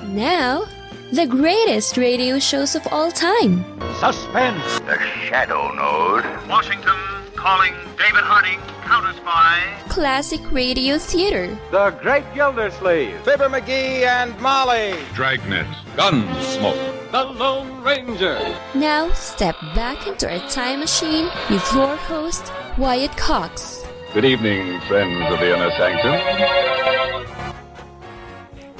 Now, the greatest radio shows of all time. Suspense. The Shadow Node. Washington calling David Harding, counter-spy. Classic radio theater. The Great Gildersleeve. Fibber McGee and Molly. Dragnet. Gunsmoke. The Lone Ranger. Now, step back into a time machine with your host, Wyatt Cox. Good evening, friends of the Inner Sanctum.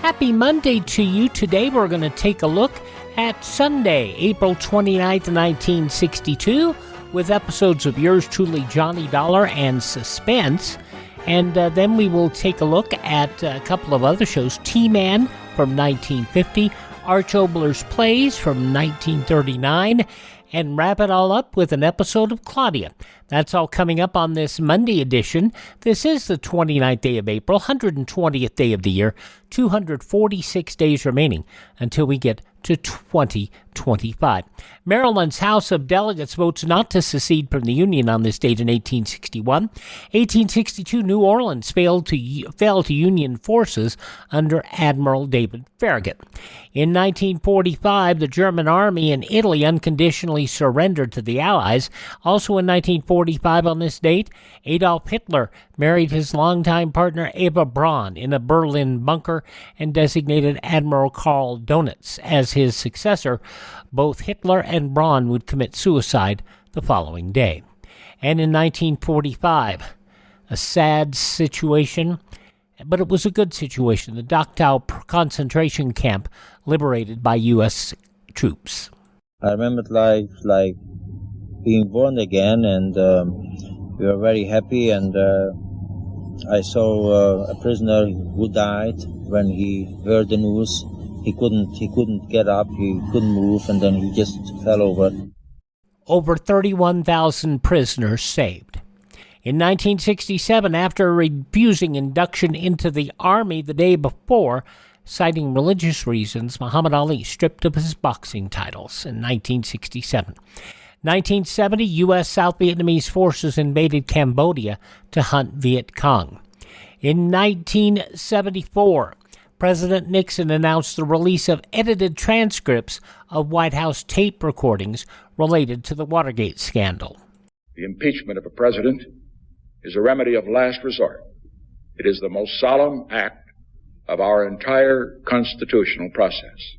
Happy Monday to you. Today we're going to take a look at Sunday, April 29th, 1962, with episodes of yours truly, Johnny Dollar and Suspense. And then we will take a look at a couple of other shows, T-Man from 1950, Arch Obler's Plays from 1939, and wrap it all up with an episode of Claudia. That's all coming up on this Monday edition. This is the 29th day of April, 120th day of the year, 246 days remaining until we get to 2025. Maryland's House of Delegates votes not to secede from the Union on this date in 1861. 1862, New Orleans fell to Union forces under Admiral David Farragut. In 1945, the German army in Italy unconditionally surrendered to the Allies. Also in 1945 on this date, Adolf Hitler married his longtime partner Eva Braun in a Berlin bunker and designated Admiral Karl Donitz as his successor. Both Hitler and Braun would commit suicide the following day. And in 1945, a sad situation, but it was a good situation, the Dachau concentration camp liberated by U.S. troops. I remember like being born again, and we were very happy, and I saw a prisoner who died when he heard the news. He couldn't get up, he couldn't move, and then he just fell over. Over 31,000 prisoners saved. In 1967, after refusing induction into the Army the day before, citing religious reasons, Muhammad Ali stripped of his boxing titles in 1967. 1970, U.S. South Vietnamese forces invaded Cambodia to hunt Viet Cong. In 1974, President Nixon announced the release of edited transcripts of White House tape recordings related to the Watergate scandal. The impeachment of a president is a remedy of last resort. It is the most solemn act of our entire constitutional process.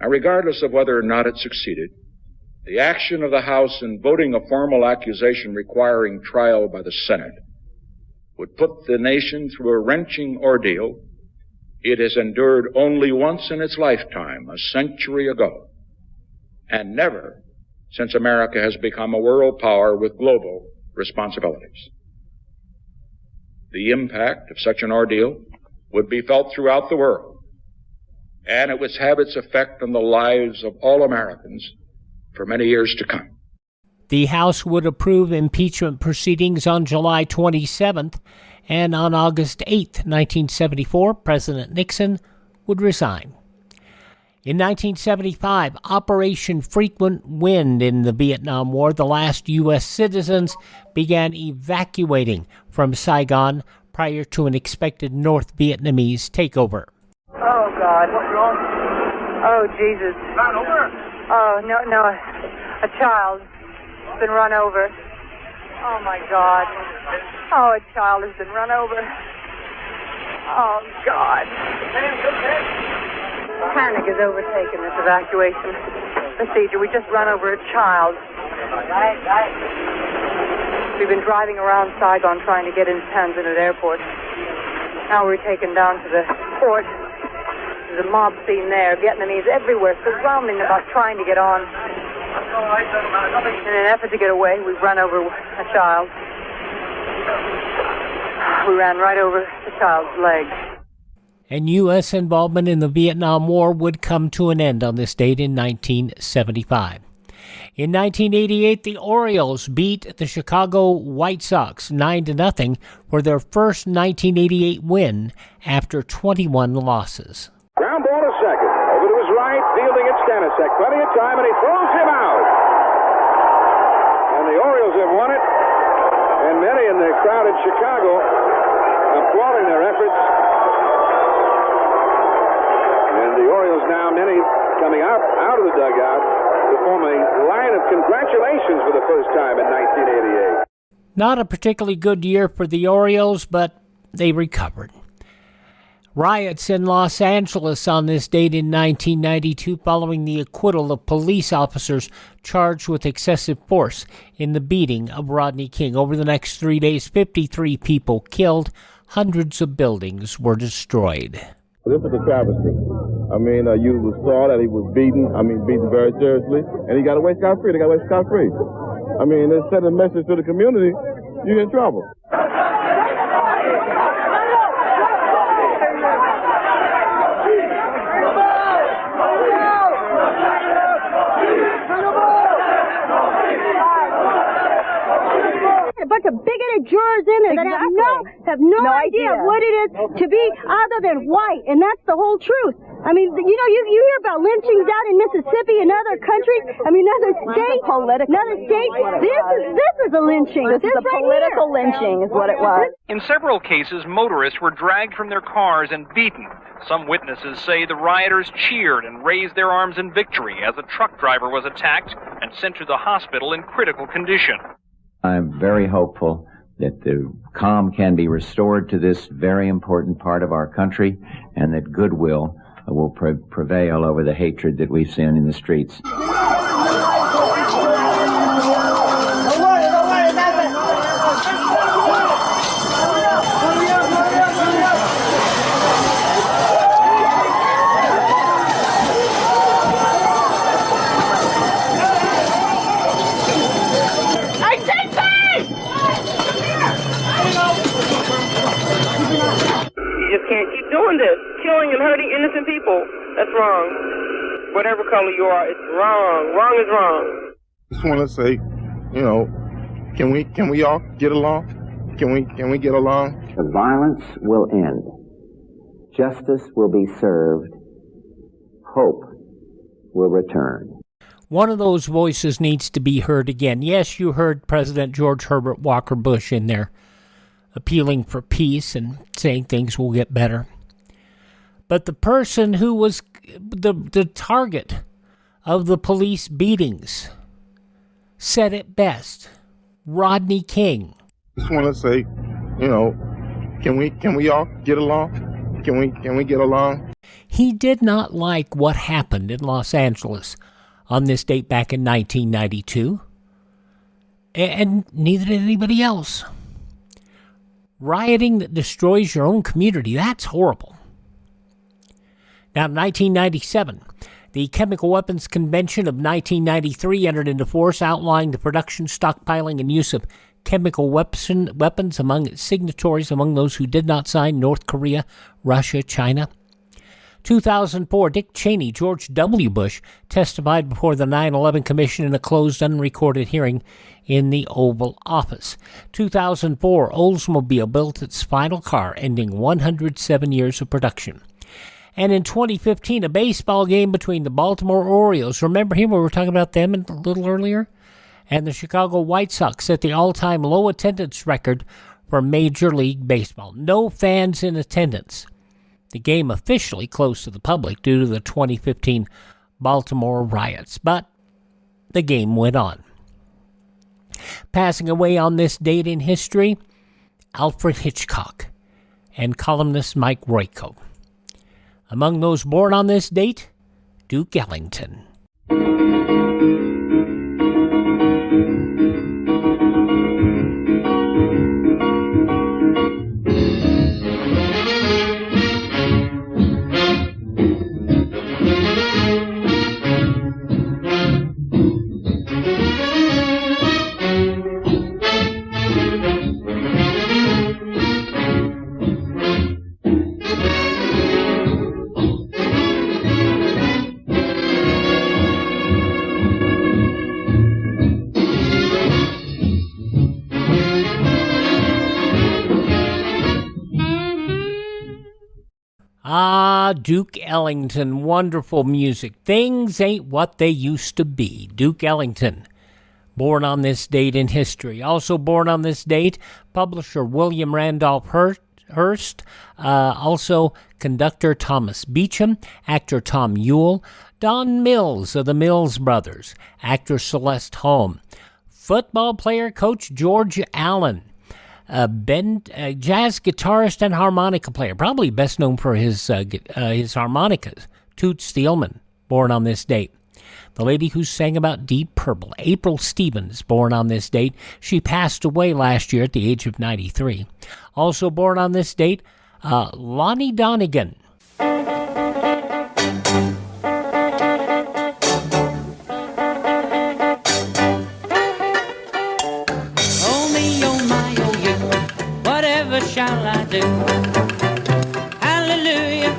Now, regardless of whether or not it succeeded, the action of the House in voting a formal accusation requiring trial by the Senate would put the nation through a wrenching ordeal it has endured only once in its lifetime, a century ago, and never since America has become a world power with global responsibilities. The impact of such an ordeal would be felt throughout the world, and it would have its effect on the lives of all Americans for many years to come. The House would approve impeachment proceedings on July 27th, and on August 8, 1974, President Nixon would resign. In 1975, Operation Frequent Wind in the Vietnam War, the last U.S. citizens began evacuating from Saigon prior to an expected North Vietnamese takeover. Oh, God. What's wrong? Oh, Jesus. Run over? Oh, no. A child has been run over. Oh, my God. Oh, a child has been run over. Oh, God. Panic has overtaken this evacuation procedure. We just run over a child. We've been driving around Saigon trying to get into Tan Son Nhut Airport. Now we're taken down to the port. There's a mob scene there. Vietnamese everywhere surrounding about trying to get on. In an effort to get away, we've run over a child. We ran right over the child's leg. And U.S. involvement in the Vietnam War would come to an end on this date in 1975. In 1988, the Orioles beat the Chicago White Sox 9-0 for their first 1988 win after 21 losses. Ground ball to second. Over to his right, fielding it Stanisic. Plenty of time, and he throws him out. And the Orioles have won it. And many in the crowd in Chicago applauding their efforts. And the Orioles now, many coming out of the dugout to form a line of congratulations for the first time in 1988. Not a particularly good year for the Orioles, but they recovered. Riots in Los Angeles on this date in 1992 following the acquittal of police officers charged with excessive force in the beating of Rodney King. Over the next 3 days, 53 people killed, hundreds of buildings were destroyed. This is a travesty. I mean, you saw that he was beaten very seriously, and he got away scot-free. They got away scot-free. I mean, it sent a message to the community, you're in trouble. A bunch of bigoted jurors in there that have no idea what it is to be other than white, and that's the whole truth. I mean, you hear about lynchings out in Mississippi and other countries. I mean, other states. This is a lynching. This is a political lynching, is what it was. In several cases, motorists were dragged from their cars and beaten. Some witnesses say the rioters cheered and raised their arms in victory as a truck driver was attacked and sent to the hospital in critical condition. I'm very hopeful that the calm can be restored to this very important part of our country and that goodwill will prevail over the hatred that we've seen in the streets. Can't keep doing this. Killing and hurting innocent people. That's wrong. Whatever color you are, it's wrong. Wrong is wrong. Just want to say, can we all get along? Can we get along? The violence will end. Justice will be served. Hope will return. One of those voices needs to be heard again. Yes, you heard President George Herbert Walker Bush in there, appealing for peace and saying things will get better. But the person who was the target of the police beatings said it best. Rodney King. Just want to say, can we all get along? Can we get along? He did not like what happened in Los Angeles on this date back in 1992. And neither did anybody else. Rioting that destroys your own community, that's horrible. Now, in 1997, the Chemical Weapons Convention of 1993 entered into force, outlining the production, stockpiling, and use of chemical weapons among its signatories, among those who did not sign: North Korea, Russia, China. 2004, Dick Cheney, George W. Bush testified before the 9/11 Commission in a closed, unrecorded hearing in the Oval Office. 2004, Oldsmobile built its final car, ending 107 years of production. And in 2015, a baseball game between the Baltimore Orioles, remember him, we were talking about them a little earlier, and the Chicago White Sox set the all-time low attendance record for Major League Baseball. No fans in attendance. The game officially closed to the public due to the 2015 Baltimore riots, but the game went on. Passing away on this date in history, Alfred Hitchcock and columnist Mike Royko. Among those born on this date, Duke Ellington. Duke Ellington, wonderful music. Things ain't what they used to be. Duke Ellington, born on this date in history. Also born on this date, publisher William Randolph Hurst, also conductor Thomas Beecham, actor Tom Ewell, Don Mills of the Mills Brothers, actor Celeste Holm, football player Coach George Allen, jazz guitarist and harmonica player, probably best known for his harmonicas, Toots Steelman, born on this date. The lady who sang about Deep Purple, April Stevens, born on this date. She passed away last year at the age of 93. Also born on this date, Lonnie Donegan. Oh me, oh my, oh you, whatever shall I do? Hallelujah,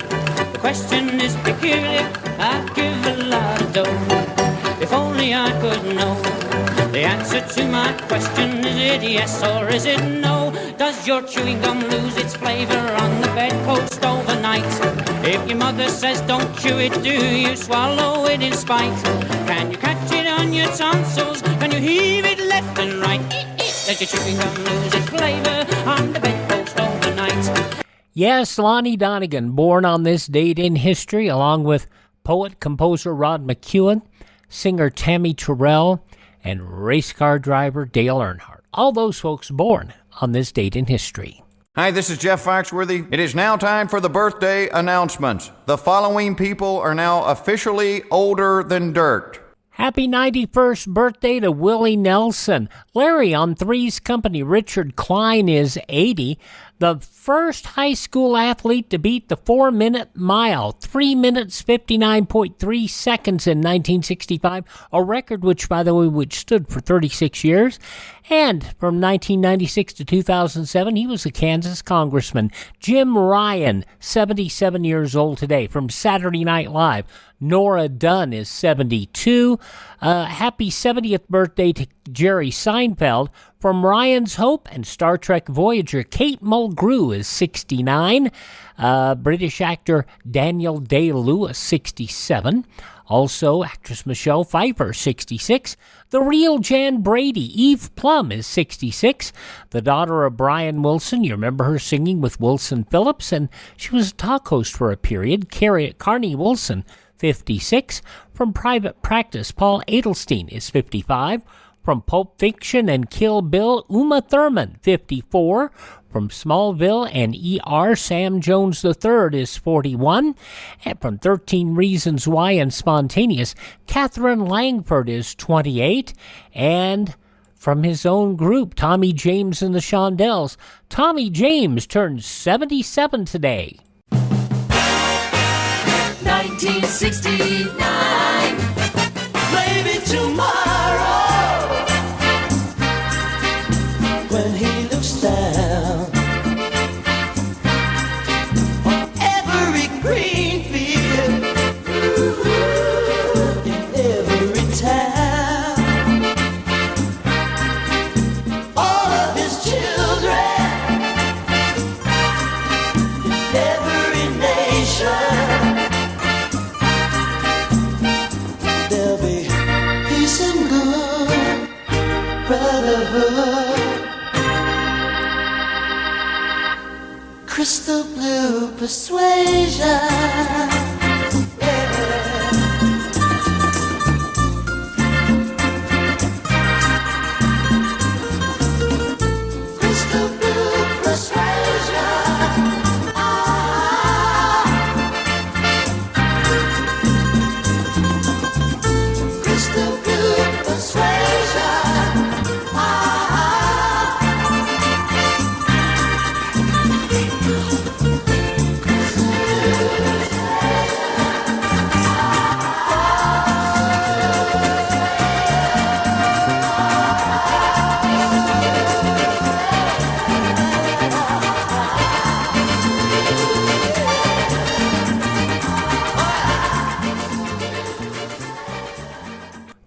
the question is peculiar, I'd give a lot of dough. If only I could know the answer to my question. Is it yes or is it no? Does your chewing gum lose its flavor on the bedpost overnight? If your mother says don't chew it, do you swallow it in spite? Can you catch it on your tonsils? Can you heave it left and right? Does your chewing gum lose its flavor on the bedpost overnight? Yes, Lonnie Donegan, born on this date in history, along with poet-composer Rod McEwen, singer Tammy Terrell, and race car driver Dale Earnhardt. All those folks born on this date in history. Hi, this is Jeff Foxworthy. It is now time for the birthday announcements. The following people are now officially older than dirt. Happy 91st birthday to Willie Nelson. Larry on Three's Company. Richard Klein is 80. The first high school athlete to beat the 4-minute mile, 3 minutes 59.3 seconds in 1965, a record which, by the way, which stood for 36 years. And from 1996 to 2007, he was a Kansas congressman. Jim Ryan, 77 years old today, from Saturday Night Live. Nora Dunn is 72. Happy 70th birthday to Jerry Seinfeld. From Ryan's Hope and Star Trek Voyager, Kate Mulgrew is 69. British actor Daniel Day-Lewis, 67. Also, actress Michelle Pfeiffer, 66. The real Jan Brady, Eve Plum, is 66. The daughter of Brian Wilson, you remember her singing with Wilson Phillips, and she was a talk host for a period. Carney Wilson, 56. From Private Practice, Paul Adelstein is 55. From Pulp Fiction and Kill Bill, Uma Thurman, 54. From Smallville and ER, Sam Jones III is 41. And from 13 Reasons Why and Spontaneous, Catherine Langford is 28. And from his own group, Tommy James and the Shondells, Tommy James turns 77 today. 1969, maybe tomorrow, when he looks down on every green field, in every town, all of his children, in every nation. Crystal blue persuasion. Crystal blue persuasion. Crystal blue persuasion.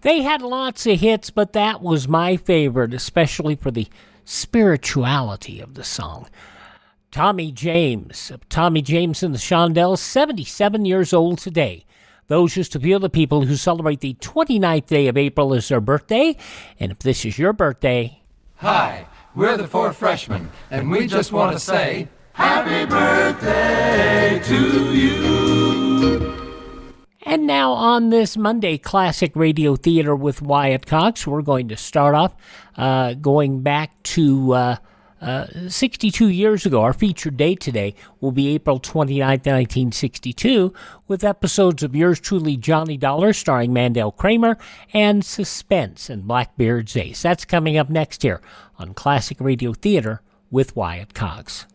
They had lots of hits, but that was my favorite, especially for the spirituality of the song. Tommy James and the Shondells, 77 years old today. Those just a few of the people who celebrate the 29th day of April as their birthday. And if this is your birthday... Hi, we're the Four Freshmen, and we just want to say... Happy birthday to you. And now on this Monday Classic Radio Theater with Wyatt Cox, we're going to start off going back to 62 years ago. Our featured date today will be April 29th, 1962, with episodes of Yours Truly, Johnny Dollar, starring Mandel Kramer, and Suspense and Blackbeard's Ace. That's coming up next here on Classic Radio Theater with Wyatt Cox.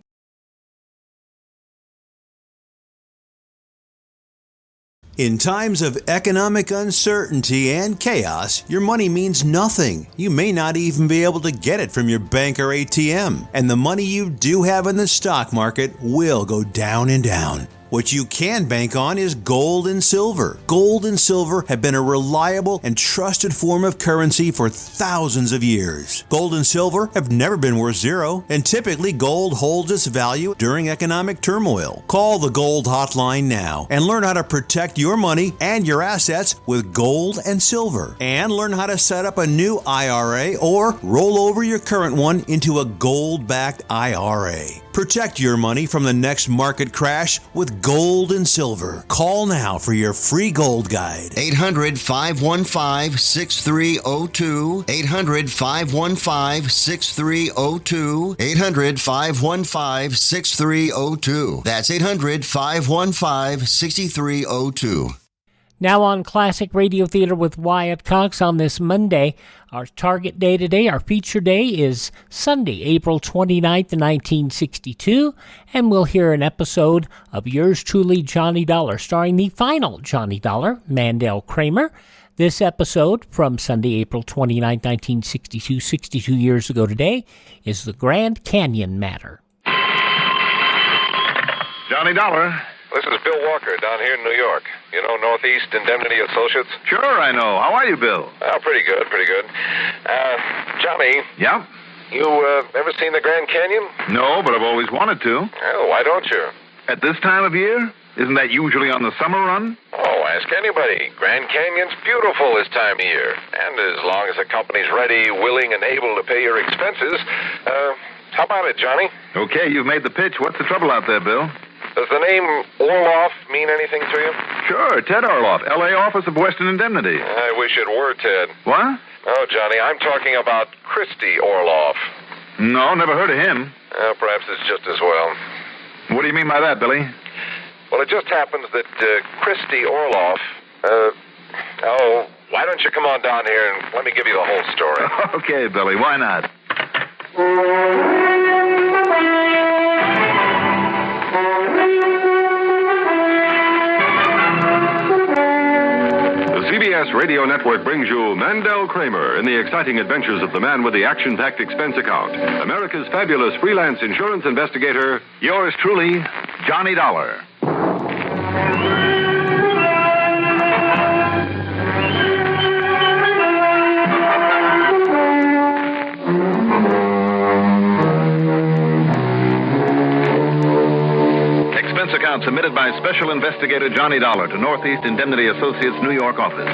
In times of economic uncertainty and chaos, your money means nothing. You may not even be able to get it from your bank or ATM. And the money you do have in the stock market will go down and down. What you can bank on is gold and silver. Gold and silver have been a reliable and trusted form of currency for thousands of years. Gold and silver have never been worth zero, and typically gold holds its value during economic turmoil. Call the Gold Hotline now and learn how to protect your money and your assets with gold and silver. And learn how to set up a new IRA or roll over your current one into a gold-backed IRA. Protect your money from the next market crash with gold and silver. Call now for your free gold guide. 800-515-6302. 800-515-6302. 800-515-6302. That's 800-515-6302. Now on Classic Radio Theater with Wyatt Cox on this Monday. Our target day today, our feature day, is Sunday, April 29th, 1962, and we'll hear an episode of Yours Truly, Johnny Dollar, starring the final Johnny Dollar, Mandel Kramer. This episode from Sunday, April 29th, 1962, 62 years ago today, is The Grand Canyon Matter. Johnny Dollar. This is Bill Walker down here in New York. You know Northeast Indemnity Associates? Sure, I know. How are you, Bill? Oh, pretty good, pretty good. Johnny. Yeah? You ever seen the Grand Canyon? No, but I've always wanted to. Oh, why don't you? At this time of year? Isn't that usually on the summer run? Oh, ask anybody. Grand Canyon's beautiful this time of year. And as long as the company's ready, willing, and able to pay your expenses, how about it, Johnny? Okay, you've made the pitch. What's the trouble out there, Bill? Does the name Orloff mean anything to you? Sure, Ted Orloff, L.A. Office of Western Indemnity. I wish it were Ted. What? Oh, Johnny, I'm talking about Christy Orloff. No, never heard of him. Perhaps it's just as well. What do you mean by that, Billy? Well, it just happens that Christy Orloff, why don't you come on down here and let me give you the whole story? Okay, Billy, why not? The CBS Radio Network brings you Mandel Kramer in the exciting adventures of the man with the action-packed expense account. America's fabulous freelance insurance investigator, yours truly, Johnny Dollar. Expense account submitted by Special Investigator Johnny Dollar to Northeast Indemnity Associates, New York office.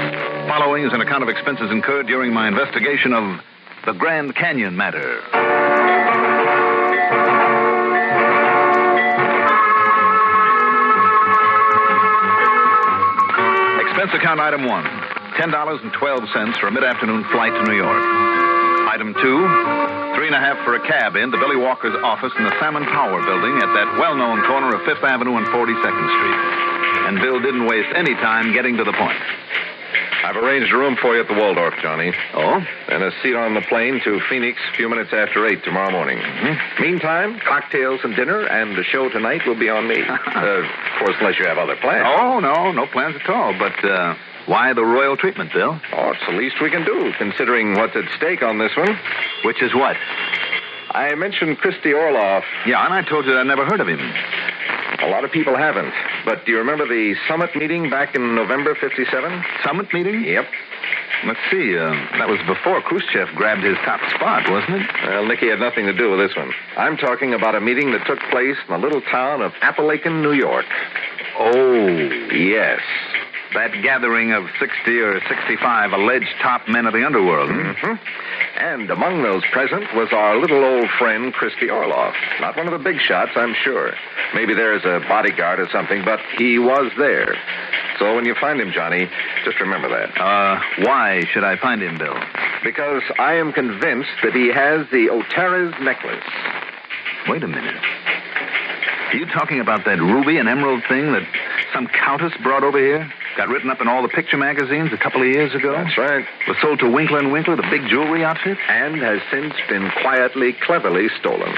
Following is an account of expenses incurred during my investigation of the Grand Canyon matter. Expense account item 1, $10.12 for a mid-afternoon flight to New York. Item 2, $3.50 for a cab in to Billy Walker's office in the Salmon Tower building at that well-known corner of 5th Avenue and 42nd Street. And Bill didn't waste any time getting to the point. I've arranged a room for you at the Waldorf, Johnny. Oh? And a seat on the plane to Phoenix a few minutes after 8 tomorrow morning. Mm-hmm. Meantime, cocktails and dinner, and the show tonight will be on me. Of course, unless you have other plans. Oh, no plans at all. But, why the royal treatment, Bill? Oh, it's the least we can do, considering what's at stake on this one. Which is what? I mentioned Christy Orloff. Yeah, and I told you I never heard of him. A lot of people haven't. But do you remember the summit meeting back in November '57? Summit meeting? Yep. Let's see, that was before Khrushchev grabbed his top spot, wasn't it? Well, Nicky had nothing to do with this one. I'm talking about a meeting that took place in the little town of Appalachian, New York. Oh. Yes. That gathering of 60 or 65 alleged top men of the underworld. Mm-hmm. And among those present was our little old friend, Christy Orloff. Not one of the big shots, I'm sure. Maybe there's a bodyguard or something, but he was there. So when you find him, Johnny, just remember that. Why should I find him, Bill? Because I am convinced that he has the Otera's necklace. Wait a minute. Are you talking about that ruby and emerald thing that some countess brought over here? Got written up in all the picture magazines a couple of years ago? That's right. Was sold to Winkler & Winkler, the big jewelry outfit? And has since been quietly, cleverly stolen.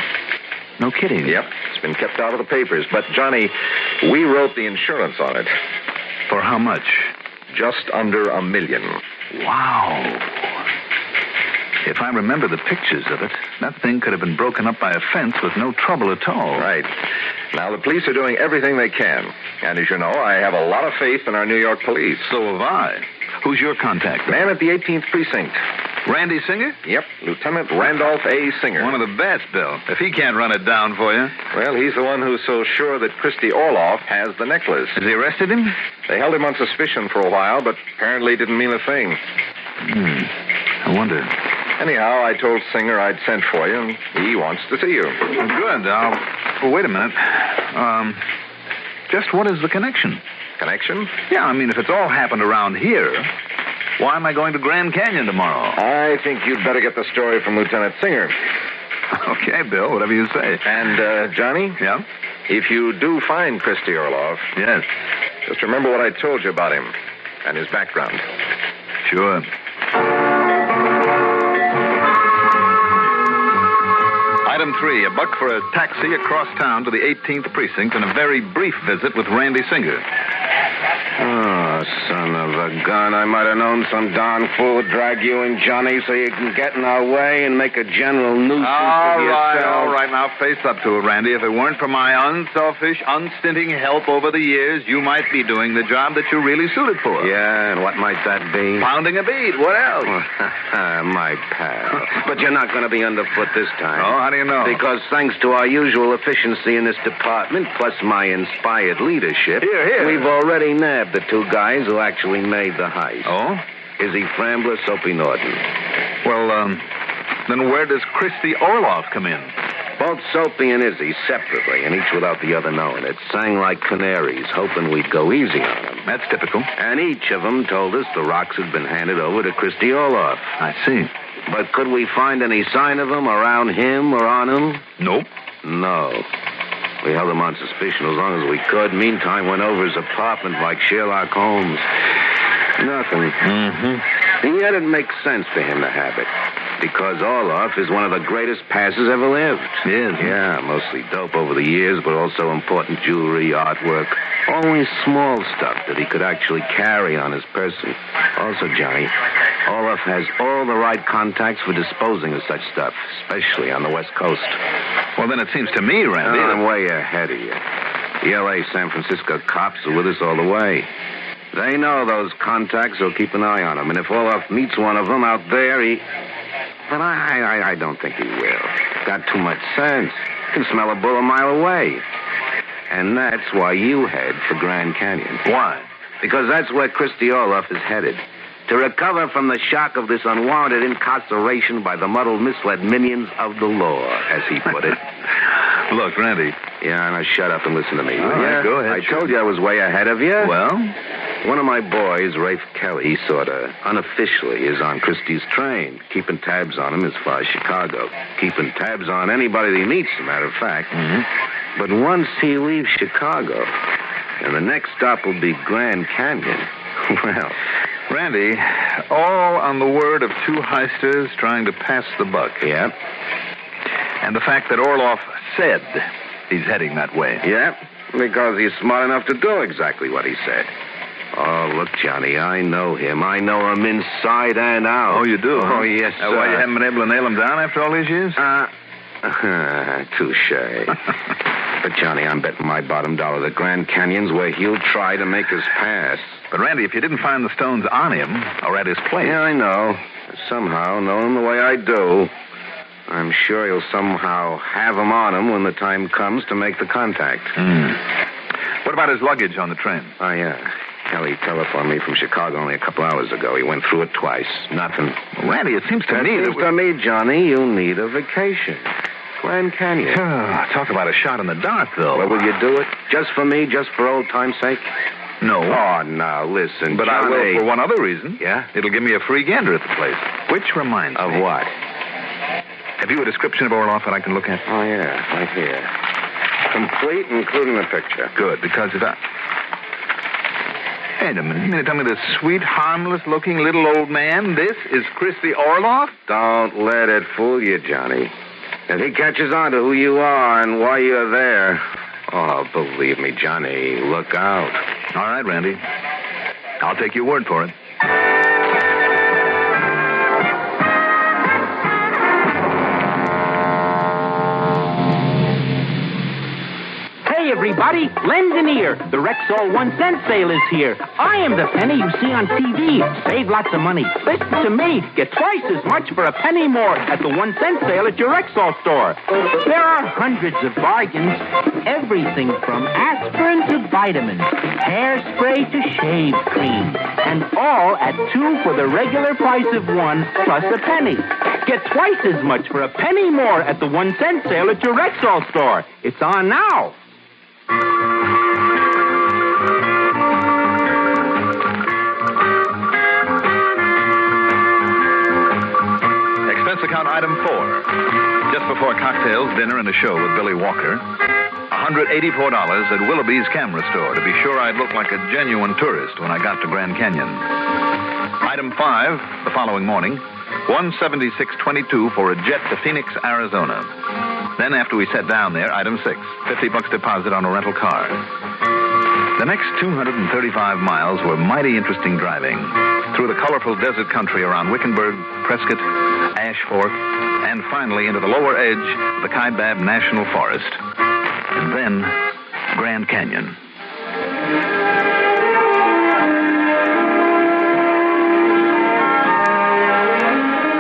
No kidding. Yep. It's been kept out of the papers. But, Johnny, we wrote the insurance on it. For how much? Just under $1 million. Wow. If I remember the pictures of it, that thing could have been broken up by a fence with no trouble at all. Right. Now, the police are doing everything they can. And as you know, I have a lot of faith in our New York police. So have I. Who's your contact? Man at the 18th Precinct. Randy Singer? Yep, Lieutenant Randolph A. Singer. One of the best, Bill. If he can't run it down for you. Well, he's the one who's so sure that Christy Orloff has the necklace. Has he arrested him? They held him on suspicion for a while, but apparently didn't mean a thing. I wonder. Anyhow, I told Singer I'd sent for you, and he wants to see you. Good. Well, wait a minute. Just what is the connection? Connection? Yeah, I mean, if it's all happened around here, why am I going to Grand Canyon tomorrow? I think you'd better get the story from Lieutenant Singer. Okay, Bill, whatever you say. And, Johnny? Yeah? If you do find Christy Orloff... Yes. Just remember what I told you about him and his background. Sure. Item 3, a buck for a taxi across town to the 18th Precinct and a very brief visit with Randy Singer. Oh, son of a gun. I might have known some darn fool would drag you and Johnny so you can get in our way and make a general nuisance of yourself. All right. Now face up to it, Randy. If it weren't for my unselfish, unstinting help over the years, you might be doing the job that you're really suited for. Yeah, and what might that be? Pounding a beat. What else? My pal. But you're not going to be underfoot this time. Oh, how do you know? Because thanks to our usual efficiency in this department, plus my inspired leadership, we've already nabbed the two guys who actually made the heist. Oh? Izzy Frambler, Soapy Norton. Well, then where does Christy Orloff come in? Both Soapy and Izzy separately, and each without the other knowing it, sang like canaries, hoping we'd go easy on them. That's typical. And each of them told us the rocks had been handed over to Christy Orloff. I see. But could we find any sign of him around him or on him? Nope. No. We held him on suspicion as long as we could. Meantime, went over his apartment like Sherlock Holmes. Nothing. Mm-hmm. And yet it makes sense for him to have it. Because Orloff is one of the greatest passers ever lived. Yes. Yeah, mostly dope over the years, but also important jewelry, artwork. Always small stuff that he could actually carry on his person. Also, Johnny, Orloff has all the right contacts for disposing of such stuff, especially on the West Coast. Well, then it seems to me, Randy... I'm way ahead of you. The L.A. San Francisco cops are with us all the way. They know those contacts, so keep an eye on them. And if Orloff meets one of them out there, But I don't think he will. Got too much sense. Can smell a bull a mile away. And that's why you head for Grand Canyon. Why? Because that's where Christy Orloff is headed. To recover from the shock of this unwarranted incarceration by the muddled, misled minions of the law, as he put it. Look, Randy. Yeah, now shut up and listen to me. All right, go ahead. I told you I was way ahead of you. Well? One of my boys, Rafe Kelly, sort of unofficially is on Christie's train, keeping tabs on him as far as Chicago. Keeping tabs on anybody that he meets, as a matter of fact. Mm-hmm. But once he leaves Chicago, and the next stop will be Grand Canyon, well... Randy, all on the word of two heisters trying to pass the buck. Yeah. And the fact that Orloff said he's heading that way. Yeah, because he's smart enough to do exactly what he said. Oh, look, Johnny, I know him. I know him inside and out. Oh, you do? Oh, yes, sir. Why, you haven't been able to nail him down after all these years? Touche. But, Johnny, I'm betting my bottom dollar that Grand Canyon's where he'll try to make us pass. But, Randy, if you didn't find the stones on him or at his place... Yeah, I know. Somehow, knowing him the way I do, I'm sure he'll somehow have them on him when the time comes to make the contact. What about his luggage on the train? Oh, yeah. Kelly telephoned me from Chicago only a couple hours ago. He went through it twice. Nothing. Randy, it seems to me Johnny, you need a vacation. Grand Canyon. Talk about a shot in the dark, though. Well, will you do it? Just for me? Just for old time's sake? No. Oh, now, listen, But Johnny. I will for one other reason. Yeah? It'll give me a free gander at the place. Which reminds me. Of what? Have you a description of Orloff that I can look at? Oh, yeah, right here. Complete, including the picture. Good, because if I... Wait a minute. You mean to tell me this sweet, harmless-looking little old man, this is Christy Orloff? Don't let it fool you, Johnny. If he catches on to who you are and why you're there, oh, believe me, Johnny, look out. All right, Randy. I'll take your word for it. Hey, everybody, lend an ear. The Rexall 1 cent sale is here. I am the penny you see on TV. Save lots of money. Listen to me. Get twice as much for a penny more at the 1 cent sale at your Rexall store. There are hundreds of bargains. Everything from aspirin to vitamins, hairspray to shave cream, and all at 2 for the regular price of 1 plus a penny. Get twice as much for a penny more at the 1 cent sale at your Rexall store. It's on now. Expense account item 4. Just before cocktails, dinner, and a show with Billy Walker, $184 at Willoughby's camera store to be sure I'd look like a genuine tourist when I got to Grand Canyon. Item 5, the following morning, $176.22 for a jet to Phoenix, Arizona. Then after we sat down there, item 6, $50 deposit on a rental car. The next 235 miles were mighty interesting driving through the colorful desert country around Wickenburg, Prescott, Ash Fork, and finally into the lower edge of the Kaibab National Forest. And then Grand Canyon.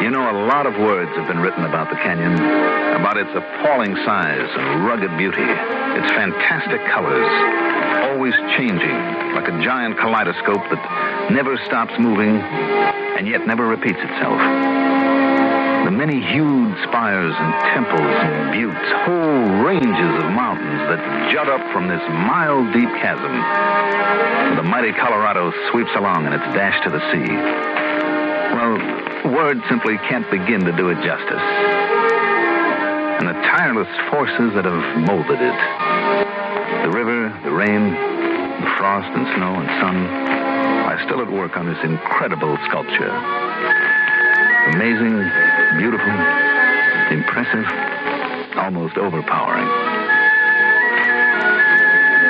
You know, a lot of words have been written about the canyon, about its appalling size and rugged beauty, its fantastic colors, always changing like a giant kaleidoscope that never stops moving and yet never repeats itself. The many hued spires and temples and buttes, whole ranges of mountains that jut up from this mile-deep chasm. The mighty Colorado sweeps along in its dash to the sea. Well, words simply can't begin to do it justice. And the tireless forces that have molded it. The river, the rain, the frost and snow and sun are still at work on this incredible sculpture. Amazing, beautiful, impressive, almost overpowering.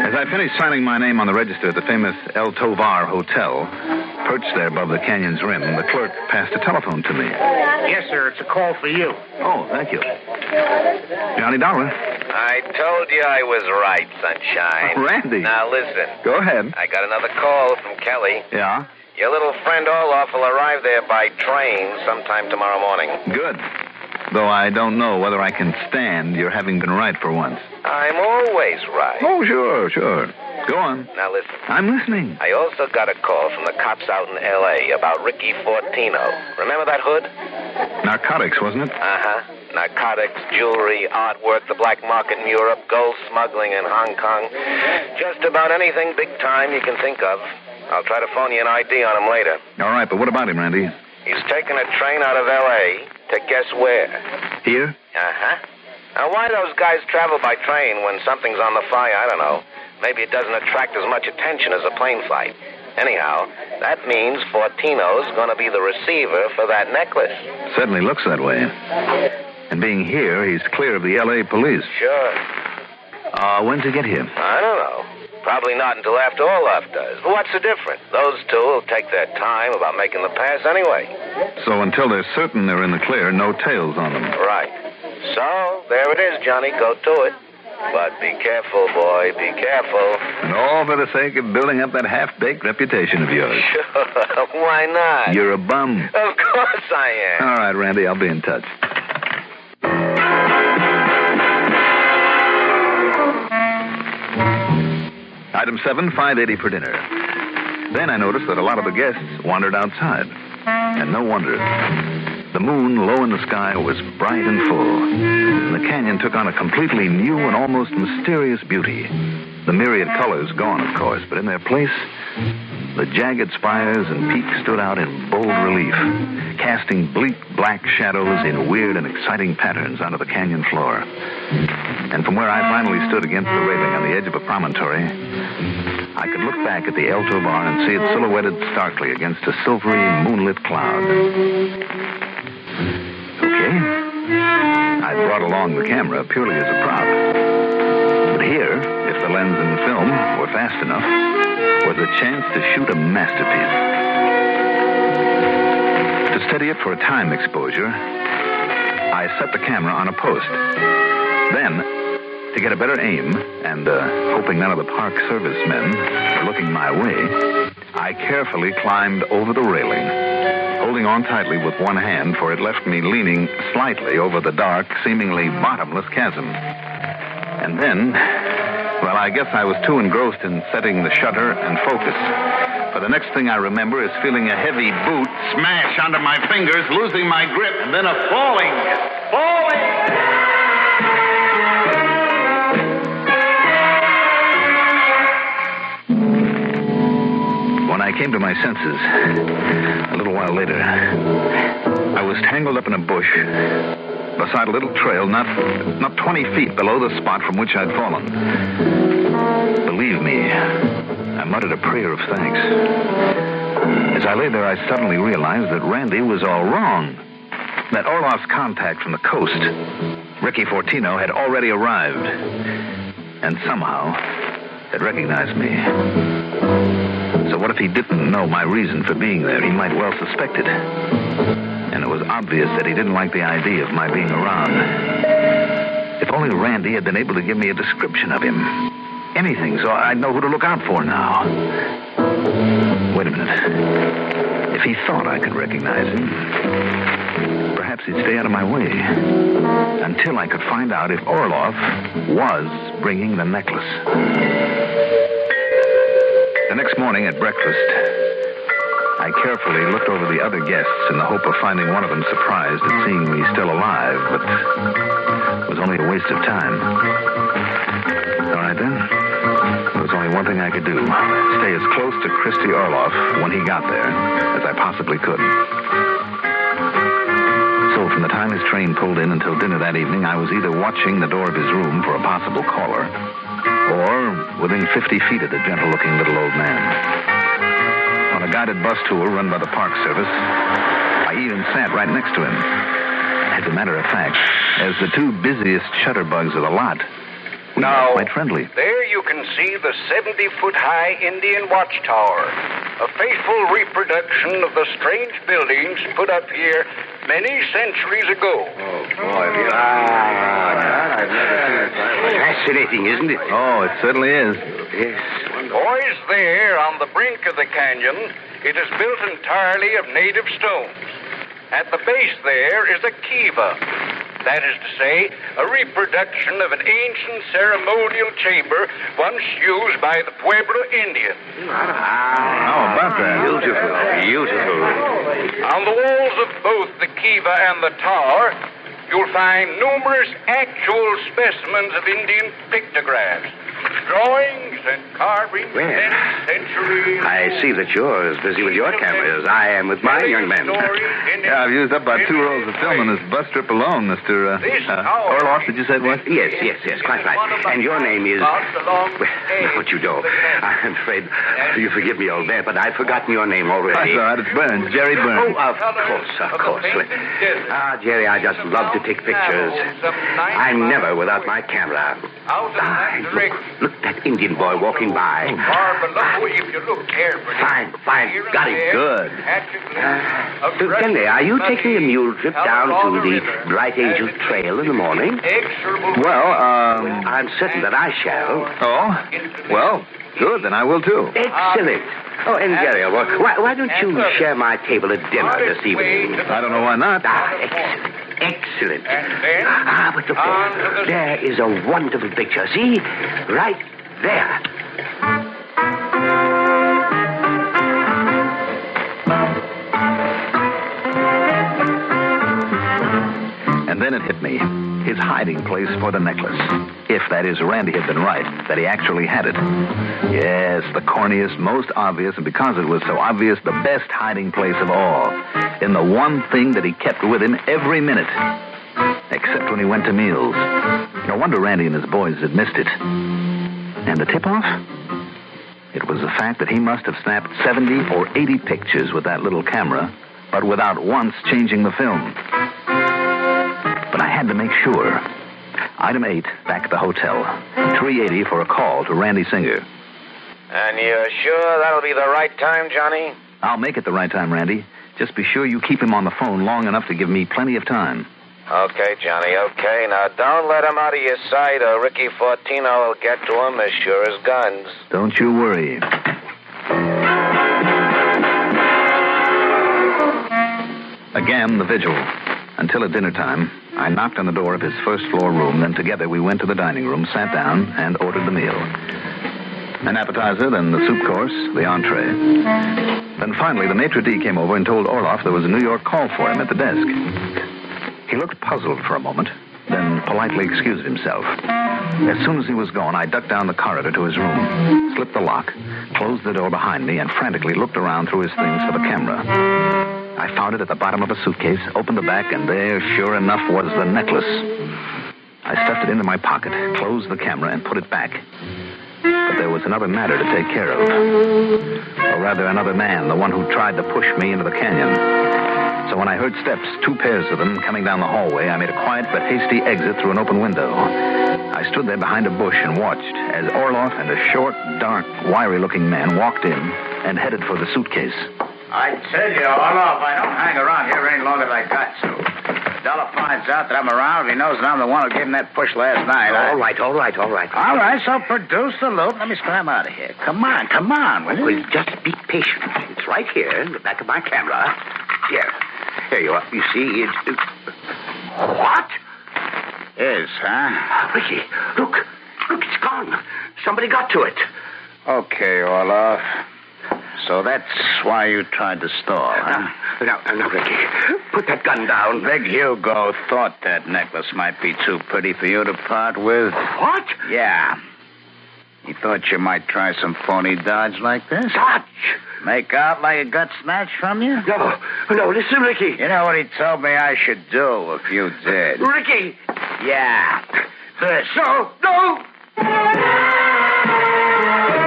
As I finished signing my name on the register at the famous El Tovar Hotel, perched there above the canyon's rim, the clerk passed a telephone to me. Yes, sir. It's a call for you. Oh, thank you. Johnny Dollar. I told you I was right, Sunshine. Oh, Randy. Now listen. Go ahead. I got another call from Kelly. Yeah? Your little friend Orloff will arrive there by train sometime tomorrow morning. Good. Though I don't know whether I can stand your having been right for once. I'm always right. Oh, sure. Go on. Now listen. I'm listening. I also got a call from the cops out in L.A. about Ricky Fortino. Remember that hood? Narcotics, wasn't it? Uh-huh. Narcotics, jewelry, artwork, the black market in Europe, gold smuggling in Hong Kong. Just about anything big time you can think of. I'll try to phone you an ID on him later. All right, but what about him, Randy? He's taking a train out of L.A. to guess where? Here? Uh-huh. Now, why those guys travel by train when something's on the fly, I don't know. Maybe it doesn't attract as much attention as a plane flight. Anyhow, that means Fortino's going to be the receiver for that necklace. Certainly looks that way. And being here, he's clear of the L.A. police. Sure. When's he get here? I don't know. Probably not until after Orloff does. But what's the difference? Those two will take their time about making the pass anyway. So until they're certain they're in the clear, no tails on them. Right. So, there it is, Johnny. Go to it. But be careful, boy. Be careful. And all for the sake of building up that half-baked reputation of yours. Sure. Why not? You're a bum. Of course I am. All right, Randy. I'll be in touch. Item 7, $5.80 for dinner. Then I noticed that a lot of the guests wandered outside. And no wonder. The moon, low in the sky, was bright and full. And the canyon took on a completely new and almost mysterious beauty. The myriad colors gone, of course, but in their place, the jagged spires and peaks stood out in bold relief, casting bleak black shadows in weird and exciting patterns onto the canyon floor. And from where I finally stood against the railing on the edge of a promontory, I could look back at the Alto Bar and see it silhouetted starkly against a silvery, moonlit cloud. Okay. I brought along the camera purely as a prop. But here, if the lens and film were fast enough, was a chance to shoot a masterpiece. To steady it for a time exposure, I set the camera on a post. Then, to get a better aim, and hoping none of the Park Service men were looking my way, I carefully climbed over the railing, holding on tightly with one hand, for it left me leaning slightly over the dark, seemingly bottomless chasm. And then, well, I guess I was too engrossed in setting the shutter and focus. For the next thing I remember is feeling a heavy boot smash onto my fingers, losing my grip, and then a falling. When I came to my senses, a little while later, I was tangled up in a bush beside a little trail not 20 feet below the spot from which I'd fallen. Believe me, I muttered a prayer of thanks. As I lay there, I suddenly realized that Randy was all wrong. That Orloff's contact from the coast, Ricky Fortino, had already arrived. And somehow had recognized me. So what if he didn't know my reason for being there? He might well suspect it. And it was obvious that he didn't like the idea of my being around. If only Randy had been able to give me a description of him. Anything, so I'd know who to look out for now. Wait a minute. If he thought I could recognize him, perhaps he'd stay out of my way. Until I could find out if Orloff was bringing the necklace. The next morning at breakfast, I carefully looked over the other guests in the hope of finding one of them surprised at seeing me still alive, but it was only a waste of time. All right, then. There was only one thing I could do. Stay as close to Christy Orloff when he got there as I possibly could. So from the time his train pulled in until dinner that evening, I was either watching the door of his room for a possible caller or within 50 feet of the gentle-looking little old man. On a guided bus tour run by the Park Service, I even sat right next to him. As a matter of fact, as the two busiest shutterbugs of the lot, we were quite friendly. There you can see the 70-foot-high Indian watchtower, a faithful reproduction of the strange buildings put up here many centuries ago. Oh, boy. Fascinating, isn't it? Oh, it certainly is. Yes. Poised there on the brink of the canyon, it is built entirely of native stones. At the base there is a kiva. That is to say, a reproduction of an ancient ceremonial chamber once used by the Pueblo Indians. How about that? Beautiful. On the walls of both the kiva and the tower, you'll find numerous actual specimens of Indian pictographs, drawings and carvings many centuries. I see that you're as busy with your cameras as I am with mine, young man. Yeah, I've used up about 2 rolls of film on this bus trip alone, Mr. Orloff, did you say it was? Yes, quite right. And your name is... Well, but you don't. I'm afraid you forgive me, old man, but I've forgotten your name already. That's all right, it's Burns, Jerry Burns. Oh, of course. Jerry, I just love to take pictures. I'm never without my camera. Look, that Indian boy walking by. Far below, if you look carefully. Fine. Got it. Good. Tell me, are you taking a mule trip down to the Bright Angel Trail in the morning? Well, I'm certain that I shall. Oh? Well, good, then I will too. Excellent. Oh, and Jerry, why don't you share my table at dinner this evening? I don't know why not. Excellent. But look there is a wonderful picture. See? Right there. And then it hit me. His hiding place for the necklace. If, that is, Randy had been right, that he actually had it. Yes, the corniest, most obvious, and because it was so obvious, the best hiding place of all. In the one thing that he kept with him every minute. Except when he went to meals. No wonder Randy and his boys had missed it. And the tip-off? It was the fact that he must have snapped 70 or 80 pictures with that little camera, but without once changing the film. But I had to make sure. Item 8, back at the hotel. 380 for a call to Randy Singer. And you're sure that'll be the right time, Johnny? I'll make it the right time, Randy. Just be sure you keep him on the phone long enough to give me plenty of time. Okay, Johnny, okay. Now, don't let him out of your sight or Ricky Fortino will get to him as sure as guns. Don't you worry. Again, the vigil. Until at dinner time, I knocked on the door of his first-floor room, then together we went to the dining room, sat down, and ordered the meal. An appetizer, then the soup course, the entree. Then finally, the maitre d' came over and told Orloff there was a New York call for him at the desk. He looked puzzled for a moment, then politely excused himself. As soon as he was gone, I ducked down the corridor to his room, slipped the lock, closed the door behind me, and frantically looked around through his things for the camera. I found it at the bottom of a suitcase, opened the back, and there, sure enough, was the necklace. I stuffed it into my pocket, closed the camera, and put it back. But there was another matter to take care of. Or rather, another man, the one who tried to push me into the canyon. So when I heard steps, 2 pairs of them, coming down the hallway, I made a quiet but hasty exit through an open window. I stood there behind a bush and watched as Orloff and a short, dark, wiry-looking man walked in and headed for the suitcase. I tell you, Orloff, I don't hang around here any longer than I got to. If Dollar finds out that I'm around, he knows that I'm the one who gave him that push last night. All right. All right, so produce the loot. Let me climb out of here. Come on, will you? Well, just be patient. It's right here in the back of my camera. Here you are. You see, it's... What? Is, huh? Ricky, look, it's gone. Somebody got to it. Okay, Orloff. So that's why you tried to stall, huh? Now, Ricky, put that gun down. Big Hugo thought that necklace might be too pretty for you to part with. What? Yeah. He thought you might try some phony dodge like this. Dodge? Make out like it got snatched from you? No, listen, Ricky. You know what he told me I should do if you did? Ricky! Yeah. This. No!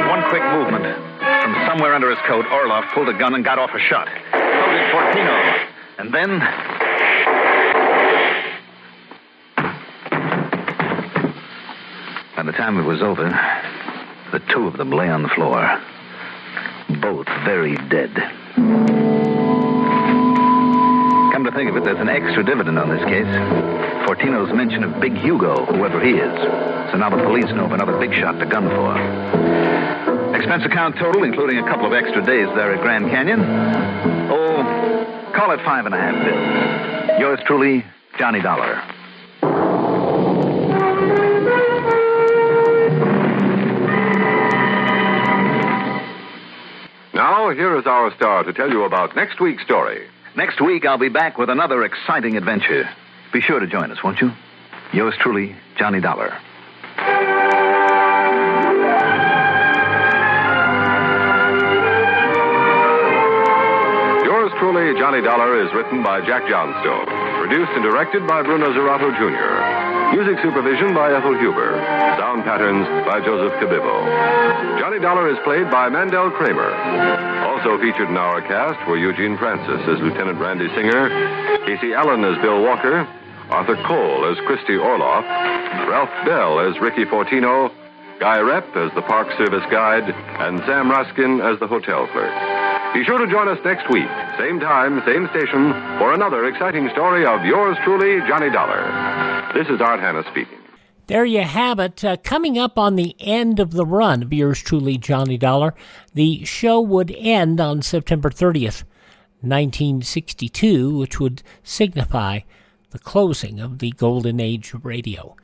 One quick movement. From somewhere under his coat, Orloff pulled a gun and got off a shot. So did Fortino. And then... By the time it was over, the 2 of them lay on the floor. Both very dead. Come to think of it, there's an extra dividend on this case. Fortino's mention of Big Hugo, whoever he is. So now the police know of another big shot to gun for. Expense account total, including a couple of extra days there at Grand Canyon. Oh, call it 5.5 bills. Yours truly, Johnny Dollar. Now, here is our star to tell you about next week's story. Next week, I'll be back with another exciting adventure. Be sure to join us, won't you? Yours truly, Johnny Dollar. Yours truly, Johnny Dollar, is written by Jack Johnstone. Produced and directed by Bruno Zerato Jr. Music supervision by Ethel Huber. Sound patterns by Joseph Cabibbo. Johnny Dollar is played by Mandel Kramer. Also featured in our cast were Eugene Francis as Lieutenant Randy Singer, Casey Allen as Bill Walker, Arthur Cole as Christy Orloff, Ralph Bell as Ricky Fortino, Guy Rep as the Park Service Guide, and Sam Raskin as the hotel clerk. Be sure to join us next week, same time, same station, for another exciting story of yours truly, Johnny Dollar. This is Art Hanna speaking. There you have it. Coming up on the end of the run of yours truly, Johnny Dollar, the show would end on September 30th, 1962, which would signify the closing of the golden age of radio.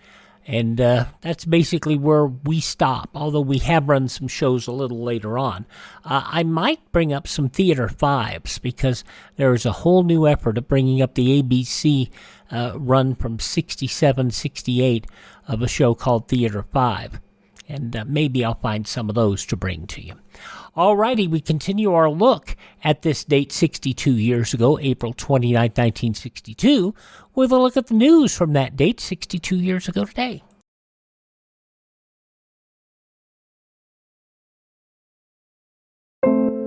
And that's basically where we stop, although we have run some shows a little later on. I might bring up some Theater 5s, because there is a whole new effort of bringing up the ABC run from 67, 68 of a show called Theater 5. And maybe I'll find some of those to bring to you. Alrighty, we continue our look at this date 62 years ago, April 29, 1962, with a look at the news from that date 62 years ago today.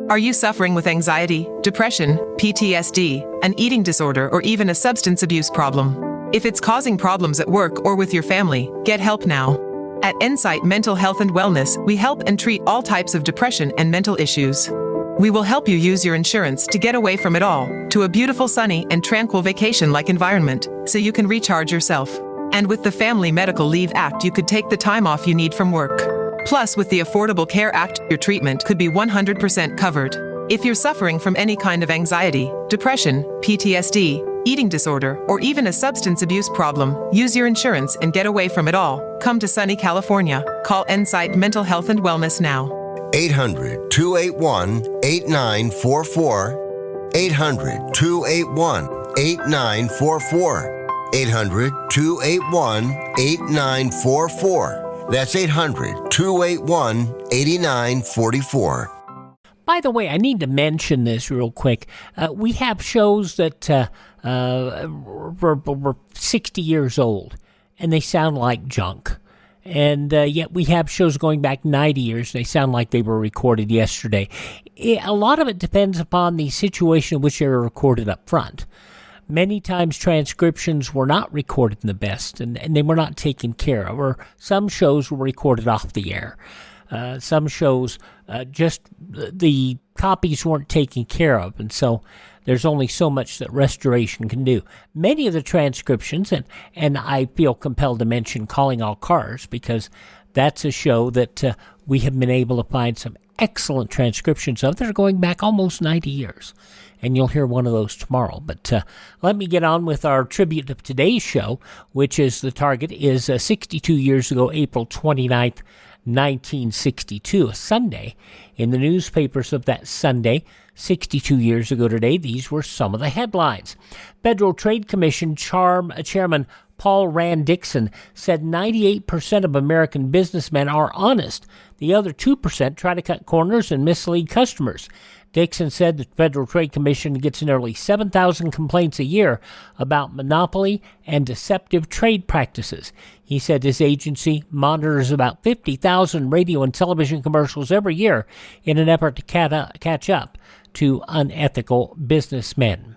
Are you suffering with anxiety, depression, PTSD, an eating disorder, or even a substance abuse problem? If it's causing problems at work or with your family, get help now. At Insight Mental Health and Wellness, we help and treat all types of depression and mental issues. We will help you use your insurance to get away from it all, to a beautiful, sunny, and tranquil vacation-like environment, so you can recharge yourself. And with the Family Medical Leave Act, you could take the time off you need from work. Plus, with the Affordable Care Act, your treatment could be 100% covered. If you're suffering from any kind of anxiety, depression, PTSD, eating disorder, or even a substance abuse problem, use your insurance and get away from it all. Come to sunny California. Call Insight Mental Health and Wellness now. 800-281-8944. 800-281-8944. 800-281-8944. That's 800-281-8944. By the way, I need to mention this real quick. We have shows that were 60 years old, and they sound like junk. And yet we have shows going back 90 years. They sound like they were recorded yesterday. A lot of it depends upon the situation in which they were recorded up front. Many times transcriptions were not recorded in the best, and they were not taken care of. Or some shows were recorded off the air. Some shows, just the copies weren't taken care of, and so there's only so much that restoration can do. Many of the transcriptions, and I feel compelled to mention Calling All Cars, because that's a show that we have been able to find some excellent transcriptions of that are going back almost 90 years. And you'll hear one of those tomorrow. But let me get on with our tribute of today's show, which is the target is 62 years ago, April 29th, 1962, a Sunday. In the newspapers of that Sunday, 62 years ago today, these were some of the headlines. Federal Trade Commission Chairman Paul Rand Dixon said 98% of American businessmen are honest. The other 2% try to cut corners and mislead customers. Dixon said the Federal Trade Commission gets nearly 7,000 complaints a year about monopoly and deceptive trade practices. He said his agency monitors about 50,000 radio and television commercials every year in an effort to catch up to unethical businessmen.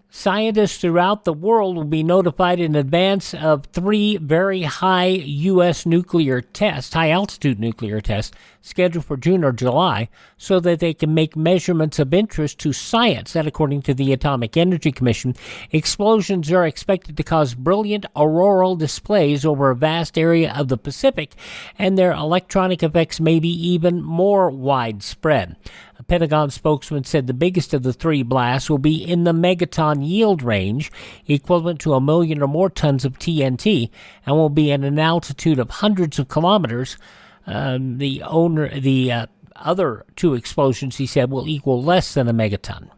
Scientists throughout the world will be notified in advance of 3 very high U.S. nuclear tests, high-altitude nuclear tests, scheduled for June or July, so that they can make measurements of interest to science. That, according to the Atomic Energy Commission, explosions are expected to cause brilliant auroral displays over a vast area of the Pacific, and their electronic effects may be even more widespread. A Pentagon spokesman said the biggest of the 3 blasts will be in the megaton yield range, equivalent to 1 million or more tons of TNT, and will be at an altitude of hundreds of kilometers. The other 2 explosions, he said, will equal less than a megaton.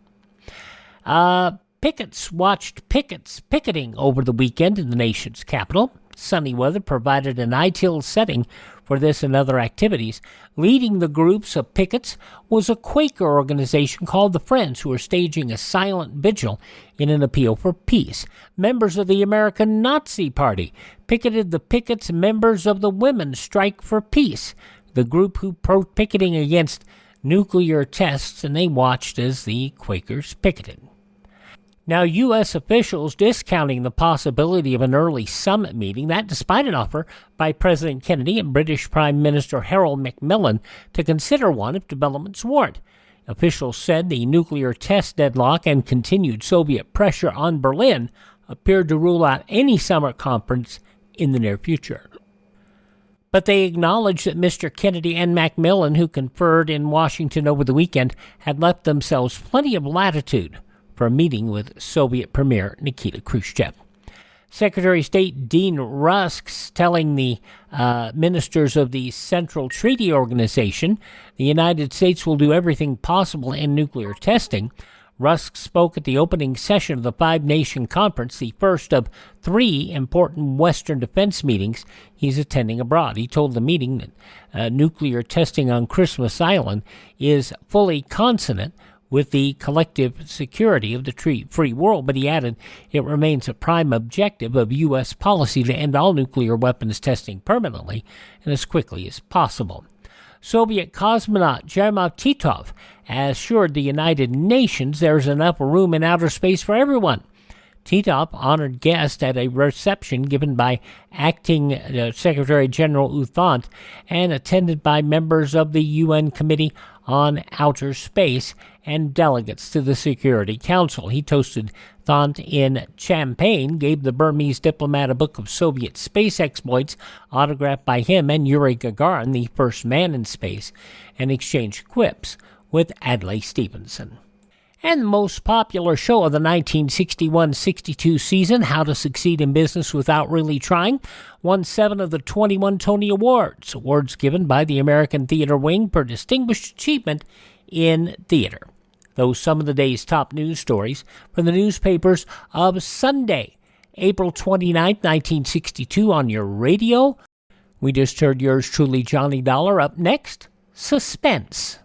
Pickets watched picketing over the weekend in the nation's capital. Sunny weather provided an ideal setting for this and other activities. Leading the groups of pickets was a Quaker organization called the Friends, who are staging a silent vigil in an appeal for peace. Members of the American Nazi Party picketed the pickets members of the Women's Strike for Peace, the group who picketing against nuclear tests, and they watched as the Quakers picketed. Now, U.S. officials discounting the possibility of an early summit meeting, that despite an offer by President Kennedy and British Prime Minister Harold Macmillan to consider one if developments warrant. Officials said the nuclear test deadlock and continued Soviet pressure on Berlin appeared to rule out any summit conference in the near future. But they acknowledged that Mr. Kennedy and Macmillan, who conferred in Washington over the weekend, had left themselves plenty of latitude for a meeting with Soviet Premier Nikita Khrushchev. Secretary of State Dean Rusk telling the ministers of the Central Treaty Organization the United States will do everything possible in nuclear testing. Rusk spoke at the opening session of the Five-Nation Conference, the first of 3 important Western defense meetings he's attending abroad. He told the meeting that nuclear testing on Christmas Island is fully consonant with the collective security of the free world, but he added it remains a prime objective of U.S. policy to end all nuclear weapons testing permanently and as quickly as possible. Soviet cosmonaut Jeremy Titov assured the United Nations there's enough room in outer space for everyone. Titov, honored guest at a reception given by Acting Secretary General U Thant and attended by members of the UN Committee on Outer Space and delegates to the Security Council. He toasted Thant in Champagne, gave the Burmese diplomat a book of Soviet space exploits autographed by him and Yuri Gagarin, the first man in space, and exchanged quips with Adlai Stevenson. And the most popular show of the 1961-62 season, How to Succeed in Business Without Really Trying, won 7 of the 21 Tony Awards, awards given by the American Theater Wing for distinguished achievement in theater. Those some of the day's top news stories from the newspapers of Sunday, April 29, 1962 on your radio. We just heard yours truly, Johnny Dollar. Up next, Suspense.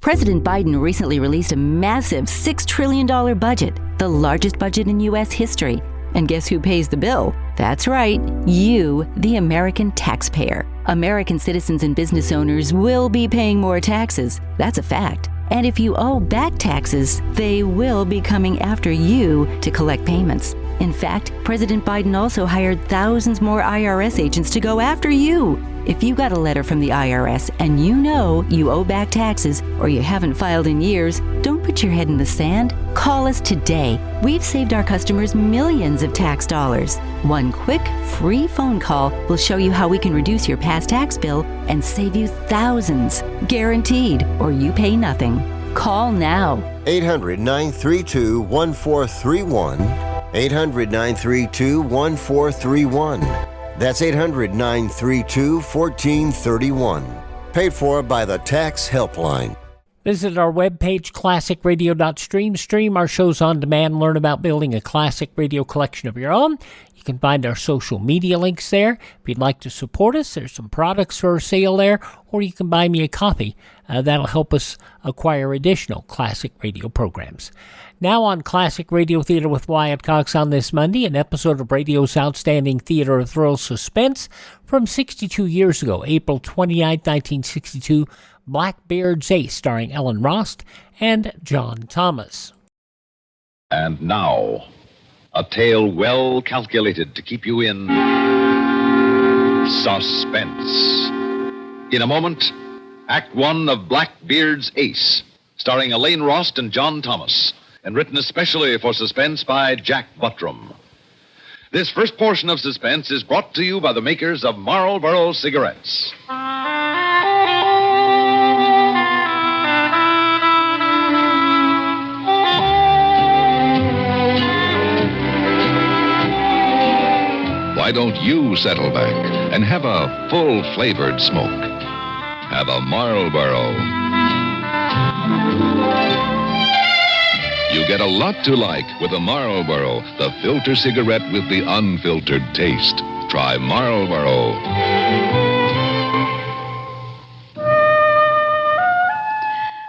President Biden recently released a massive $6 trillion budget, the largest budget in U.S. history. And guess who pays the bill? That's right, you, the American taxpayer. American citizens and business owners will be paying more taxes. That's a fact. And if you owe back taxes, they will be coming after you to collect payments. In fact, President Biden also hired thousands more IRS agents to go after you. If you got a letter from the IRS and you know you owe back taxes or you haven't filed in years, don't put your head in the sand. Call us today. We've saved our customers millions of tax dollars. One quick, free phone call will show you how we can reduce your past tax bill and save you thousands. Guaranteed, or you pay nothing. Call now. 800-932-1431. 800-932-1431. That's 800-932-1431. Paid for by the Tax Helpline. Visit our webpage, classicradio.stream. Stream our shows on demand. Learn about building a classic radio collection of your own. You can find our social media links there. If you'd like to support us, there's some products for sale there, or you can buy me a copy. That'll help us acquire additional classic radio programs. Now on Classic Radio Theater with Wyatt Cox on this Monday, an episode of radio's outstanding theater of thrill Suspense from 62 years ago, April 29, 1962, Blackbeard's Ace, starring Ellen Rost and John Thomas. And now, a tale well calculated to keep you in suspense. In a moment, Act One of Blackbeard's Ace, starring Elaine Rost and John Thomas, and written especially for Suspense by Jack Buttram. This first portion of Suspense is brought to you by the makers of Marlboro cigarettes. Why don't you settle back and have a full-flavored smoke? Have a Marlboro. You get a lot to like with a Marlboro, the filter cigarette with the unfiltered taste. Try Marlboro.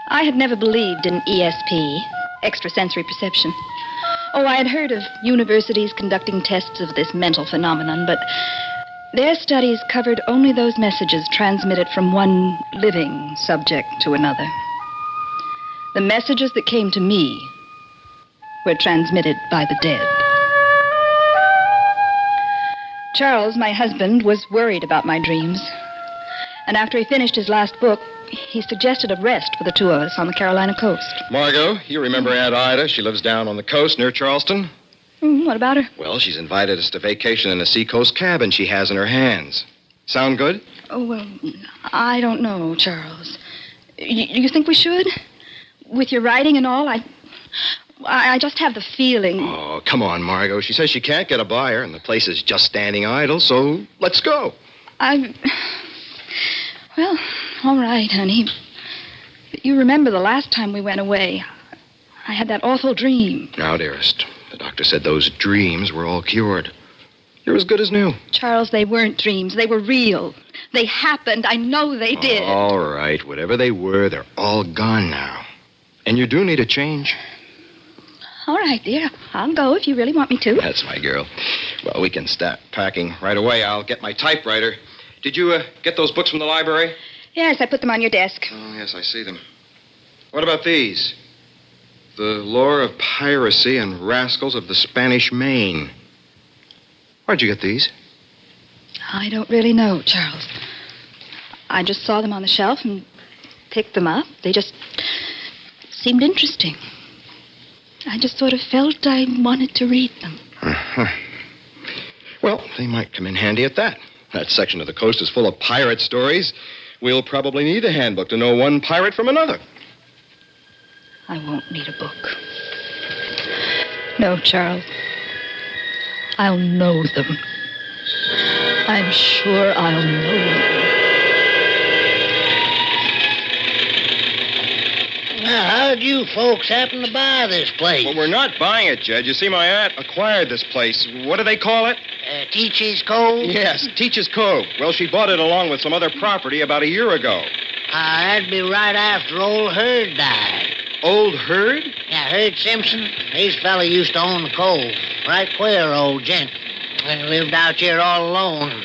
I had never believed in ESP, extrasensory perception. Oh, I had heard of universities conducting tests of this mental phenomenon, but their studies covered only those messages transmitted from one living subject to another. The messages that came to me were transmitted by the dead. Charles, my husband, was worried about my dreams. And after he finished his last book, he suggested a rest for the two of us on the Carolina coast. Margot, you remember Aunt Ida? She lives down on the coast near Charleston. What about her? Well, she's invited us to vacation in a seacoast cabin she has in her hands. Sound good? Oh, well, I don't know, Charles. You think we should? With your writing and all, I just have the feeling... Oh, come on, Margot. She says she can't get a buyer, and the place is just standing idle, so let's go. Well, All right, honey. But you remember the last time we went away. I had that awful dream. Now, dearest, the doctor said those dreams were all cured. You're as good as new. Charles, they weren't dreams. They were real. They happened. I know they did. All right, whatever they were, they're all gone now. And you do need a change. All right, dear. I'll go if you really want me to. That's my girl. Well, we can start packing right away. I'll get my typewriter. Did you get those books from the library? Yes, I put them on your desk. Oh, yes, I see them. What about these? The Lore of Piracy and Rascals of the Spanish Main. Where'd you get these? I don't really know, Charles. I just saw them on the shelf and picked them up. They just seemed interesting. I just sort of felt I wanted to read them. Uh-huh. Well, they might come in handy at that. That section of the coast is full of pirate stories. We'll probably need a handbook to know one pirate from another. I won't need a book. No, Charles. I'll know them. I'm sure I'll know them. Now, how'd you folks happen to buy this place? Well, we're not buying it, Jed. You see, my aunt acquired this place. What do they call it? Teach's Cove? Yes, Teach's Cove. Well, she bought it along with some other property about a year ago. That'd be right after old Hurd died. Old Hurd? Yeah, Hurd Simpson. His fella used to own the cove. Right queer old gent. He lived out here all alone.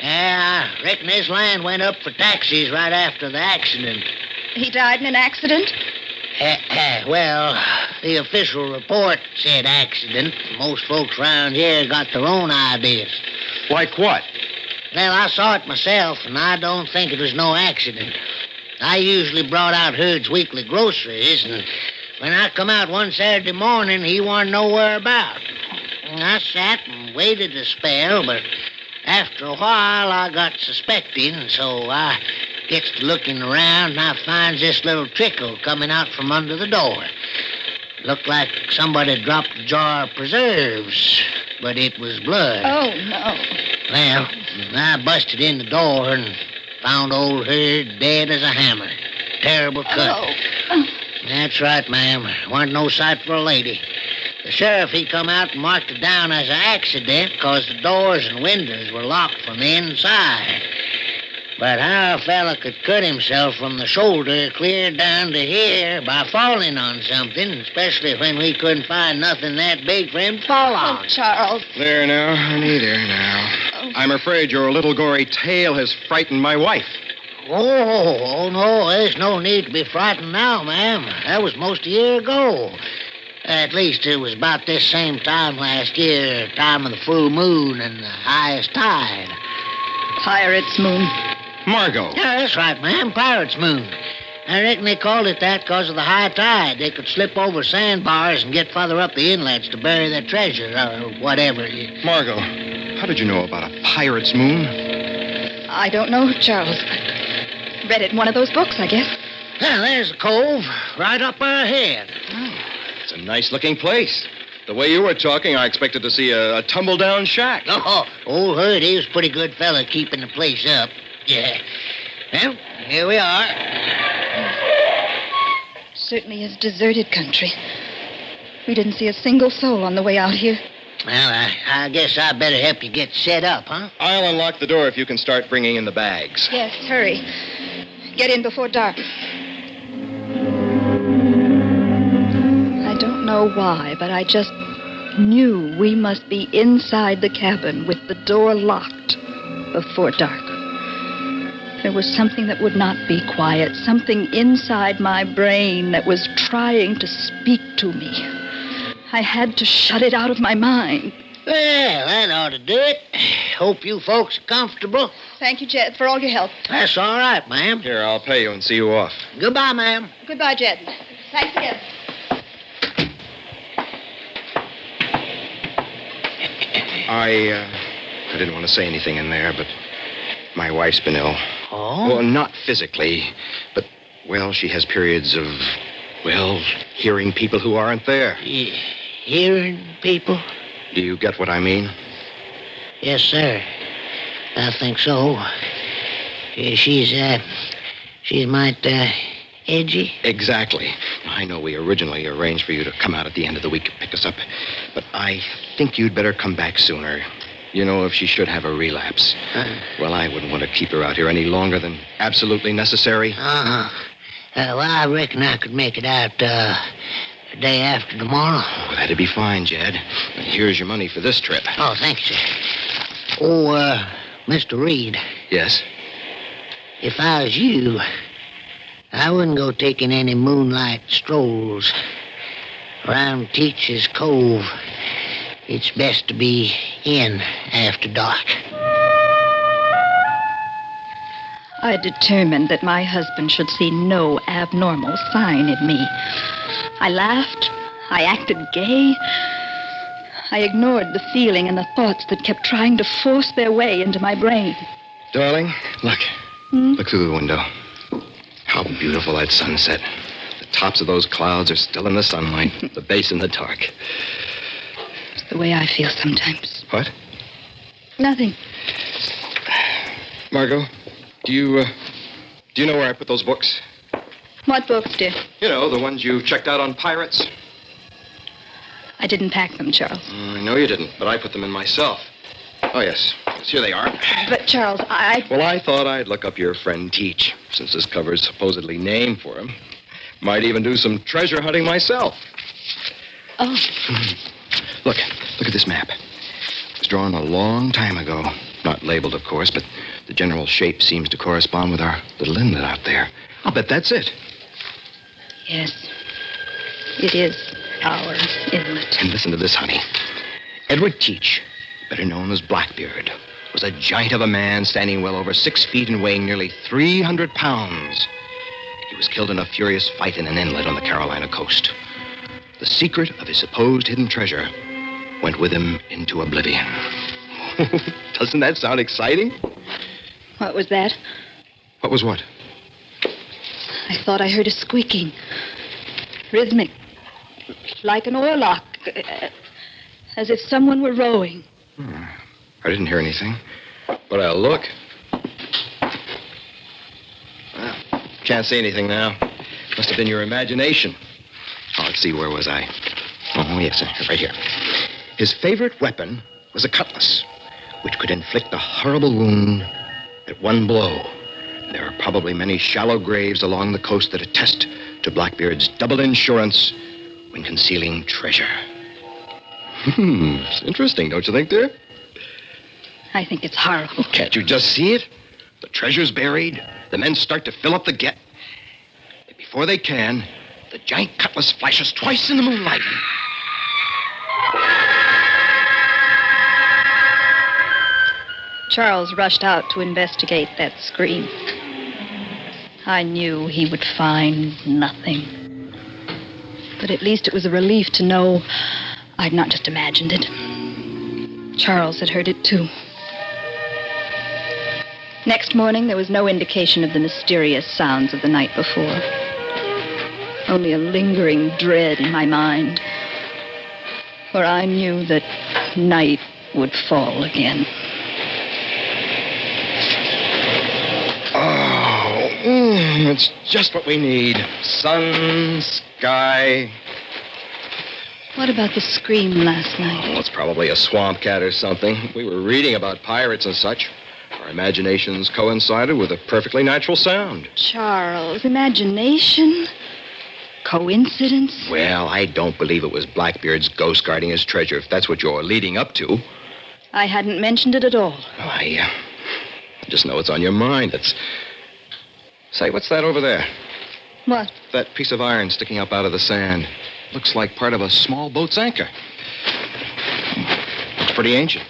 Yeah, I reckon his land went up for taxes right after the accident. He died in an accident? Well, the official report said accident. Most folks around here got their own ideas. Like what? Well, I saw it myself, and I don't think it was no accident. I usually brought out Hurd's weekly groceries, and when I come out one Saturday morning, he wasn't nowhere about. And I sat and waited a spell, but after a while, I got suspecting, so I gets to looking around, and I finds this little trickle coming out from under the door. Looked like somebody dropped a jar of preserves, but it was blood. Oh, no. Well, I busted in the door and found old Hurd dead as a hammer. Terrible cut. Oh. That's right, ma'am. Wasn't no sight for a lady. The sheriff, he come out and marked it down as an accident because the doors and windows were locked from the inside. But how a fella could cut himself from the shoulder clear down to here by falling on something, especially when we couldn't find nothing that big for him to fall on. Oh, Charles. There now, honey, there now. Oh. I'm afraid your little gory tale has frightened my wife. Oh, no, there's no need to be frightened now, ma'am. That was most a year ago. At least it was about this same time last year, time of the full moon and the highest tide. Pirate's Moon. Margot. Yeah, that's right, ma'am. Pirate's Moon. I reckon they called it that because of the high tide. They could slip over sandbars and get farther up the inlets to bury their treasure or whatever. Margot, how did you know about a pirate's moon? I don't know, Charles. I read it in one of those books, I guess. Well, there's the cove right up our ahead. It's a nice-looking place. The way you were talking, I expected to see a tumble-down shack. Oh, old Hurd, he was a pretty good fella keeping the place up. Yeah. Well, here we are. Certainly is deserted country. We didn't see a single soul on the way out here. Well, I guess I better help you get set up, huh? I'll unlock the door if you can start bringing in the bags. Yes, hurry. Get in before dark. I don't know why, but I just knew we must be inside the cabin with the door locked before dark. There was something that would not be quiet, something inside my brain that was trying to speak to me. I had to shut it out of my mind. Well, that ought to do it. Hope you folks are comfortable. Thank you, Jed, for all your help. That's all right, ma'am. Here, I'll pay you and see you off. Goodbye, ma'am. Goodbye, Jed. Thanks again. I didn't want to say anything in there, but my wife's been ill. Oh? Well, not physically, but, well, she has periods of, well, hearing people who aren't there. Hearing people? Do you get what I mean? Yes, sir. I think so. She's She's might, edgy? Exactly. I know we originally arranged for you to come out at the end of the week and pick us up, but I think you'd better come back sooner. You know, if she should have a relapse. Well, I wouldn't want to keep her out here any longer than absolutely necessary. Uh-huh. Well, I reckon I could make it out, the day after tomorrow. Oh, that'd be fine, Jed. And here's your money for this trip. Oh, thanks, sir. Oh, Mr. Reed. Yes? If I was you, I wouldn't go taking any moonlight strolls around Teach's Cove. It's best to be in after dark. I determined that my husband should see no abnormal sign in me. I laughed. I acted gay. I ignored the feeling and the thoughts that kept trying to force their way into my brain. Darling, look. Look through the window. How beautiful that sunset. The tops of those clouds are still in the sunlight, the base in the dark. It's the way I feel sometimes. What? Nothing. Margot, do you know where I put those books? What books, dear? You know, the ones you checked out on pirates. I didn't pack them, Charles. I know you didn't, but I put them in myself. Oh, yes. Here they are. But, Charles, Well, I thought I'd look up your friend Teach, since this cover's supposedly named for him. Might even do some treasure hunting myself. Oh. Look at this map. It was drawn a long time ago. Not labeled, of course, but the general shape seems to correspond with our little inlet out there. I'll bet that's it. Yes. It is our inlet. And listen to this, honey. Edward Teach, better known as Blackbeard, was a giant of a man standing well over 6 feet and weighing nearly 300 pounds. He was killed in a furious fight in an inlet on the Carolina coast. The secret of his supposed hidden treasure went with him into oblivion. Doesn't that sound exciting? What was that? What was what? I thought I heard a squeaking. Rhythmic. Like an oarlock. As if someone were rowing. I didn't hear anything. But I'll look. Well, can't see anything now. Must have been your imagination. Oh, let's see, where was I? Oh, yes, right here. His favorite weapon was a cutlass, which could inflict a horrible wound at one blow. There are probably many shallow graves along the coast that attest to Blackbeard's double insurance when concealing treasure. It's interesting, don't you think, dear? I think it's horrible. Can't you just see it? The treasure's buried. The men start to fill up the gap. But before they can, the giant cutlass flashes twice in the moonlight. Charles rushed out to investigate that scream. I knew he would find nothing. But at least it was a relief to know I'd not just imagined it. Charles had heard it too. Next morning, there was no indication of the mysterious sounds of the night before. Only a lingering dread in my mind. For I knew that night would fall again. It's just what we need. Sun, sky. What about the scream last night? Oh, it's probably a swamp cat or something. We were reading about pirates and such. Our imaginations coincided with a perfectly natural sound. Charles, imagination? Coincidence? Well, I don't believe it was Blackbeard's ghost guarding his treasure, if that's what you're leading up to. I hadn't mentioned it at all. Well, I just know it's on your mind. Say, what's that over there? What? That piece of iron sticking up out of the sand. Looks like part of a small boat's anchor. It's pretty ancient.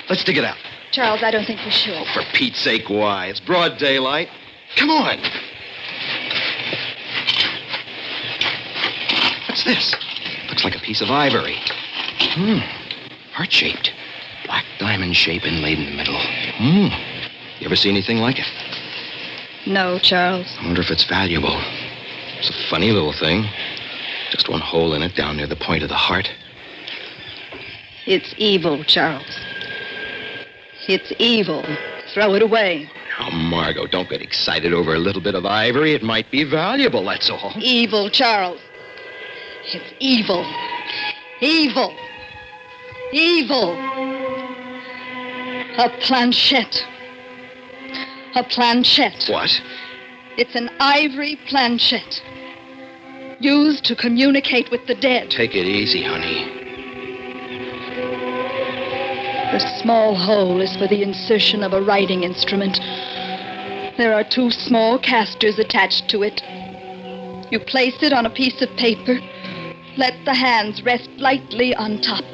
Let's dig it out. Charles, I don't think we should. Oh, for Pete's sake, why? It's broad daylight. Come on. What's this? Looks like a piece of ivory. Heart-shaped. Black diamond shape inlaid in the middle. You ever see anything like it? No, Charles. I wonder if it's valuable. It's a funny little thing. Just one hole in it down near the point of the heart. It's evil, Charles. It's evil. Throw it away. Oh, Margot, don't get excited over a little bit of ivory. It might be valuable, that's all. Evil, Charles. It's evil. Evil. Evil. A planchette. A planchette. What? It's an ivory planchette. Used to communicate with the dead. Take it easy, honey. The small hole is for the insertion of a writing instrument. There are 2 small casters attached to it. You place it on a piece of paper, let the hands rest lightly on top,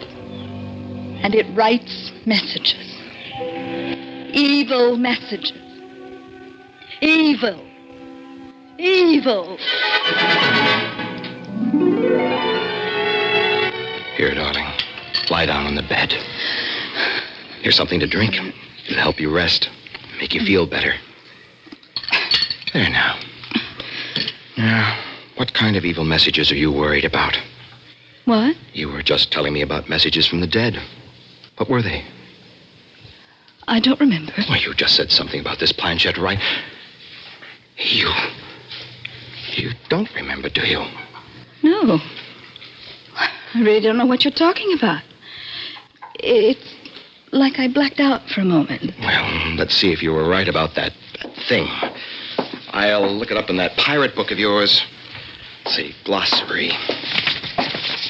and it writes messages. Evil messages. Evil. Evil. Here, darling. Lie down on the bed. Here's something to drink. It'll help you rest. Make you feel better. There now. Now, what kind of evil messages are you worried about? What? You were just telling me about messages from the dead. What were they? I don't remember. Well, you just said something about this planchette, right? You don't remember, do you? No. I really don't know what you're talking about. It's like I blacked out for a moment. Well, let's see if you were right about that thing. I'll look it up in that pirate book of yours. Let's see, glossary.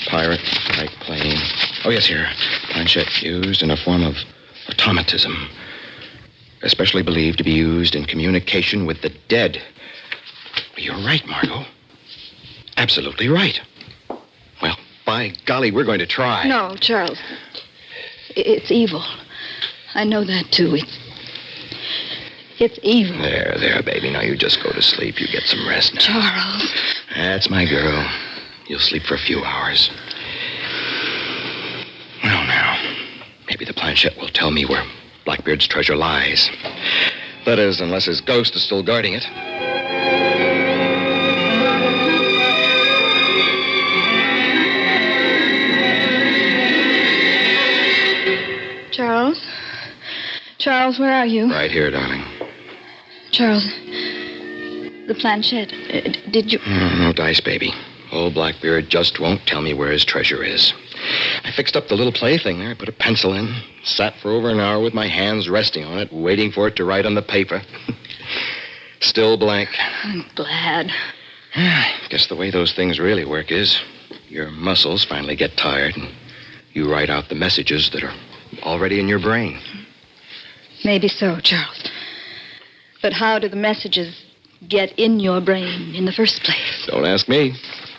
Pirate, type plane. Oh, yes, here. Planchette used in a form of automatism. Especially believed to be used in communication with the dead. You're right, Margot. Absolutely right. Well, by golly, we're going to try. No, Charles. It's evil. I know that, too. It's evil. There, baby. Now you just go to sleep. You get some rest now. Charles. That's my girl. You'll sleep for a few hours. Well, now, maybe the planchette will tell me where Blackbeard's treasure lies. That is, unless his ghost is still guarding it. Charles? Charles, where are you? Right here, darling. Charles, the planchette, did you... No dice, baby. Old Blackbeard just won't tell me where his treasure is. I fixed up the little plaything there, put a pencil in, sat for over an hour with my hands resting on it, waiting for it to write on the paper. Still blank. I'm glad. Guess the way those things really work is your muscles finally get tired and you write out the messages that are already in your brain. Maybe so, Charles. But how do the messages get in your brain in the first place? Don't ask me.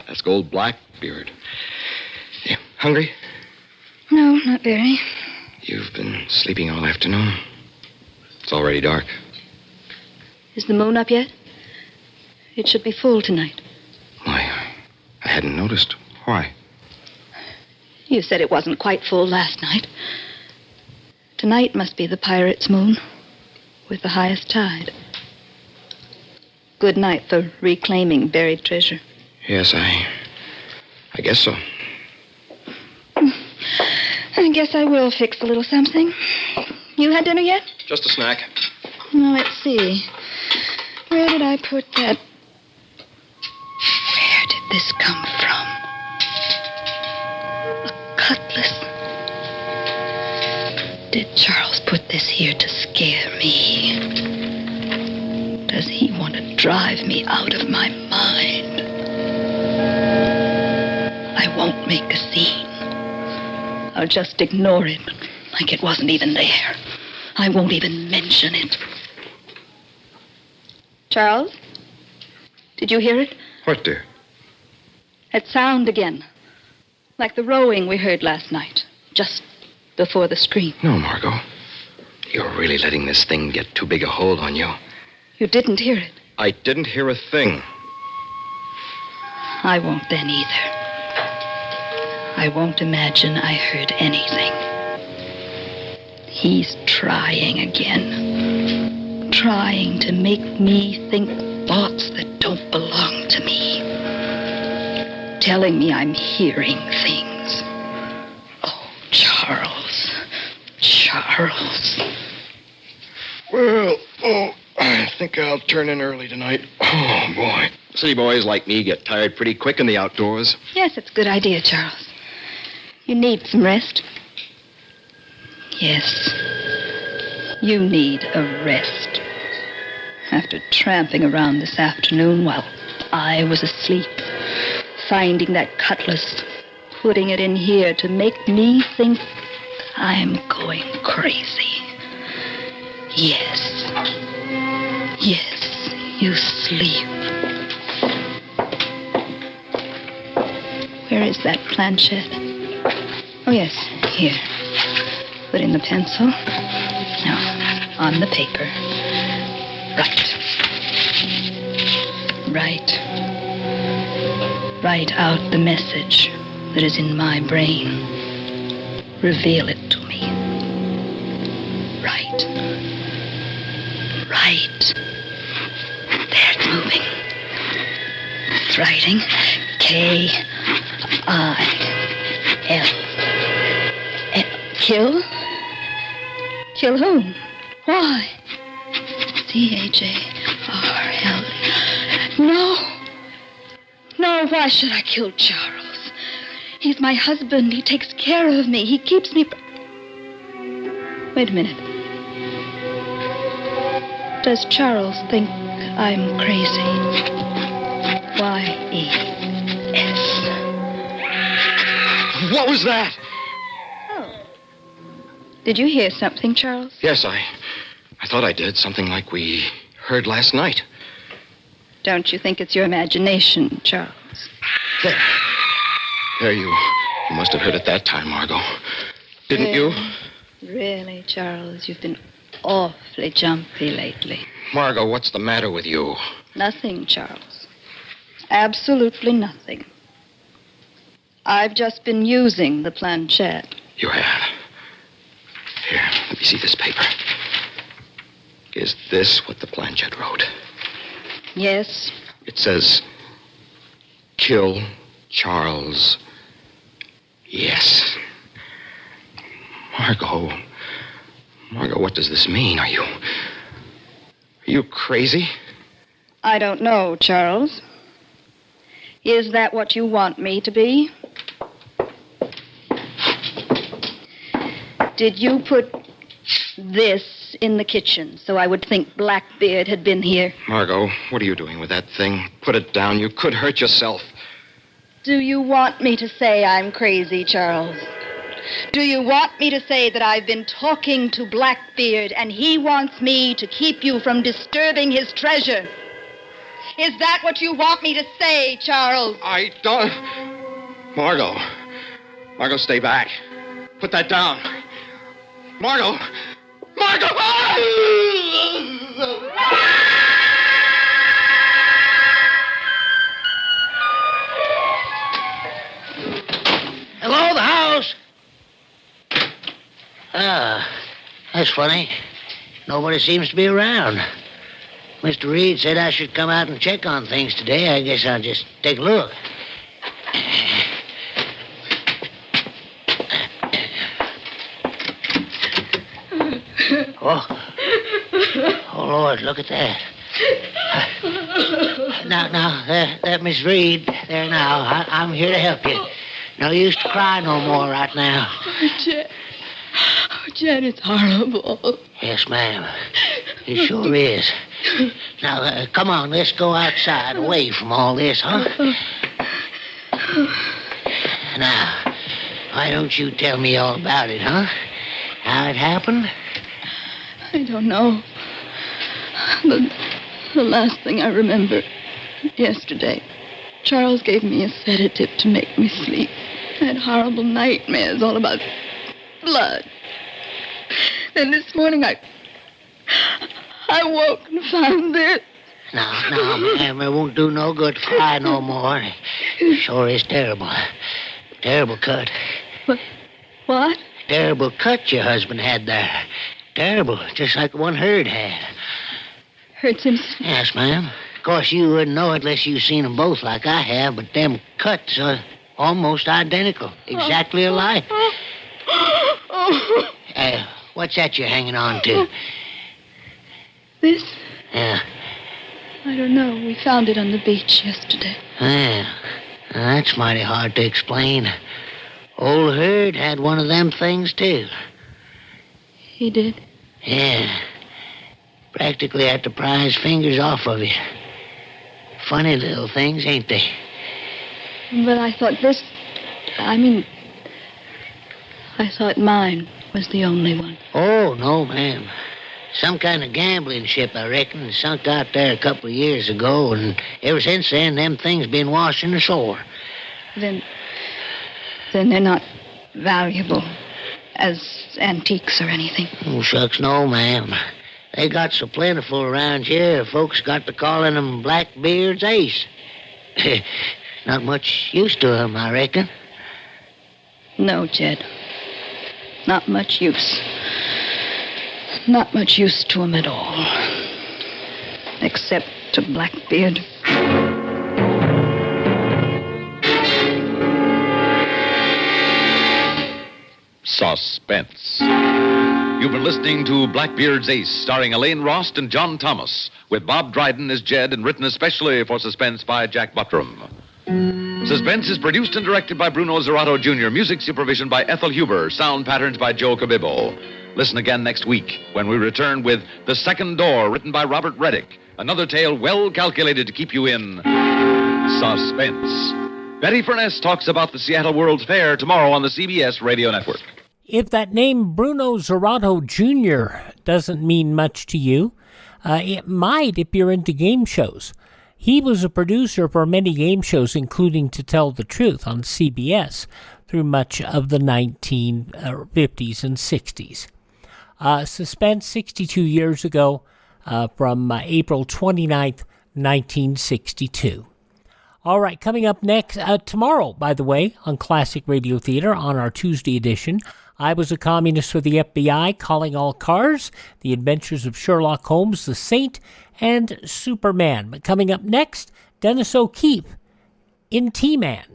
Ask old Blackbeard. You hungry? No, not very. You've been sleeping all afternoon. It's already dark. Is the moon up yet? It should be full tonight. Why, I hadn't noticed. Why? You said it wasn't quite full last night. Tonight must be the pirate's moon, with the highest tide. Good night for reclaiming buried treasure. Yes, I guess so. I guess I will fix a little something. You had dinner yet? Just a snack. Now, let's see. Where did I put that? Where did this come from? A cutlass. Did Charles put this here to scare me? Does he want to drive me out of my mind? I won't make a scene. I'll just ignore it like it wasn't even there. I won't even mention it. Charles? Did you hear it? What, dear? That sound again. Like the rowing we heard last night. Just before the scream. No, Margot. You're really letting this thing get too big a hold on you. You didn't hear it? I didn't hear a thing. I won't then either. I won't imagine I heard anything. He's trying again. Trying to make me think thoughts that don't belong to me. Telling me I'm hearing things. Oh, Charles. Charles. Well, think I'll turn in early tonight. Oh, boy. City boys like me get tired pretty quick in the outdoors. Yes, it's a good idea, Charles. You need some rest. Yes. You need a rest. After tramping around this afternoon while I was asleep, finding that cutlass, putting it in here to make me think I'm going crazy. Yes. Yes, you sleep. Where is that planchette? Oh, yes, here. Put in the pencil. Now, on the paper. Write out the message that is in my brain. Reveal it to me. Write. There, it's moving. It's writing. K-I-L. Kill? Kill whom? Why? C-H-A-R-L. No, why should I kill Charles? He's my husband. He takes care of me. He keeps me... Wait a minute. Does Charles think I'm crazy? Y-E-S. What was that? Oh. Did you hear something, Charles? Yes, I thought I did. Something like we heard last night. Don't you think it's your imagination, Charles? There, you must have heard it that time, Margot. Didn't you? Really, Charles, you've been awfully jumpy lately. Margot, what's the matter with you? Nothing, Charles. Absolutely nothing. I've just been using the planchette. You have? Here, let me see this paper. Is this what the planchette wrote? Yes. It says, kill Charles. Yes. Margot, what does this mean? Are you crazy? I don't know, Charles. Is that what you want me to be? Did you put this in the kitchen so I would think Blackbeard had been here? Margot, what are you doing with that thing? Put it down. You could hurt yourself. Do you want me to say I'm crazy, Charles? Do you want me to say that I've been talking to Blackbeard and he wants me to keep you from disturbing his treasure? Is that what you want me to say, Charles? I don't... Margot, stay back. Put that down. Margot! Hello, the house. That's funny. Nobody seems to be around. Mr. Reed said I should come out and check on things today. I guess I'll just take a look. Oh, Lord, look at that. Now, there, Miss Reed. There now. I'm here to help you. No use to cry no more right now. Oh, Jen, it's horrible. Yes, ma'am. It sure is. Now, come on, let's go outside, away from all this, huh? Now, why don't you tell me all about it, huh? How it happened? I don't know. The last thing I remember, yesterday, Charles gave me a sedative to make me sleep. I had horrible nightmares all about blood. Then this morning I woke and found this. Now, ma'am, it won't do no good to cry no more. It sure is terrible. Terrible cut. What? Terrible cut your husband had there. Terrible, just like the one Hurd had. Hurts him? Yes, ma'am. Of course, you wouldn't know it unless you seen them both like I have, but them cuts are almost identical. Exactly alike. What's that you're hanging on to? This? Yeah. I don't know. We found it on the beach yesterday. Yeah. That's mighty hard to explain. Old Herd had one of them things, too. He did? Yeah. Practically had to pry his fingers off of it. Funny little things, ain't they? But I thought I thought mine was the only one. Oh, no, ma'am. Some kind of gambling ship, I reckon, sunk out there a couple of years ago, and ever since then, them things been washing ashore. Then they're not valuable as antiques or anything. Oh, shucks, no, ma'am. They got so plentiful around here, folks got to calling them Blackbeard's Ace. Not much use to them, I reckon. No, Jed. Not much use. Not much use to him at all. Except to Blackbeard. Suspense. You've been listening to Blackbeard's Ace, starring Elaine Rost and John Thomas, with Bob Dryden as Jed and written especially for Suspense by Jack Buttram. Suspense is produced and directed by Bruno Zerato Jr., music supervision by Ethel Huber, sound patterns by Joe Cabibbo. Listen again next week when we return with The Second Door, written by Robert Reddick, another tale well calculated to keep you in suspense. Betty Furness talks about the Seattle World's Fair tomorrow on the CBS Radio Network. If that name Bruno Zerato Jr. doesn't mean much to you, it might if you're into game shows. He was a producer for many game shows, including To Tell the Truth on CBS through much of the 1950s and 60s. Suspense 62 years ago from April 29th, 1962. All right, coming up next, tomorrow, by the way, on Classic Radio Theater on our Tuesday edition, I Was a Communist for the FBI, Calling All Cars, The Adventures of Sherlock Holmes, The Saint, and Superman. But coming up next, Dennis O'Keefe in T-Man.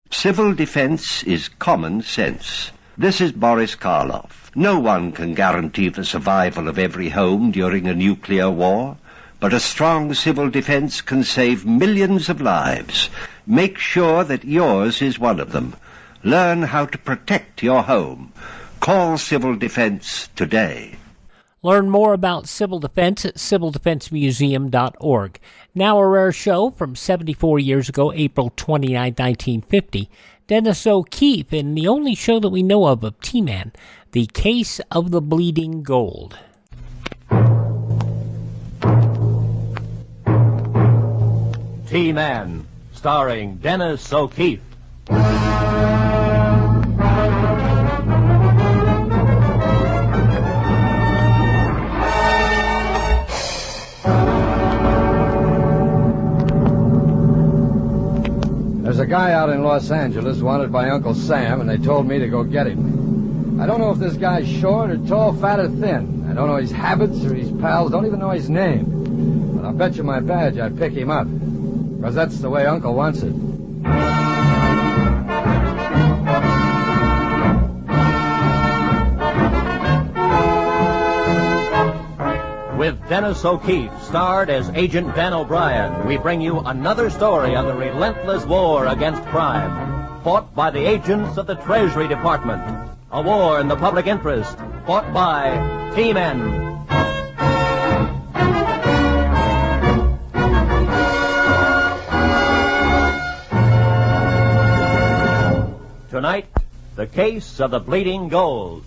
Civil defense is common sense. This is Boris Karloff. No one can guarantee the survival of every home during a nuclear war, but a strong civil defense can save millions of lives. Make sure that yours is one of them. Learn how to protect your home. Call Civil Defense today. Learn more about civil defense at civildefensemuseum.org. Now a rare show from 74 years ago, April 29, 1950. Dennis O'Keefe in the only show that we know of T-Man, The Case of the Bleeding Gold. T-Man, starring Dennis O'Keefe. There's a guy out in Los Angeles wanted by Uncle Sam, and they told me to go get him. I don't know if this guy's short or tall, fat or thin. I don't know his habits or his pals, don't even know his name. But I'll bet you my badge I'd pick him up, because that's the way Uncle wants it. With Dennis O'Keefe, starred as Agent Dan O'Brien, we bring you another story on the relentless war against crime, fought by the agents of the Treasury Department. A war in the public interest, fought by T-Men. Tonight, the case of the bleeding gold.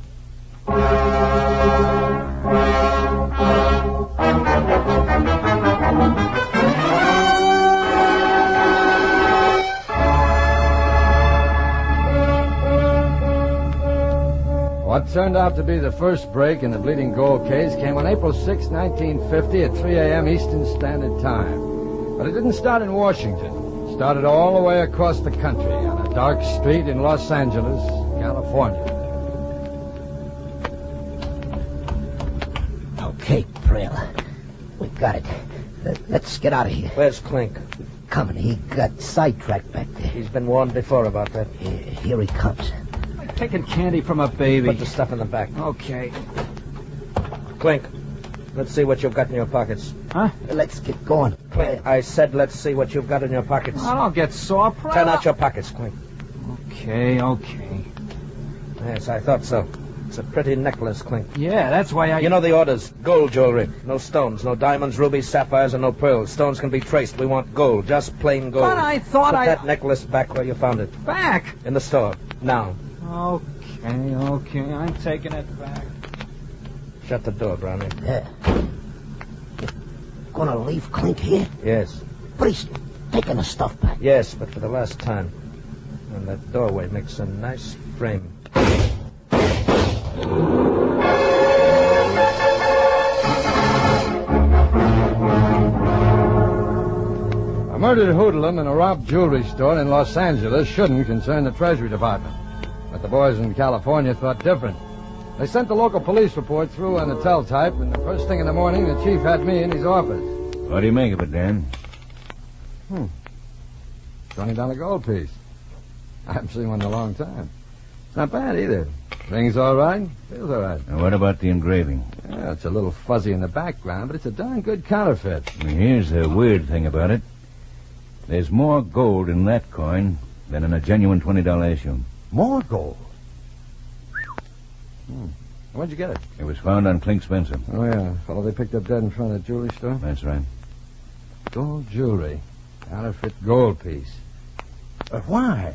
What turned out to be the first break in the Bleeding Gold case came on April 6, 1950 at 3 a.m. Eastern Standard Time. But it didn't start in Washington. It started all the way across the country on a dark street in Los Angeles, California. Okay, Trail. We got it. Let's get out of here. Where's Clink? Coming. He got sidetracked back there. He's been warned before about that. Here he comes. I taking candy from a baby. Put the stuff in the back. Okay. Clink, let's see what you've got in your pockets. Huh? Let's get going. Clink, I said let's see what you've got in your pockets. I don't get sore. Turn out your pockets, Clink. Okay. Yes, I thought so. It's a pretty necklace, Clink. Yeah, that's why I... You know the orders. Gold jewelry. No stones, no diamonds, rubies, sapphires, and no pearls. Stones can be traced. We want gold, just plain gold. But I thought Put that necklace back where you found it. Back? In the store. Now. Okay. I'm taking it back. Shut the door, Brownie. Yeah. Gonna leave Clink here? Yes. But he's taking the stuff back. Yes, but for the last time. And that doorway makes a nice frame. A murdered hoodlum in a robbed jewelry store in Los Angeles shouldn't concern the Treasury Department. But the boys in California thought different. They sent the local police report through on the teletype, and the first thing in the morning, the chief had me in his office. What do you make of it, Dan? $20 gold piece. I haven't seen one in a long time. It's not bad either. Rings all right, feels all right. Now, what about the engraving? Yeah, it's a little fuzzy in the background, but it's a darn good counterfeit. Here's the weird thing about it. There's more gold in that coin than in a genuine $20 issue. More gold? Where'd you get it? It was found on Clink Spencer. Oh, yeah. Fellow they picked up dead in front of the jewelry store? That's right. Gold jewelry. Counterfeit gold piece. But why?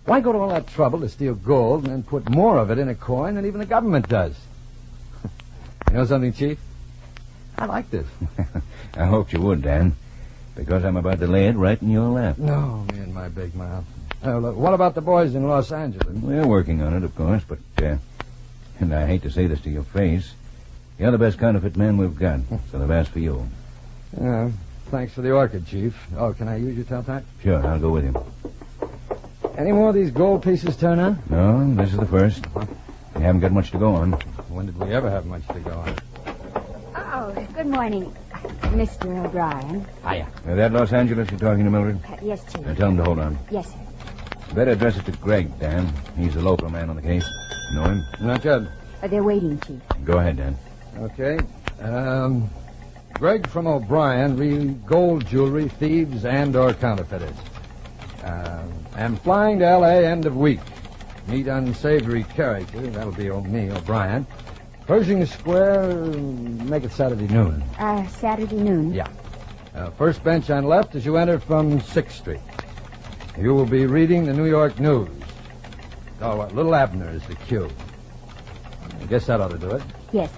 Why go to all that trouble to steal gold and then put more of it in a coin than even the government does? You know something, Chief? I like this. I hoped you would, Dan. Because I'm about to lay it right in your lap. No, me and my big mouth. Look, what about the boys in Los Angeles? We're working on it, of course, but, and I hate to say this to your face, you're the best counterfeit man we've got, so they've asked for you. Yeah, thanks for the orchid, Chief. Oh, can I use your teletype? Sure, I'll go with you. Any more of these gold pieces turn out? No, this is the first. We haven't got much to go on. When did we ever have much to go on? Oh, good morning, Mr. O'Brien. Hiya. That Los Angeles you're talking to, Mildred? Yes, Chief. Now tell him to hold on. Yes, sir. Better address it to Greg, Dan. He's the local man on the case. You know him? Not yet. They're waiting, Chief. Go ahead, Dan. Okay. Greg from O'Brien, read gold jewelry, thieves, and or counterfeiters. Am flying to L.A. end of week. Meet unsavory character. That'll be me, O'Brien. Pershing Square, make it Saturday noon. Saturday noon? Yeah. First bench on left as you enter from 6th Street. You will be reading the New York News. Oh, Little Abner is the cue. I guess that ought to do it. Yes.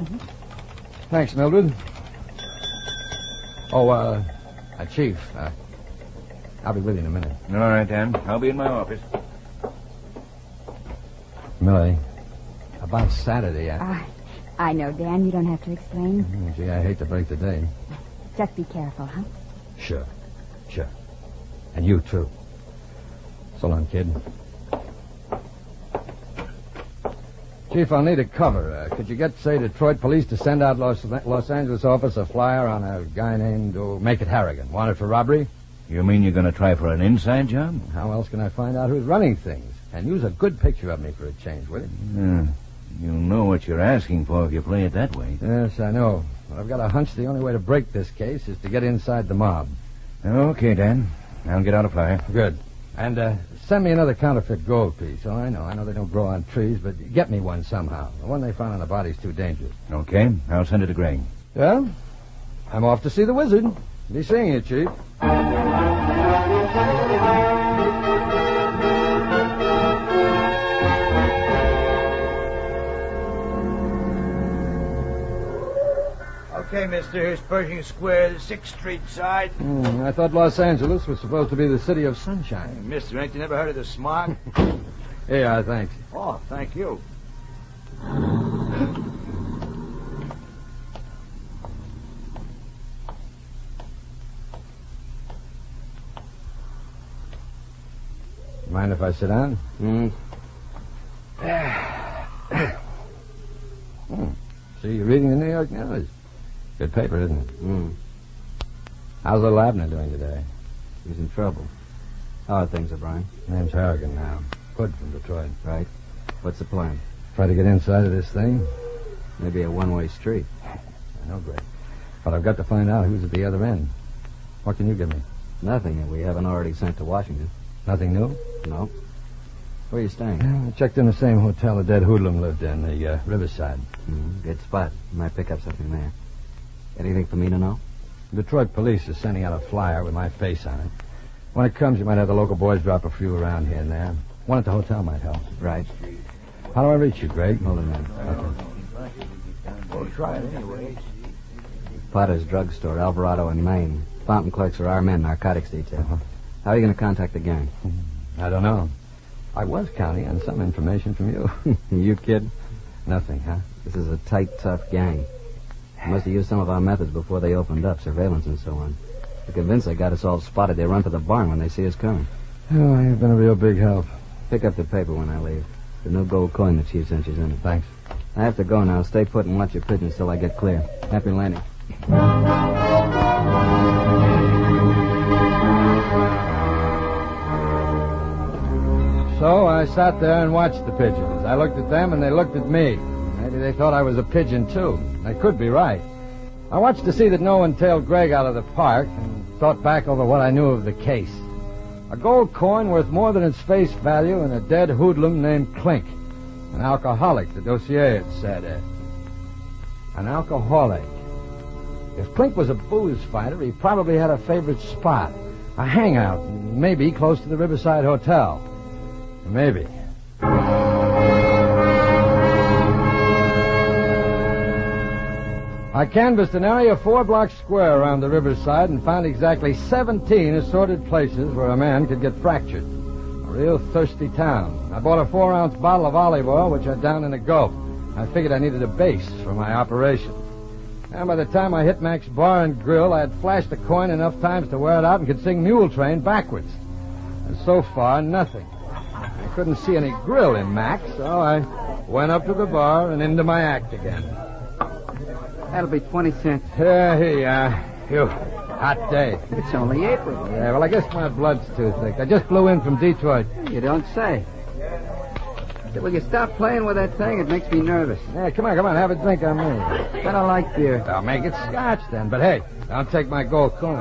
Thanks, Mildred. Oh, Chief, I'll be with you in a minute. All right, Dan. I'll be in my office. Millie, about Saturday, I know, Dan. You don't have to explain. Gee, I hate to break the day. Just be careful, huh? Sure. And you, too. So long, kid. Chief, I'll need a cover. Could you get, say, Detroit police to send out Los Angeles office a flyer on a guy named Make It Harrigan, wanted for robbery? You mean you're going to try for an inside job? How else can I find out who's running things? And use a good picture of me for a change, will you? You'll know what you're asking for if you play it that way. Yes, I know. But I've got a hunch the only way to break this case is to get inside the mob. Okay, Dan. I'll get out a flyer. Good. And send me another counterfeit gold piece. Oh, I know they don't grow on trees, but get me one somehow. The one they found on the body's too dangerous. Okay, I'll send it to Greg. Well, I'm off to see the wizard. Be seeing you, Chief. Okay, mister, here's Pershing Square, the 6th Street side. I thought Los Angeles was supposed to be the city of sunshine. Hey, mister, ain't you never heard of the smog? Yeah, thanks. Oh, thank you. Mind if I sit down? See, you're reading the New York News. Good paper, isn't it? How's little Abner doing today? He's in trouble. How are things, O'Brien? Name's Harrigan now. Hood from Detroit. Right. What's the plan? Try to get inside of this thing. Maybe a one-way street. I know, Greg. But I've got to find out who's at the other end. What can you give me? Nothing that we haven't already sent to Washington. Nothing new? No. Where are you staying? I checked in the same hotel the dead hoodlum lived in, the Riverside. Good spot. Might pick up something there. Anything for me to know? Detroit police is sending out a flyer with my face on it. When it comes, you might have the local boys drop a few around here and there. One at the hotel might help. Right. How do I reach you, Greg? Hold on a minute. Okay. We'll try it anyway. Potter's Drugstore, Alvarado and Maine. Fountain clerks are our men, narcotics detail. How are you going to contact the gang? I don't know. I was counting on some information from you. You kid? Nothing, huh? This is a tight, tough gang. They must have used some of our methods before they opened up, surveillance and so on. They're convinced they got us all spotted. They run for the barn when they see us coming. Oh, you've been a real big help. Pick up the paper when I leave. The new gold coin the chief sent you's in it. Thanks. I have to go now. Stay put and watch your pigeons till I get clear. Happy landing. So I sat there and watched the pigeons. I looked at them and they looked at me. Maybe they thought I was a pigeon, too. They could be right. I watched to see that no one tailed Greg out of the park and thought back over what I knew of the case. A gold coin worth more than its face value and a dead hoodlum named Klink. An alcoholic, the dossier had said. An alcoholic. If Klink was a booze fighter, he probably had a favorite spot. A hangout, maybe close to the Riverside Hotel. Maybe. I canvassed an area 4 blocks square around the riverside and found exactly 17 assorted places where a man could get fractured. A real thirsty town. I bought a 4-ounce bottle of olive oil, which I downed in a gulp. I figured I needed a base for my operation. And by the time I hit Mac's Bar and Grill, I had flashed the coin enough times to wear it out and could sing Mule Train backwards. And so far, nothing. I couldn't see any grill in Mac, so I went up to the bar and into my act again. That'll be 20 cents. Yeah, here you are. Phew, hot day. It's only April. Yeah, well, I guess my blood's too thick. I just flew in from Detroit. You don't say. Will you stop playing with that thing? It makes me nervous. Yeah, come on, have a drink on me. I don't like beer. I'll make it scotch then, but hey, don't take my gold coin.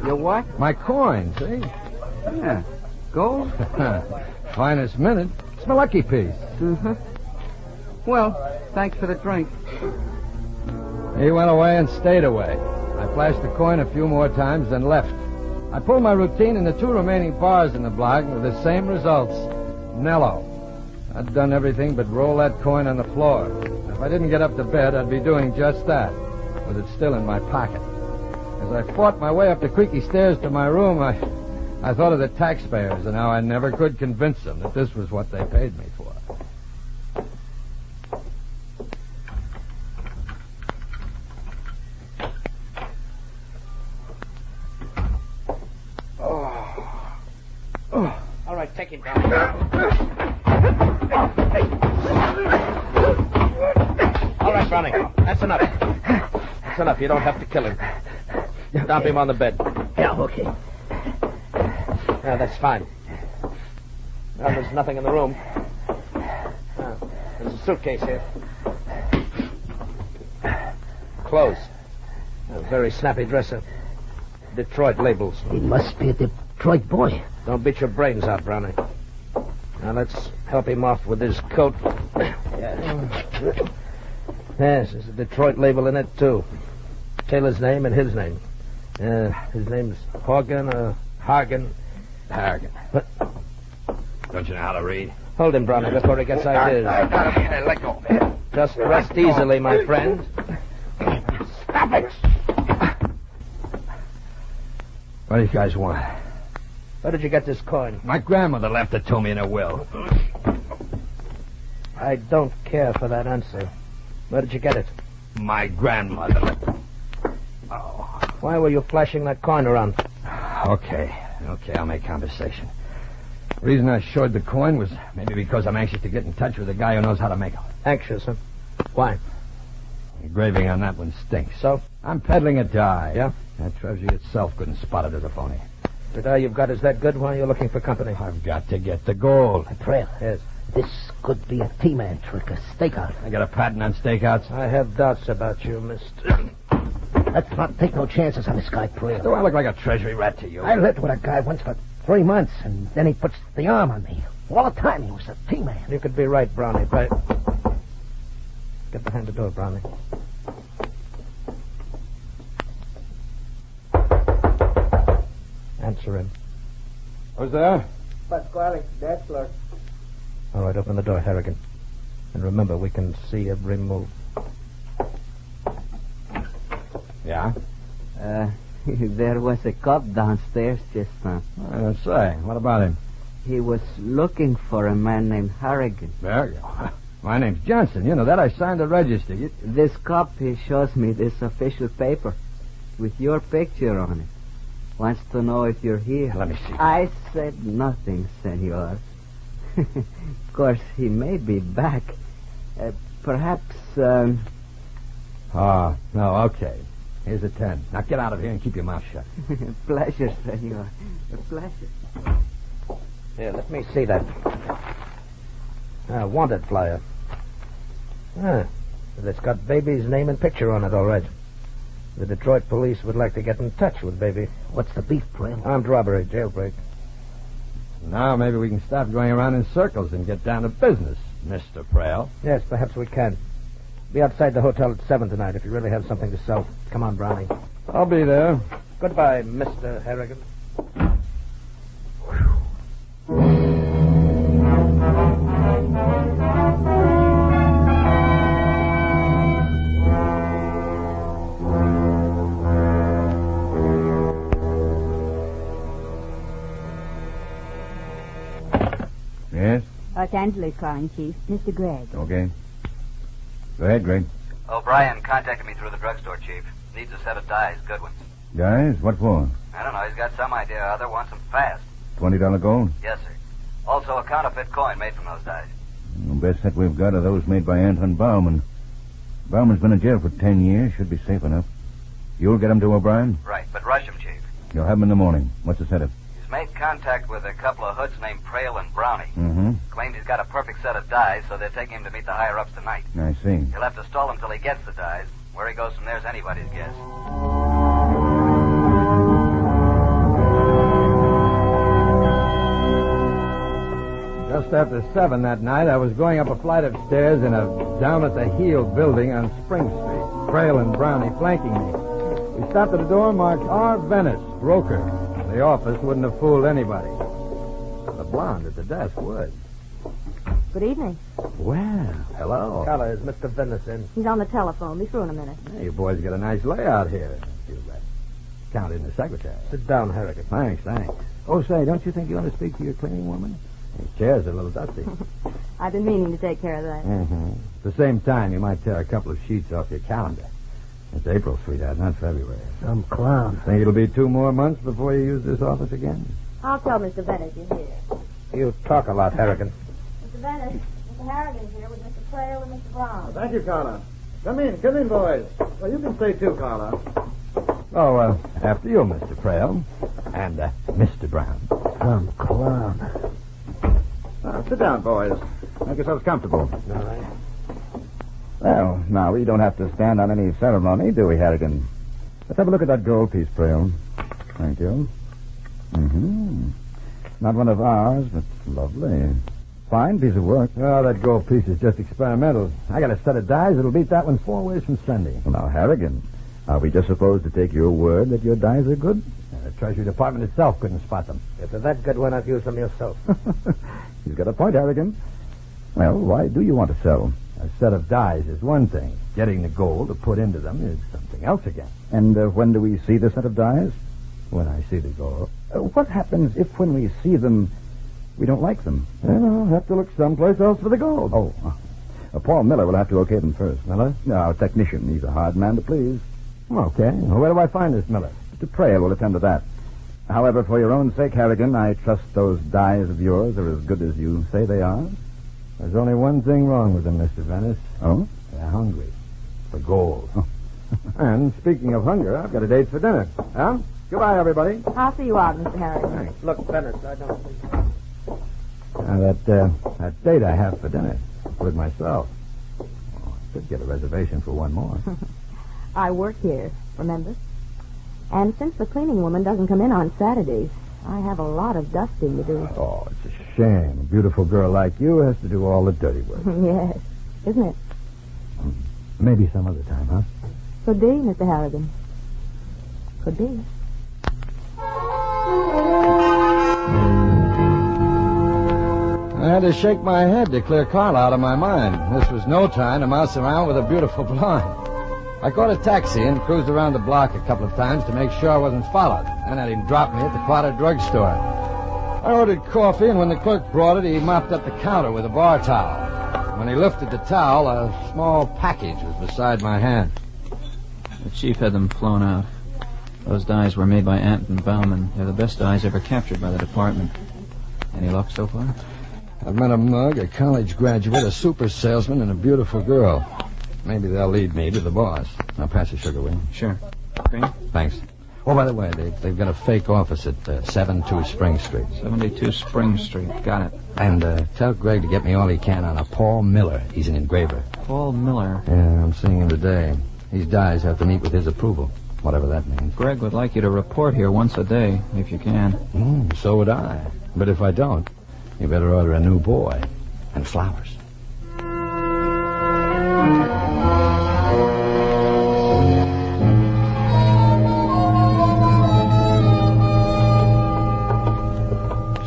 Your what? My coin, see? Yeah. Gold? Finest minute. It's my lucky piece. Mm-hmm. Well, thanks for the drink. He went away and stayed away. I flashed the coin a few more times, then left. I pulled my routine in the 2 remaining bars in the block with the same results. Mellow. I'd done everything but roll that coin on the floor. If I didn't get up to bed, I'd be doing just that, with it still in my pocket. As I fought my way up the creaky stairs to my room, I thought of the taxpayers and how I never could convince them that this was what they paid me for. All right, take him down. All right, Browning. That's enough. That's enough. You don't have to kill him. Dump him on the bed. Yeah, okay. Yeah, that's fine. Well, there's nothing in the room. There's a suitcase here. Clothes. A very snappy dresser. Detroit labels. He must be a Detroit boy. Don't beat your brains out, Browning. Now, let's help him off with his coat. Yes, there's a Detroit label in it, too. Taylor's name and his name. His name's Horgan or Hagen. Hagen. What? Don't you know how to read? Hold him, Browning, before he gets ideas. Let go. Just rest easily, my friend. Stop it! What do you guys want? Where did you get this coin? My grandmother left it to me in a will. I don't care for that answer. Where did you get it? My grandmother. Oh. Why were you flashing that coin around? Okay, I'll make conversation. The reason I showed the coin was maybe because I'm anxious to get in touch with a guy who knows how to make them. Anxious, huh? Why? The engraving on that one stinks. So? I'm peddling a die. Yeah? That treasure itself couldn't spot it as a phony. The die you've got is that good? Why are you looking for company? I've got to get the gold. Trail. Yes. This Could be a T-man trick, a stakeout. I got a patent on stakeouts. I have doubts about you, mister. Let's not take no chances on this guy, Prill. Do I look like a treasury rat to you? I lived with a guy once for 3 months, and then he puts the arm on me. All the time he was a T-man. You could be right, Brownie, but... Get behind the door, Brownie. Answer him. Who's there? Pasquale, Dazzler. All right, open the door, Harrigan. And remember, we can see every move. Yeah? There was a cop downstairs just now. Let's say. What about him? He was looking for a man named Harrigan. There you go. My name's Johnson. You know that. I signed the register. This cop, he shows me this official paper with your picture on it. Wants to know if you're here. Let me see. I said nothing, senor. Of course, he may be back. Perhaps, Oh, no, okay. Here's a 10. Now get out of here and keep your mouth shut. Pleasure, senor. A pleasure. Here, let me see that. Wanted flyer. It's got Baby's name and picture on it, all right. The Detroit police would like to get in touch with Baby. What's the beef, Prill? Armed robbery, jailbreak. Now maybe we can stop going around in circles and get down to business, Mr. Prale. Yes, perhaps we can. Be outside the hotel at 7 tonight if you really have something to sell. Come on, Brownie. I'll be there. Goodbye, Mr. Harrigan. Yes? Los Angeles calling, Chief. Mr. Gregg. Okay. Go ahead, Greg. O'Brien contacted me through the drugstore, Chief. Needs a set of dyes, good ones. Guys, what for? I don't know, he's got some idea or other, wants them fast. $20 gold? Yes, sir. Also a counterfeit coin made from those dyes. The best set we've got are those made by Anton Bauman. Bauman's been in jail for 10 years. Should be safe enough. You'll get him to O'Brien? Right, but rush him, Chief. You'll have him in the morning. What's the setup? He's made contact with a couple of hoods named Prale and Brownie. Mm-hmm. Claims he's got a perfect set of dyes, so they're taking him to meet the higher-ups tonight. I see. He'll have to stall him till he gets the dyes. Where he goes from there's anybody's guess. Just after 7 that night, I was going up a flight of stairs in a down-at-the-heel building on Spring Street. Prale and Brownie flanking me. We stopped at a door marked R. Venice, broker. The office wouldn't have fooled anybody. The blonde at the desk would. Good evening. Well, hello. Carla, is Mr. Venice in? He's on the telephone. Be through in a minute. Hey, you boys got a nice layout here. You count in the secretary. Sit down, Harrigan. Thanks. Oh, say, don't you think you ought to speak to your cleaning woman? His chair's a little dusty. I've been meaning to take care of that. Mm-hmm. At the same time, you might tear a couple of sheets off your calendar. It's April, sweetheart, not February. Some clown. Think it'll be 2 more months before you use this office again? I'll tell Mr. Venice you're here. You talk a lot, Harrigan. Mr. Venice, Mr. Harrigan's here with Mr. Prale and Mr. Brown. Thank you, Carla. Come in, boys. Well, you can stay too, Carla. Oh, after you, Mr. Prale. And, Mr. Brown. Some clown. Sit down, boys. Make yourselves comfortable. All right. Well, now, we don't have to stand on any ceremony, do we, Harrigan? Let's have a look at that gold piece, Prale. Thank you. Mm-hmm. Not one of ours, but lovely. Fine piece of work. Oh, that gold piece is just experimental. I got a set of dyes that'll beat that one 4 ways from Sunday. Well, now, Harrigan, are we just supposed to take your word that your dyes are good? The Treasury Department itself couldn't spot them. If they're that good, why not use them yourself? You've got a point, Harrigan. Well, why do you want to sell? A set of dyes is one thing. Getting the gold to put into them is something else again. And when do we see the set of dyes? When I see the gold. What happens if when we see them, we don't like them? Well, I'll have to look someplace else for the gold. Oh, Paul Miller will have to okay them first. Miller? No, our technician. He's a hard man to please. Okay. Well, where do I find this Miller? Mr. Prale will attend to that. However, for your own sake, Harrigan, I trust those dyes of yours are as good as you say they are. There's only one thing wrong with them, Mr. Venice. Oh? They're hungry. For gold. And speaking of hunger, I've got a date for dinner. Huh? Goodbye, everybody. I'll see you out, Mr. Harrigan. Thanks. Look, Venice, I don't think... That date I have for dinner with myself. Oh, I should get a reservation for one more. I work here, remember? And since the cleaning woman doesn't come in on Saturdays, I have a lot of dusting to do. Oh, it's a shame. A beautiful girl like you has to do all the dirty work. Yes, isn't it? Maybe some other time, huh? Could be, Mr. Harrigan. Could be. I had to shake my head to clear Carl out of my mind. This was no time to mouse around with a beautiful blonde. I caught a taxi and cruised around the block a couple of times to make sure I wasn't followed. Then had him drop me at the Quatter drugstore. I ordered coffee, and when the clerk brought it, he mopped up the counter with a bar towel. When he lifted the towel, a small package was beside my hand. The chief had them flown out. Those dyes were made by Anton Bauman. They're the best dyes ever captured by the department. Any luck so far? I've met a mug, a college graduate, a super salesman, and a beautiful girl. Maybe they'll lead me to the boss. Now pass the sugar, will you? Sure. Green? Thanks. Oh, by the way, they've got a fake office at 72 Spring Street. 72 Spring Street. Got it. And tell Greg to get me all he can on a Paul Miller. He's an engraver. Paul Miller? Yeah, I'm seeing him today. These dyes have to meet with his approval, whatever that means. Greg would like you to report here once a day, if you can. So would I. But if I don't, you better order a new boy and flowers.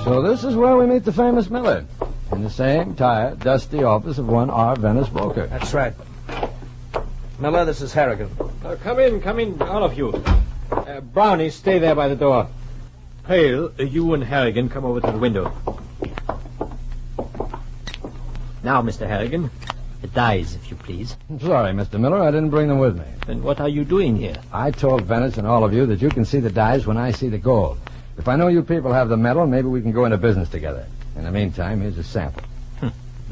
So this is where we meet the famous Miller, in the same tired, dusty office of one R. Venice broker. That's right. Miller, this is Harrigan. Come in, all of you. Brownie, stay there by the door. Hale, you and Harrigan come over to the window. Now, Mr. Harrigan, the dyes, if you please. Sorry, Mr. Miller, I didn't bring them with me. Then what are you doing here? I told Venice and all of you that you can see the dyes when I see the gold. If I know you people have the metal, maybe we can go into business together. In the meantime, here's a sample.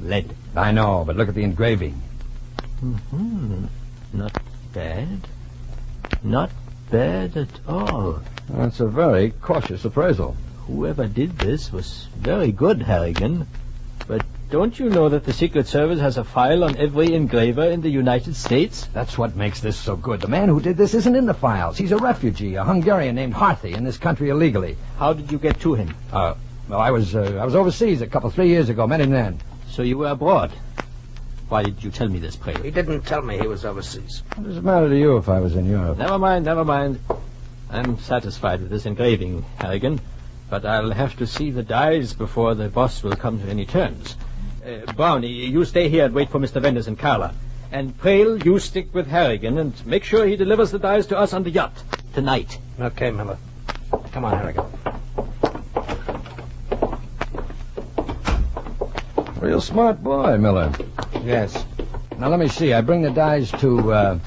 Lead. I know, but look at the engraving. Not bad. Not bad at all. That's a very cautious appraisal. Whoever did this was very good, Harrigan. But don't you know that the Secret Service has a file on every engraver in the United States? That's what makes this so good. The man who did this isn't in the files. He's a refugee, a Hungarian named Harthy, in this country illegally. How did you get to him? Well, I was overseas 3 years ago. Met him then. So you were abroad. Why did you tell me this, pray? He didn't tell me he was overseas. What does it matter to you if I was in Europe? Never mind. I'm satisfied with this engraving, Harrigan. But I'll have to see the dyes before the boss will come to any terms. Brownie, you stay here and wait for Mr. Venders and Carla. And Prale, you stick with Harrigan and make sure he delivers the dyes to us on the yacht tonight. Okay, Miller. Come on, Harrigan. Real smart boy, Miller. Yes. Now, let me see. I bring the dyes to a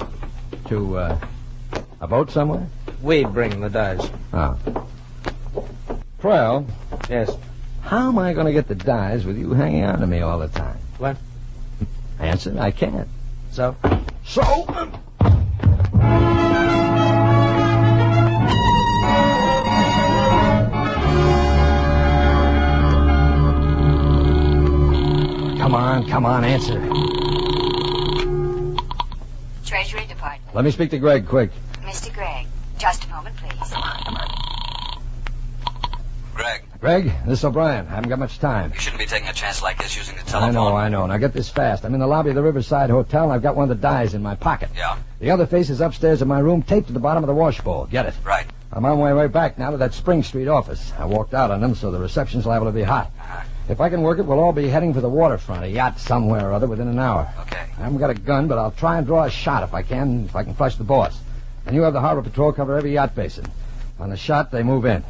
boat somewhere? We bring the dyes. Oh. Prale. Yes. How am I going to get the dyes with you hanging on to me all the time? What? Answer, I can't. So? Come on, answer. Treasury Department. Let me speak to Greg, quick. Mr. Gregg, just a moment, please. Come on. Greg, this is O'Brien. I haven't got much time. you shouldn't be taking a chance like this using the telephone. I know. Now get this fast. I'm in the lobby of the Riverside Hotel, and I've got one of the dyes in my pocket. Yeah. The other face is upstairs in my room, taped to the bottom of the wash bowl. Get it? Right. I'm on my way back now to that Spring Street office. I walked out on them, so the reception's liable to be hot. If I can work it, we'll all be heading for the waterfront, a yacht somewhere or other within an hour. Okay. I haven't got a gun, but I'll try and draw a shot if I can flush the boss. And you have the harbor patrol cover every yacht basin. On the shot, they move in.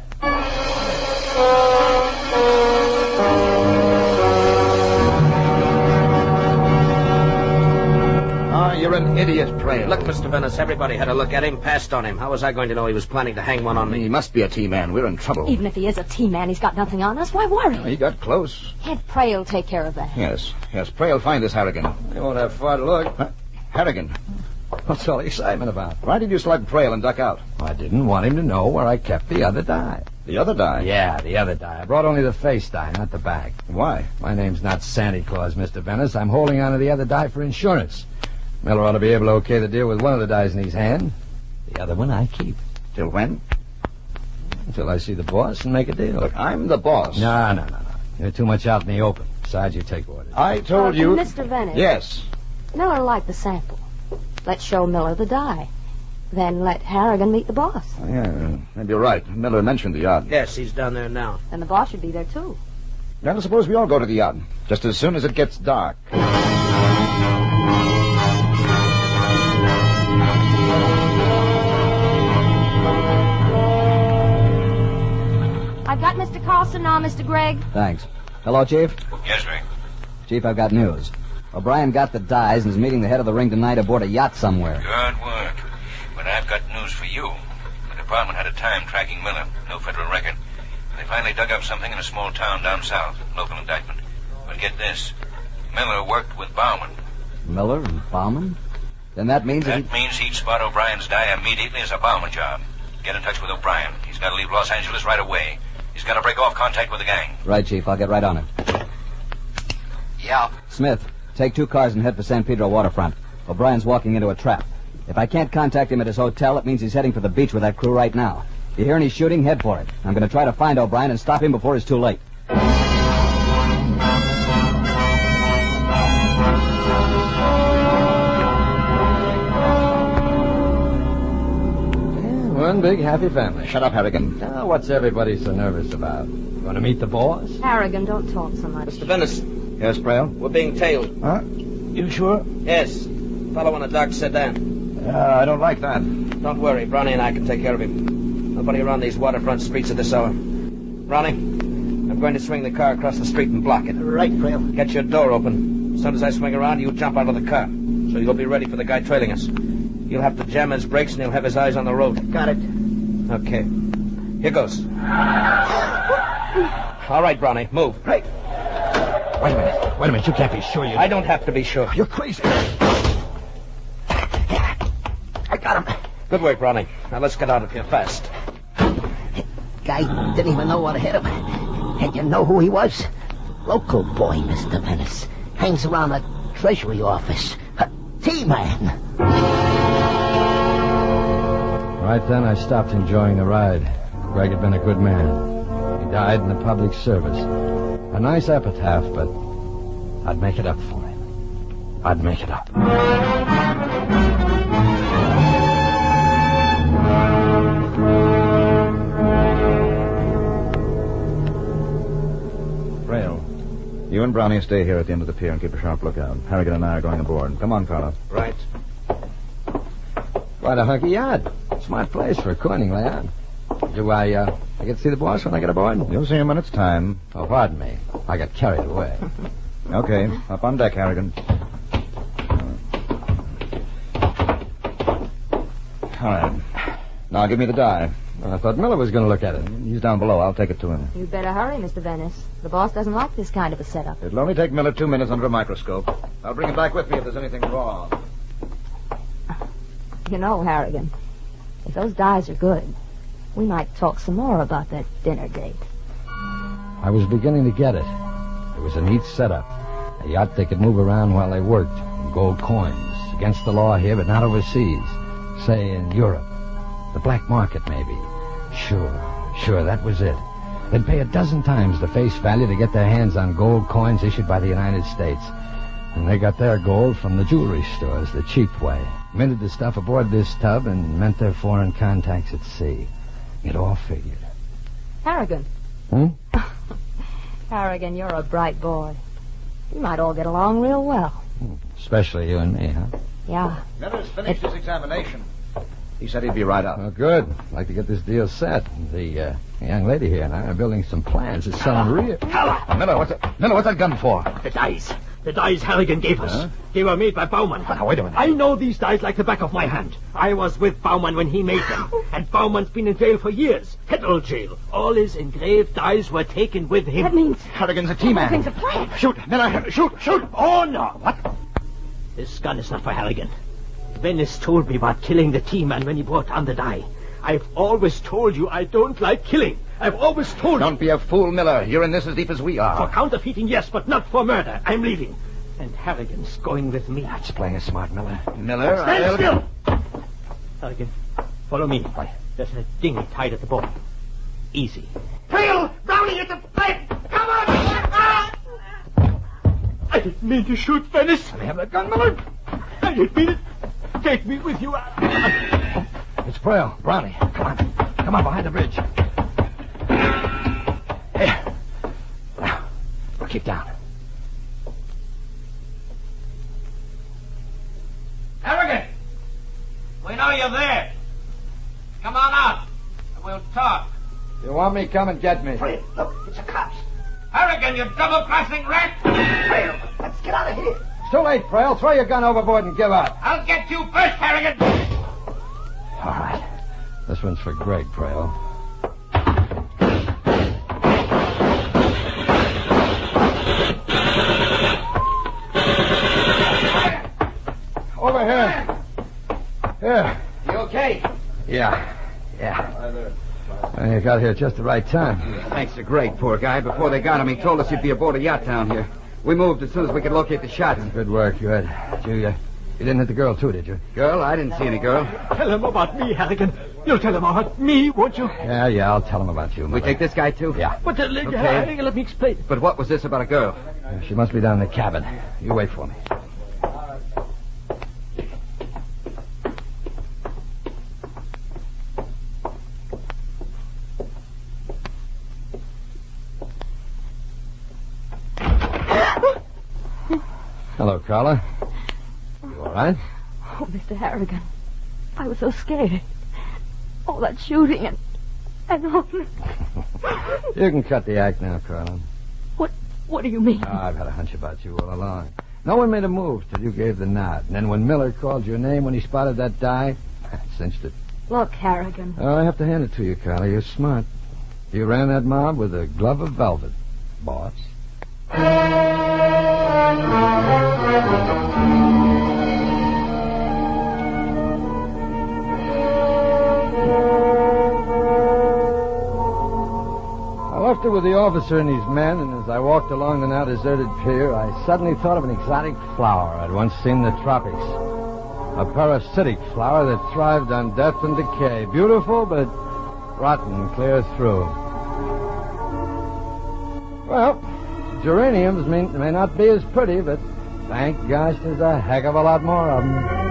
You're an idiot, Prale. Look, Mr. Venice, everybody had a look at him, passed on him. How was I going to know he was planning to hang one on me? He must be a T-man. We're in trouble. Even if he is a T-man, he's got nothing on us. Why worry? He got close. Can't Prale take care of that? Yes. Prale, find this Harrigan. You won't have far to look. Huh? Harrigan. What's all the excitement about? Why did you select Prale and duck out? I didn't want him to know where I kept the other dye. The other die? Yeah, the other die. I brought only the face die, not the back. Why? My name's not Santa Claus, Mr. Venice. I'm holding on to the other die for insurance. Miller ought to be able to okay the deal with one of the dies in his hand. The other one I keep. Till when? Until I see the boss and make a deal. Look, I'm the boss. No. You're too much out in the open. Besides, you take orders. I told you... Mr. Venice. Yes. Miller liked the sample. Let's show Miller the die. Then let Harrigan meet the boss. Oh, yeah, maybe you're right. Miller mentioned the yacht. Yes, he's down there now. And the boss should be there, too. Now, suppose we all go to the yacht, just as soon as it gets dark. I've got Mr. Carlson now, Mr. Gregg. Thanks. Hello, Chief? Yes, Rick. Chief, I've got news. O'Brien got the dies and is meeting the head of the ring tonight aboard a yacht somewhere. Good work. But I've got news for you. The department had a time tracking Miller. No federal record. They finally dug up something in a small town down south. Local indictment. But get this. Miller worked with Bauman. Miller and Bauman? Then that means... That means he'd spot O'Brien's die immediately as a Bauman job. Get in touch with O'Brien. He's got to leave Los Angeles right away. He's got to break off contact with the gang. Right, Chief. I'll get right on it. Yeah. Smith, take 2 cars and head for San Pedro waterfront. O'Brien's walking into a trap. If I can't contact him at his hotel, it means he's heading for the beach with that crew right now. If you hear any shooting, head for it. I'm going to try to find O'Brien and stop him before it's too late. One big happy family. Shut up, Harrigan. Now, what's everybody so nervous about? Want to meet the boss? Harrigan, don't talk so much. Mr. Venice, Yes, Braille? we're being tailed. Huh? You sure? Yes. Fellow in a dark sedan. I don't like that. Don't worry, Brownie and I can take care of him. Nobody around these waterfront streets at this hour. Brownie, I'm going to swing the car across the street and block it. Right, Braille. Get your door open. As soon as I swing around, you jump out of the car. So you'll be ready for the guy trailing us. You'll have to jam his brakes and he'll have his eyes on the road. Got it. Okay. Here goes. All right, Brownie, move. Right. Wait a minute. You can't be sure you... I don't have to be sure. You're crazy. I got him. Good work, Brownie. Now let's get out of here fast. Guy didn't even know what hit him. And you know who he was? Local boy, Mr. Venice. Hangs around a treasury office. A T-man. Right then, I stopped enjoying the ride. Greg had been a good man. He died in the public service. A nice epitaph, but I'd make it up for him. I'd make it up. Braille, you and Brownie stay here at the end of the pier and keep a sharp lookout. Harrigan and I are going aboard. Come on, Carlo. Right. Quite a hunky yacht. Smart place for a coining layout. Do I get to see the boss when I get aboard? You'll see him when it's time. Oh, pardon me. I got carried away. Okay, up on deck, Harrigan. All right. Now give me the die. I thought Miller was going to look at it. He's down below. I'll take it to him. You'd better hurry, Mr. Venice. The boss doesn't like this kind of a setup. It'll only take Miller 2 minutes under a microscope. I'll bring him back with me if there's anything wrong. You know, Harrigan, if those dies are good, we might talk some more about that dinner date. I was beginning to get it. It was a neat setup. A yacht they could move around while they worked. Gold coins. Against the law here, but not overseas. Say, in Europe. The black market, maybe. Sure, that was it. They'd pay 12 times the face value to get their hands on gold coins issued by the United States. And they got their gold from the jewelry stores, the cheap way. Minted the stuff aboard this tub and meant their foreign contacts at sea. It all figured. Harrigan. Harrigan, you're a bright boy. We might all get along real well. Especially you and me, huh? Yeah. Miller's finished his examination. He said he'd be right up. Oh, good. I'd like to get this deal set. The young lady here and I are building some plans to sell them real. Miller, what's that gun for? The dice. The dice Harrigan gave us. Huh? They were made by Bauman. Now, wait a minute. I know these dice like the back of my hand. I was with Bauman when he made them. And Bauman's been in jail for years. Federal jail. All his engraved dice were taken with him. That means... Harrigan's a T-man. Harrigan's a plan. Shoot, Miller, shoot! Oh, no. What? This gun is not for Harrigan. Venice told me about killing the T-man when he brought on the die. I've always told you I don't like killing. I've always told you. Don't be a fool, Miller. You're in this as deep as we are. For counterfeiting, yes, but not for murder. I'm leaving. And Harrigan's going with me. That's playing smart, Miller. Miller, Stand still! Harrigan, follow me. There's a dinghy tied at the boat. Easy. Trail! Brownie at the pipe! Come on! I didn't mean to shoot Venice. Let me have that gun, Miller. I didn't mean it. Take me with you. It's Frail. Brownie. Come on. Come on, behind the bridge. Here. Now, keep down. Harrigan! We know you're there. Come on out, and we'll talk. You want me? Come and get me. Frail, look, it's the cops. Harrigan, you double-crossing rat! Frail, let's get out of here. It's too late, Frail. Throw your gun overboard and give up. I'll get you first, Harrigan. All right. This one's for Greg, Frail. Over here. Here. You okay? Yeah. Well, you got here just the right time. Thanks to Greg, poor guy. Before they got him, he told us you'd be aboard a yacht down here. We moved as soon as we could locate the shot. Good work, good. You didn't hit the girl, too, did you? Girl? I didn't see any girl. Tell him about me, Harrigan. You'll tell him about me, won't you? Yeah, I'll tell him about you, Miller. We take this guy, too? Yeah. But Harrigan, let me explain. But what was this about a girl? She must be down in the cabin. You wait for me. Hello, Carla. You all right? Oh, Mr. Harrigan, I was so scared. All that shooting and all. You can cut the act now, Carla. What do you mean? Oh, I've had a hunch about you all along. No one made a move till you gave the nod. And then when Miller called your name when he spotted that die, I cinched it. Look, Harrigan. Oh, I have to hand it to you, Carla. You're smart. You ran that mob with a glove of velvet, boss. I left her with the officer and his men, and as I walked along the now deserted pier, I suddenly thought of an exotic flower I'd once seen in the tropics. A parasitic flower that thrived on death and decay. Beautiful, but rotten clear through. Well, geraniums may not be as pretty, but thank gosh there's a heck of a lot more of them.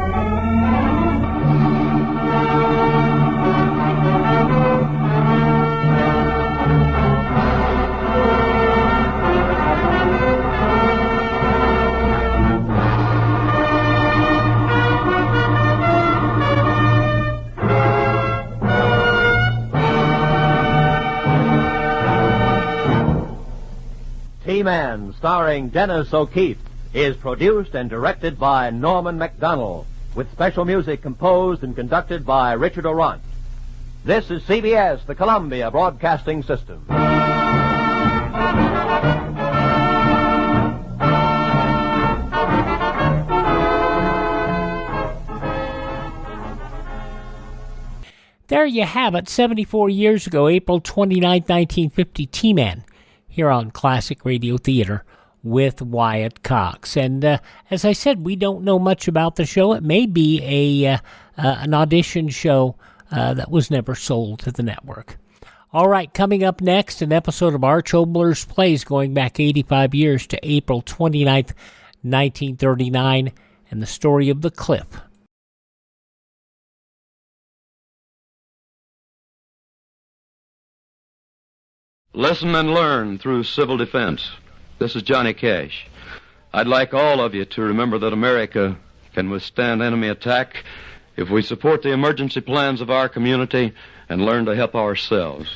T-Man, starring Dennis O'Keefe, is produced and directed by Norman MacDonald, with special music composed and conducted by Richard Orant. This is CBS, the Columbia Broadcasting System. There you have it, 74 years ago, April 29, 1950, T-Man, here on Classic Radio Theater with Wyatt Cox. And as I said, we don't know much about the show. It may be an audition show that was never sold to the network. All right, coming up next, an episode of Arch Obler's Plays going back 85 years to April 29th, 1939, and the story of the Cliff. Listen and learn through civil defense. This is Johnny Cash. I'd like all of you to remember that America can withstand enemy attack if we support the emergency plans of our community and learn to help ourselves.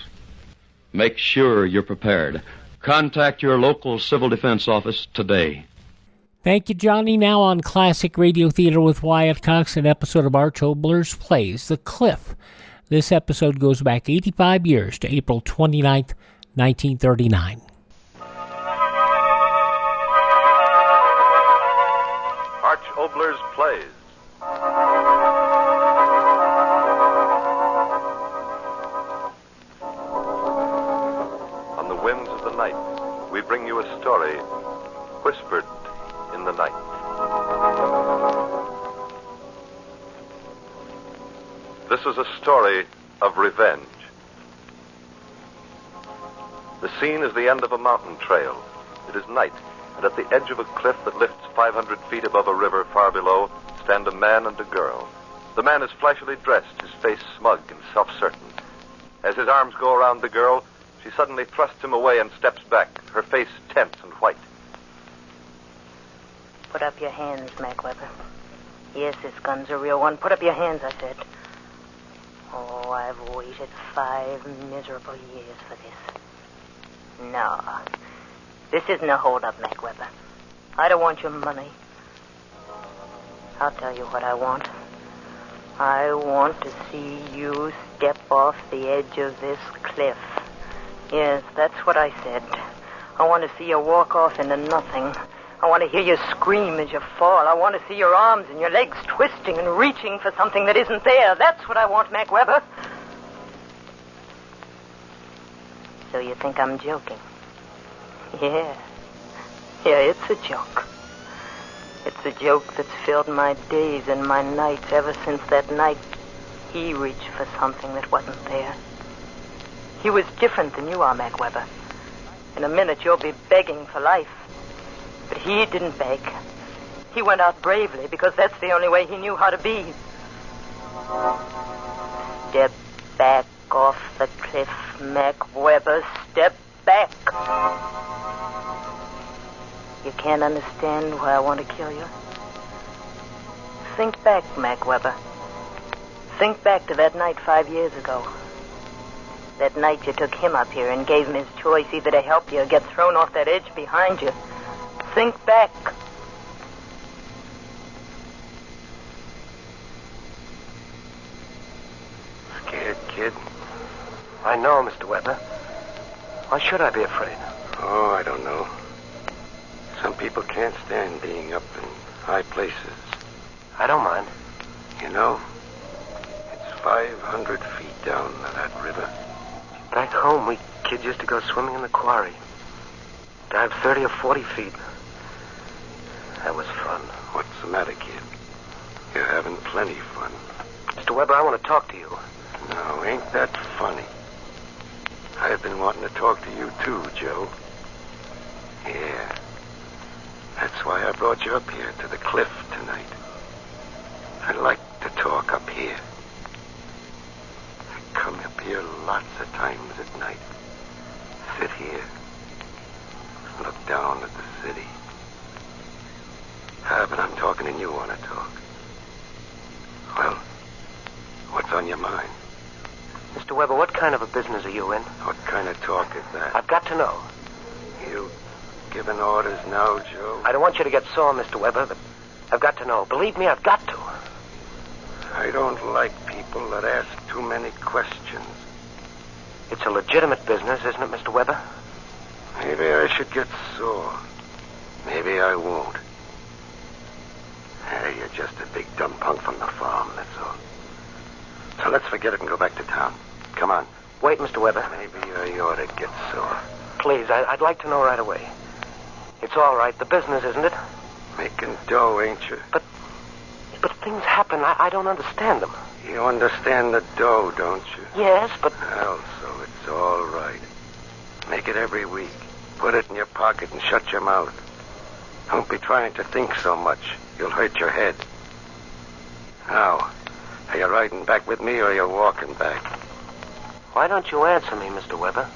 Make sure you're prepared. Contact your local civil defense office today. Thank you, Johnny. Now on Classic Radio Theater with Wyatt Cox, an episode of Arch Obler's Plays, The Cliff. This episode goes back 85 years to April 29th, 1939. Arch Obler's Plays. tonight, we bring you a story whispered in the night. This is a story of revenge. The scene is the end of a mountain trail. It is night, and at the edge of a cliff that lifts 500 feet above a river far below stand a man and a girl. The man is flashily dressed, his face smug and self-certain. As his arms go around the girl, she suddenly thrusts him away and steps back, her face tense and white. Put up your hands, Mac Weber. Yes, this gun's a real one. Put up your hands, I said. Oh, I've waited 5 miserable years for this. No. This isn't a hold-up, Mac Weber. I don't want your money. I'll tell you what I want. I want to see you step off the edge of this cliff. Yes, that's what I said. I want to see you walk off into nothing. I want to hear you scream as you fall. I want to see your arms and your legs twisting and reaching for something that isn't there. That's what I want, Mac Weber. So you think I'm joking? Yeah, it's a joke. It's a joke that's filled my days and my nights ever since that night he reached for something that wasn't there. He was different than you are, Mac Weber. In a minute you'll be begging for life. But he didn't beg. He went out bravely because that's the only way he knew how to be. Step back off the cliff, Mac Weber. Step back. You can't understand why I want to kill you? Think back, Mac Weber. Think back to that night 5 years ago. That night you took him up here and gave him his choice, either to help you or get thrown off that edge behind you. Think back. Scared, kid? I know, Mr. Weber. Why should I be afraid? Oh, I don't know. Some people can't stand being up in high places. I don't mind. You know, it's 500 feet down to that river. Back home, we kids used to go swimming in the quarry. Dive 30 or 40 feet. That was fun. What's the matter, kid? You're having plenty fun. Mr. Weber, I want to talk to you. No, ain't that funny? I've been wanting to talk to you too, Joe. Yeah. That's why I brought you up here to the cliff tonight. I like to talk up here. I come up here lots of times at night. Sit here. Look down at the city. But I'm talking and you want to talk. Well, what's on your mind? Mr. Weber, what kind of a business are you in? What kind of talk is that? I've got to know. You giving orders now, Joe? I don't want you to get sore, Mr. Weber, but I've got to know. Believe me, I've got to. I don't like people that ask too many questions. It's a legitimate business, isn't it, Mr. Weber? Maybe I should get sore. Maybe I won't. Hey, you're just a big dumb punk from the farm, that's all. So let's forget it and go back to town. Come on. Wait, Mr. Weber. Maybe I ought to get sore. Please, I'd like to know right away. It's all right. The business, isn't it? Making dough, ain't you? But things happen. I don't understand them. You understand the dough, don't you? Yes, but... Well, so it's all right. Make it every week. Put it in your pocket and shut your mouth. Don't be trying to think so much. You'll hurt your head. Now, are you riding back with me or are you walking back? Why don't you answer me, Mr. Weber?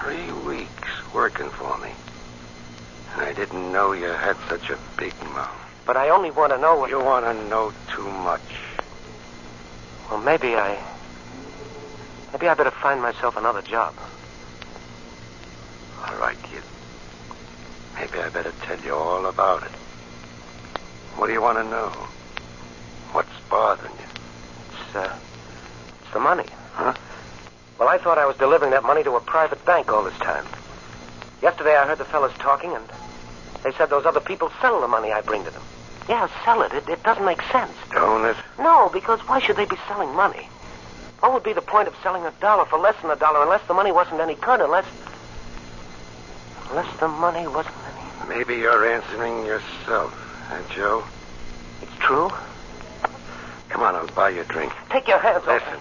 3 weeks working for me. And I didn't know you had such a big mouth. But I only want to know what... You want to know too much. Well, maybe I better find myself another job. All right, kid. Maybe I better tell you all about it. What do you want to know? What's bothering you? It's the money. Huh? Well, I thought I was delivering that money to a private bank all this time. Yesterday I heard the fellas talking, and they said those other people sell the money I bring to them. Yeah, sell it. It doesn't make sense. Don't it? No, because why should they be selling money? What would be the point of selling $1 for less than $1 unless the money wasn't any good, unless... Unless the money wasn't any. Maybe you're answering yourself, Joe? It's true? Come on, I'll buy you a drink. Take your hands off Listen.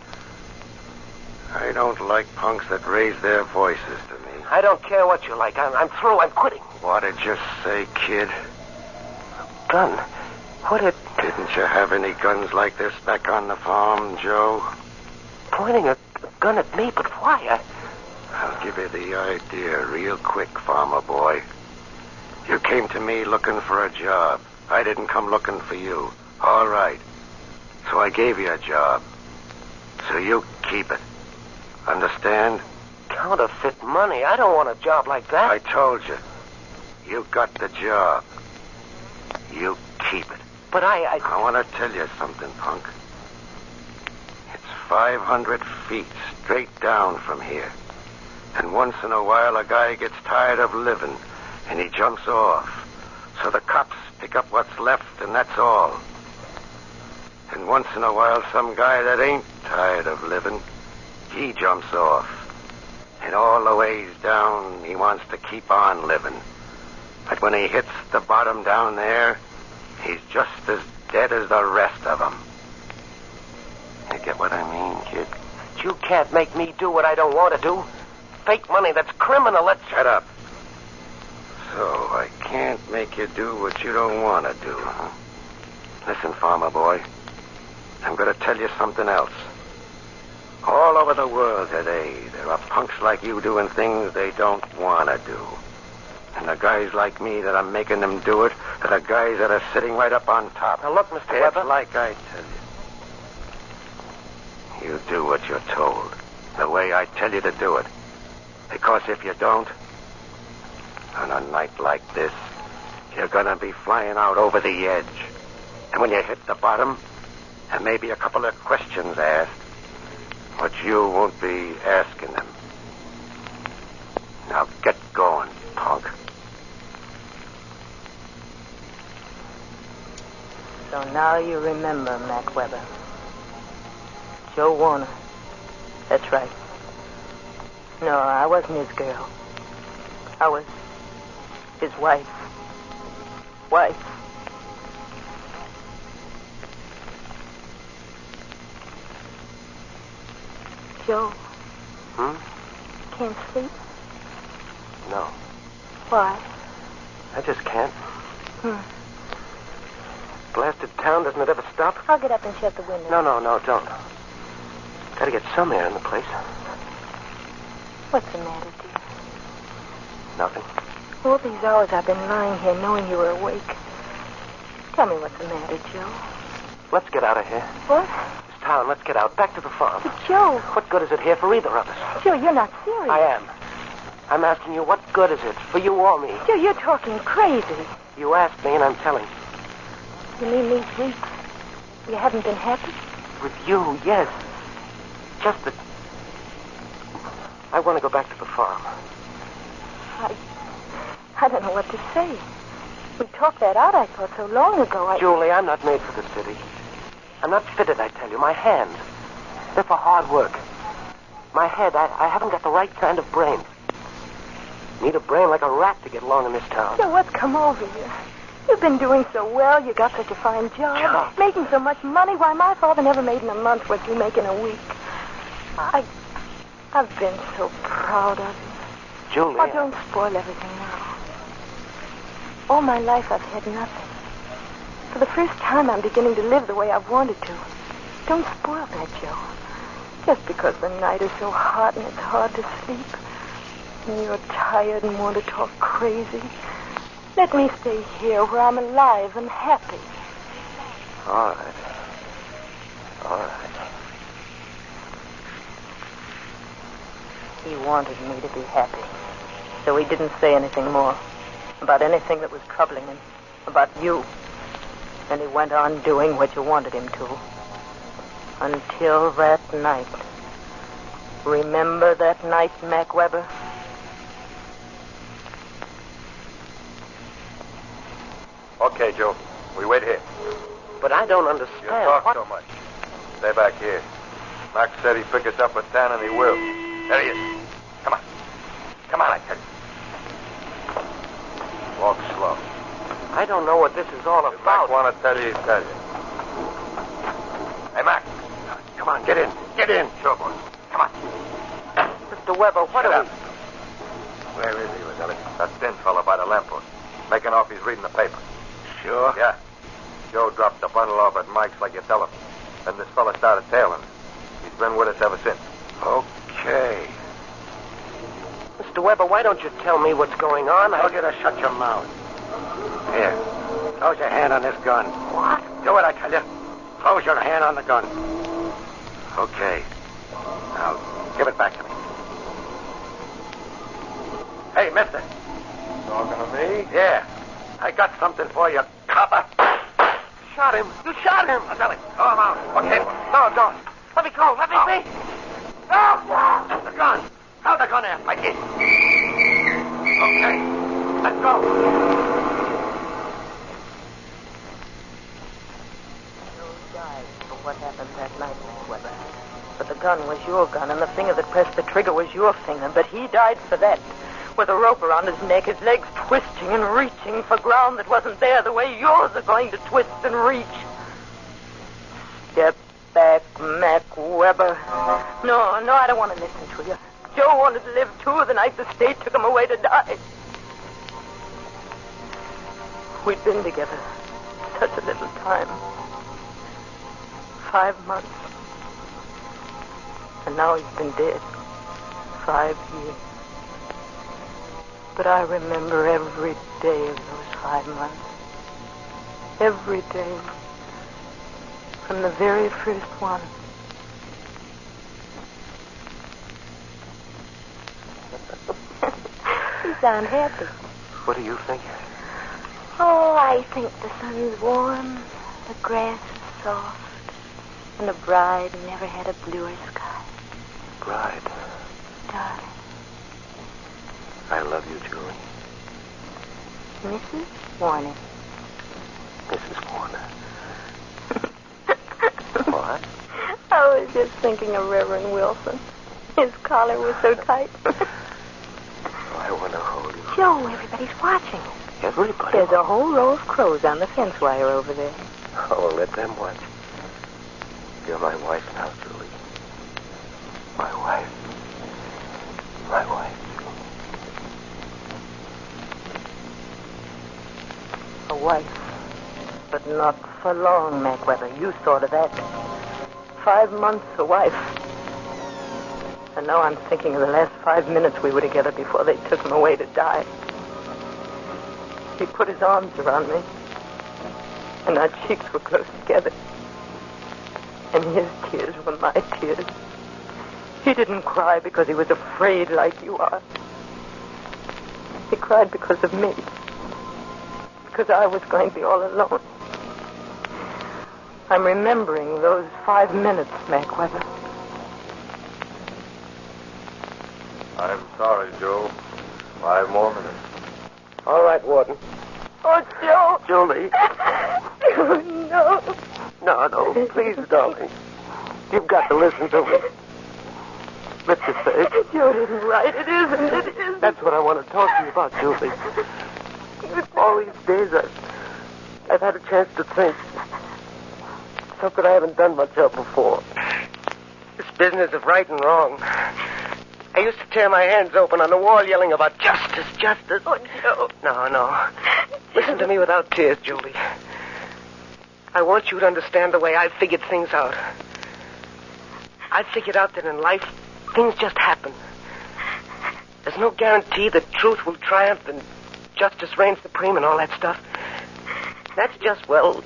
I don't like punks that raise their voices to me. I don't care what you like. I'm through. I'm quitting. What did you say, kid? Gun. What did... Didn't you have any guns like this back on the farm, Joe? Pointing a gun at me, but why? I'll give you the idea real quick, farmer boy. You came to me looking for a job. I didn't come looking for you. All right. So I gave you a job. So you keep it. Understand? Counterfeit money? I don't want a job like that. I told you. You got the job. You keep it. But I want to tell you something, punk. It's 500 feet straight down from here. And once in a while a guy gets tired of living and he jumps off. So the cops pick up what's left and that's all. And once in a while some guy that ain't tired of living, he jumps off. And all the ways down he wants to keep on living. But when he hits the bottom down there, he's just as dead as the rest of them. You get what I mean, kid? You can't make me do what I don't want to do. Fake money, that's criminal. Let's... Shut up. So I can't make you do what you don't want to do, huh? Listen, farmer boy. I'm going to tell you something else. All over the world today, there are punks like you doing things they don't want to do. And the guys like me that are making them do it are the guys that are sitting right up on top. Now look, Mr. It's Weber. like I tell you. You do what you're told. The way I tell you to do it. Because if you don't, on a night like this, you're going to be flying out over the edge. And when you hit the bottom, there may be a couple of questions asked, but you won't be asking them. Now get going, punk. So now you remember, Mac Weber. Joe Warner. That's right. No, I wasn't his girl. I was his wife. Wife. Joe. Can't sleep? No. Why? I just can't. Blasted town, doesn't it ever stop? I'll get up and shut the window. No, don't. Gotta get some air in the place. What's the matter, dear? Nothing. All these hours I've been lying here knowing you were awake. Tell me what's the matter, Joe. Let's get out of here. What? This town, let's get out. Back to the farm. But Joe. What good is it here for either of us? Joe, you're not serious. I am. I'm asking you, what good is it for you or me? Joe, you're talking crazy. You asked me, and I'm telling you. You mean these weeks you haven't been happy? With you, yes. Just that I want to go back to the farm. I don't know what to say. We talked that out, I thought, so long ago. Julie, I'm not made for the city. I'm not fitted, I tell you. My hands, they're for hard work. My head, I haven't got the right kind of brain. Need a brain like a rat to get along in this town. Joe, what's come over you? You've been doing so well. You got such a fine job. Making so much money. Why, my father never made in a month what you make in a week. I've been so proud of you. Julie. Oh, don't spoil everything now. All my life I've had nothing. For the first time I'm beginning to live the way I've wanted to. Don't spoil that, Joe. Just because the night is so hot and it's hard to sleep. And you're tired and want to talk crazy. Let me stay here where I'm alive and happy. All right. He wanted me to be happy. So he didn't say anything more about anything that was troubling him, about you. And he went on doing what you wanted him to. Until that night. Remember that night, Mac Weber? Okay, Joe. We wait here. But I don't understand. You talk so much. Stay back here. Mac said he'd pick us up at 10, and he will. There he is. Come on. Come on, I tell you. I don't know what this is all If about. Mac want to tell you, he'll tell you. Hey, Mac. Come on, get in. Get in. Sure, boy. Come on. Mr. Weber, what Shut are up. Where is he, Roselli? That thin fella by the lamppost. Making off he's reading the paper. Sure? Yeah. Joe dropped the bundle off at Mike's like you tell him. Then this fella started tailing him. He's been with us ever since. Okay. Mr. Weber, why don't you tell me what's going on? I told you to shut your mouth. Here. Close your hand on this gun. What? Do it, I tell you. Close your hand on the gun. Okay. Now, give it back to me. Hey, mister. Talking to me? Yeah. I got something for you, copper. Shot him. You shot him. Roselli, throw him out. Okay. No, don't. Let me go. Let me be. No! The gun. Throw the gun there, like this. Okay. Let's go. Joe died for what happened that night, Weber. But the gun was your gun, and the finger that pressed the trigger was your finger. But he died for that. With a rope around his neck, his legs twisting and reaching for ground that wasn't there the way yours are going to twist and reach. Step back, Mac Weber. No, I don't want to listen to you. Joe wanted to live, too, the night the state took him away to die. We'd been together such a little time. 5 months. And now he's been dead. 5 years. But I remember every day of those 5 months. Every day. From the very first one. You sound happy. What do you think? Oh, I think the sun's warm, the grass is soft, and the bride never had a bluer sky. Bride. Darling. I love you, Julie. Mrs. Warner. Mrs. Warner. What? I was just thinking of Reverend Wilson. His collar was so tight. I want to hold you. Joe, everybody's watching. Everybody? There's a whole row of crows on the fence wire over there. Oh, let them watch. You're my wife now, Julie. My wife. My wife. A wife. But not for long, Mac Weber. You thought of that. 5 months a wife. And now I'm thinking of the last 5 minutes we were together before they took him away to die. He put his arms around me. And our cheeks were close together. And his tears were my tears. He didn't cry because he was afraid like you are. He cried because of me. Because I was going to be all alone. I'm remembering those 5 minutes, Mac Weber. I'm sorry, Joe. 5 more minutes. All right, Warden. Oh, Joe. Julie. Oh, no. No, please, darling. You've got to listen to me. Lift your face. Joe didn't write it, isn't it? Isn't That's what I want to talk to you about, Julie. All these days I've had a chance to think. Something I haven't done much of before. This business of right and wrong. I used to tear my hands open on the wall yelling about justice, justice. Oh, Joe. No. Listen to me without tears, Julie. I want you to understand the way I've figured things out. I've figured out that in life, things just happen. There's no guarantee that truth will triumph and justice reigns supreme and all that stuff. That's just, well,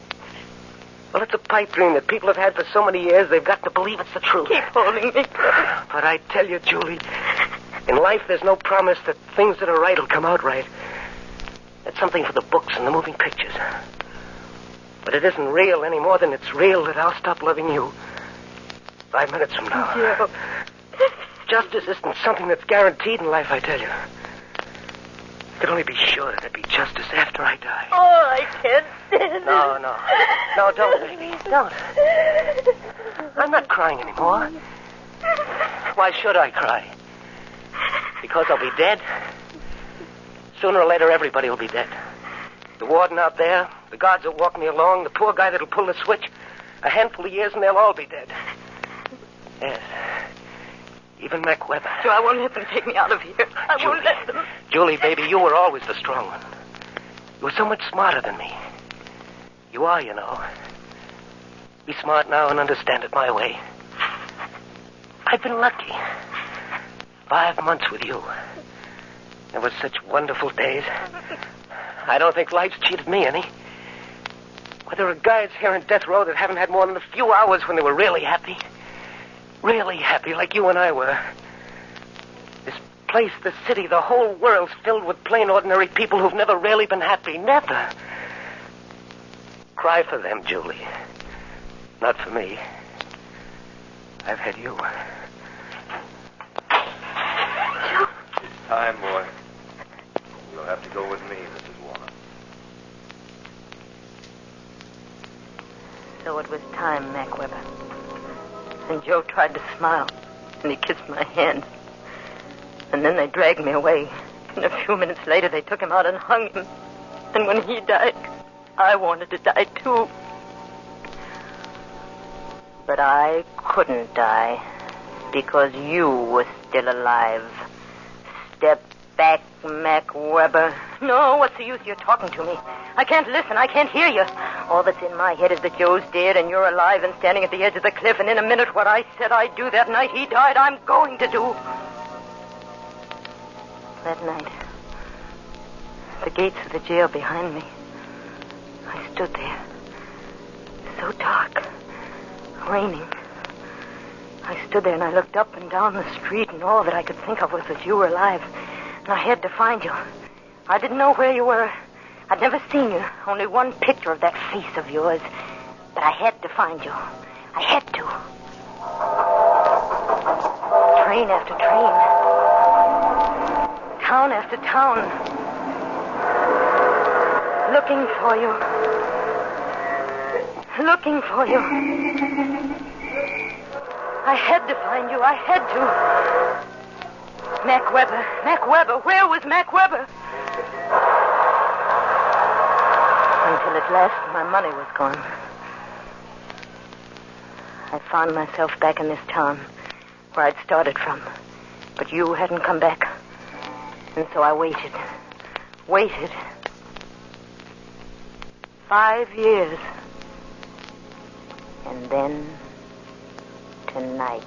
it's a pipe dream that people have had for so many years, they've got to believe it's the truth. Keep holding me close. But I tell you, Julie, in life there's no promise that things that are right will come out right. That's something for the books and the moving pictures. But it isn't real any more than it's real that I'll stop loving you 5 minutes from now. Joe. Justice isn't something that's guaranteed in life, I tell you. You can only be sure that there'll be justice after I die. Oh, I can't stand it. No, don't, baby. Don't. I'm not crying anymore. Why should I cry? Because I'll be dead? Sooner or later, everybody will be dead. The warden out there, the guards that walk me along, the poor guy that'll pull the switch. A handful of years and they'll all be dead. Yes. Even Mac Weber. Joe, I won't let them take me out of here. I won't let them. Julie, baby, you were always the strong one. You were so much smarter than me. You are, you know. Be smart now and understand it my way. I've been lucky. 5 months with you. There were such wonderful days. I don't think life's cheated me any. But there are guys here in death row that haven't had more than a few hours when they were really happy. Really happy, like you and I were. This place, the city, the whole world's filled with plain, ordinary people who've never really been happy. Never. Cry for them, Julie. Not for me. I've had you. It's time, boy. You'll have to go with me, Mrs. Warner. So it was time, Mac Weber. And Joe tried to smile, and he kissed my hand. And then they dragged me away. And a few minutes later, they took him out and hung him. And when he died, I wanted to die, too. But I couldn't die, because you were still alive. Step back, Mac Weber. No, what's the use you're talking to me? I can't listen. I can't hear you. All that's in my head is that Joe's dead and you're alive and standing at the edge of the cliff, and in a minute what I said I'd do that night he died, I'm going to do. That night, the gates of the jail behind me, I stood there. So dark. Raining. I stood there and I looked up and down the street, and all that I could think of was that you were alive. And I had to find you. I didn't know where you were. I'd never seen you. Only one picture of that face of yours. But I had to find you. I had to. Train after train. Town after town. Looking for you. Looking for you. I had to find you. I had to. Mac Weber. Mac Weber. Where was Mac Weber? Until at last my money was gone. I found myself back in this town where I'd started from. But you hadn't come back. And so I waited. Waited. 5 years. And then, tonight.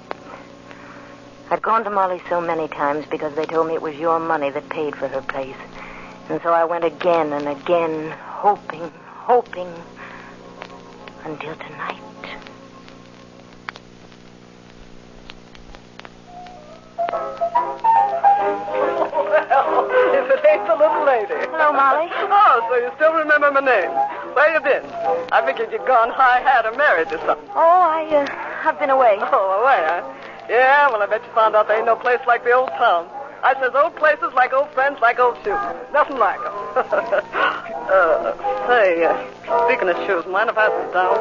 I'd gone to Molly so many times because they told me it was your money that paid for her place. And so I went again and again, hoping, until tonight. Well, if it ain't the little lady. Hello, Molly. Oh, so you still remember my name. Where you been? I figured you'd gone high-hat or married or something. Oh, I've been away. Oh, away, huh? Yeah, well, I bet you found out there ain't no place like the old town. I says old places like old friends, like old shoes. Nothing like them. Speaking of shoes, mind if I sit down?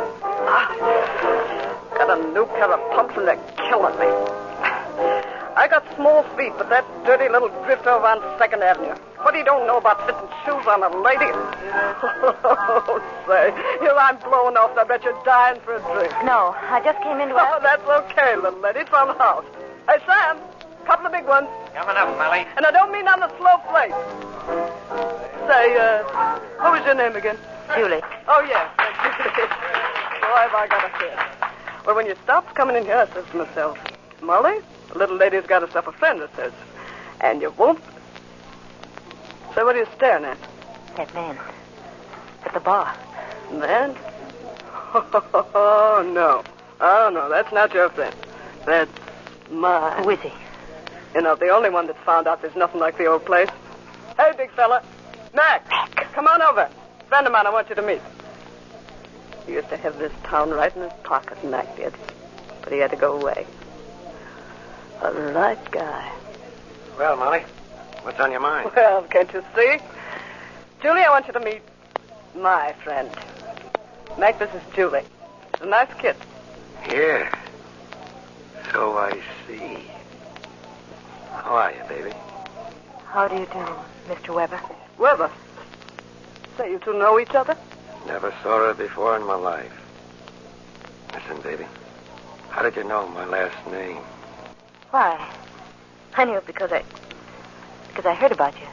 Got a new pair of pumps and they're killing me. I got small feet, but that dirty little drifter over on 2nd Avenue. What he don't know about fitting shoes on a lady? Oh, say, here I'm blowing off. I bet you're dying for a drink. No, I just came into Oh, that's okay, little lady. It's on the house. Hey, Sam, couple of big ones. Coming up, Molly. And I don't mean on the slow plate. Say, what was your name again? Julie. Oh, yeah. Boy, have I got a fit. Well, when you stopped coming in here, I says to myself, Molly, the little lady's got herself a friend, I says. And you won't. So what are you staring at? That man. At the bar. Man? Oh, no. Oh, no, that's not your friend. That's mine. Who is he? You know, the only one that's found out there's nothing like the old place. Hey, big fella. Mac. Come on over. Friend of mine I want you to meet. He used to have this town right in his pocket, Mac did. But he had to go away. A right guy. Well, Molly, what's on your mind? Well, can't you see? Julie, I want you to meet my friend. Mac, this is Julie. She's a nice kid. Yeah. So I see. How are you, baby? How do you do, Mr. Weber? Weber? Say, you two know each other? Never saw her before in my life. Listen, baby. How did you know my last name? Why? I knew it because I heard about you.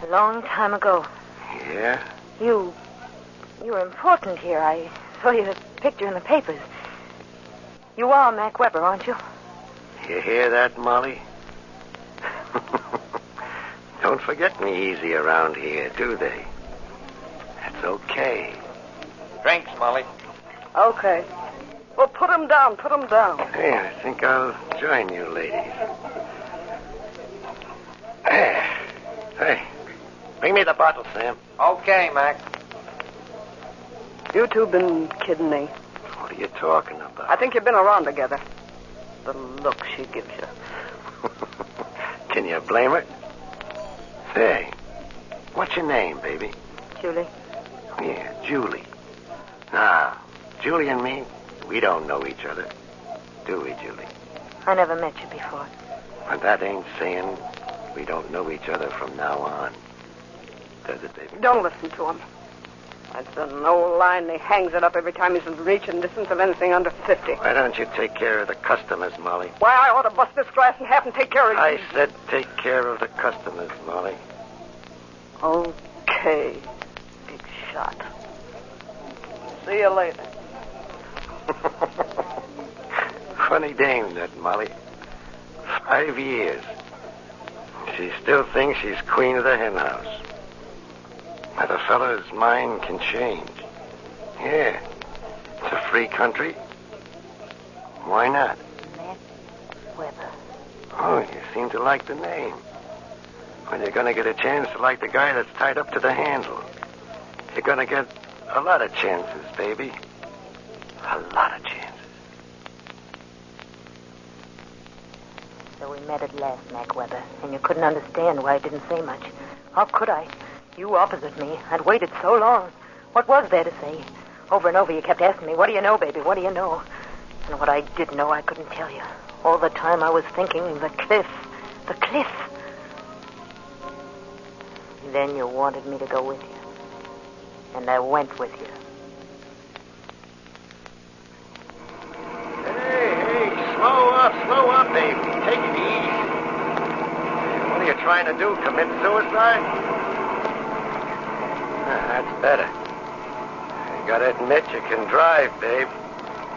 A long time ago. Yeah? You were important here. I saw your picture in the papers. You are Mac Weber, aren't you? You hear that, Molly? Don't forget me easy around here, do they? That's okay. Drinks, Molly. Okay. Well, put him down. Hey, I think I'll join you, ladies. Hey, bring me the bottle, Sam. Okay, Mac. You two been kidding me. What are you talking about? I think you've been around together. The look she gives you. Can you blame her? Say, what's your name, baby? Julie. Yeah, Julie. Now, Julie and me, we don't know each other. Do we, Julie? I never met you before. But that ain't saying we don't know each other from now on. Does it, baby? Don't listen to him. That's an old line, and he hangs it up every time he's in reaching distance of anything under 50. Why don't you take care of the customers, Molly? Why, I ought to bust this glass in half and take care of I you. said take care of the customers, Molly. Okay, big shot. See you later. Funny dame, that Molly. 5 years. She still thinks she's queen of the hen house. But a fella's mind can change. Yeah. It's a free country. Why not? Mac Weber. Oh, you seem to like the name. When you're going to get a chance to like the guy that's tied up to the handle. You're going to get a lot of chances, baby. A lot of chances. So we met at last, Mac Weber, and you couldn't understand why I didn't say much. How could I? You opposite me. I'd waited so long. What was there to say? Over and over you kept asking me, what do you know, baby? What do you know? And what I did know, I couldn't tell you. All the time I was thinking, the cliff. The cliff. Then you wanted me to go with you. And I went with you. Hey, slow up, baby. Take it easy. What are you trying to do, commit suicide? That's better. You gotta admit you can drive, babe.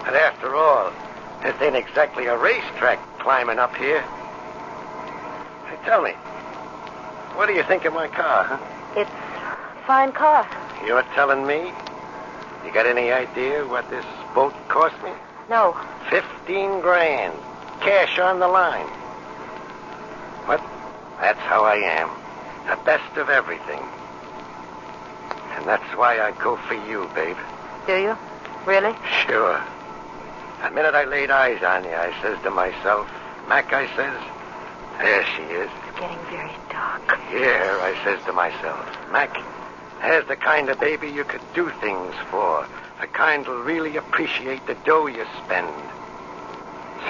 But after all, this ain't exactly a racetrack climbing up here. Hey, tell me, what do you think of my car, huh? It's a fine car. You're telling me? You got any idea what this boat cost me? No. 15 grand. Cash on the line. But that's how I am. The best of everything. And that's why I go for you, babe. Do you? Really? Sure. The minute I laid eyes on you, I says to myself, Mac, I says, there she is. It's getting very dark. Here, I says to myself, Mac, there's the kind of baby you could do things for. The kind who'll really appreciate the dough you spend.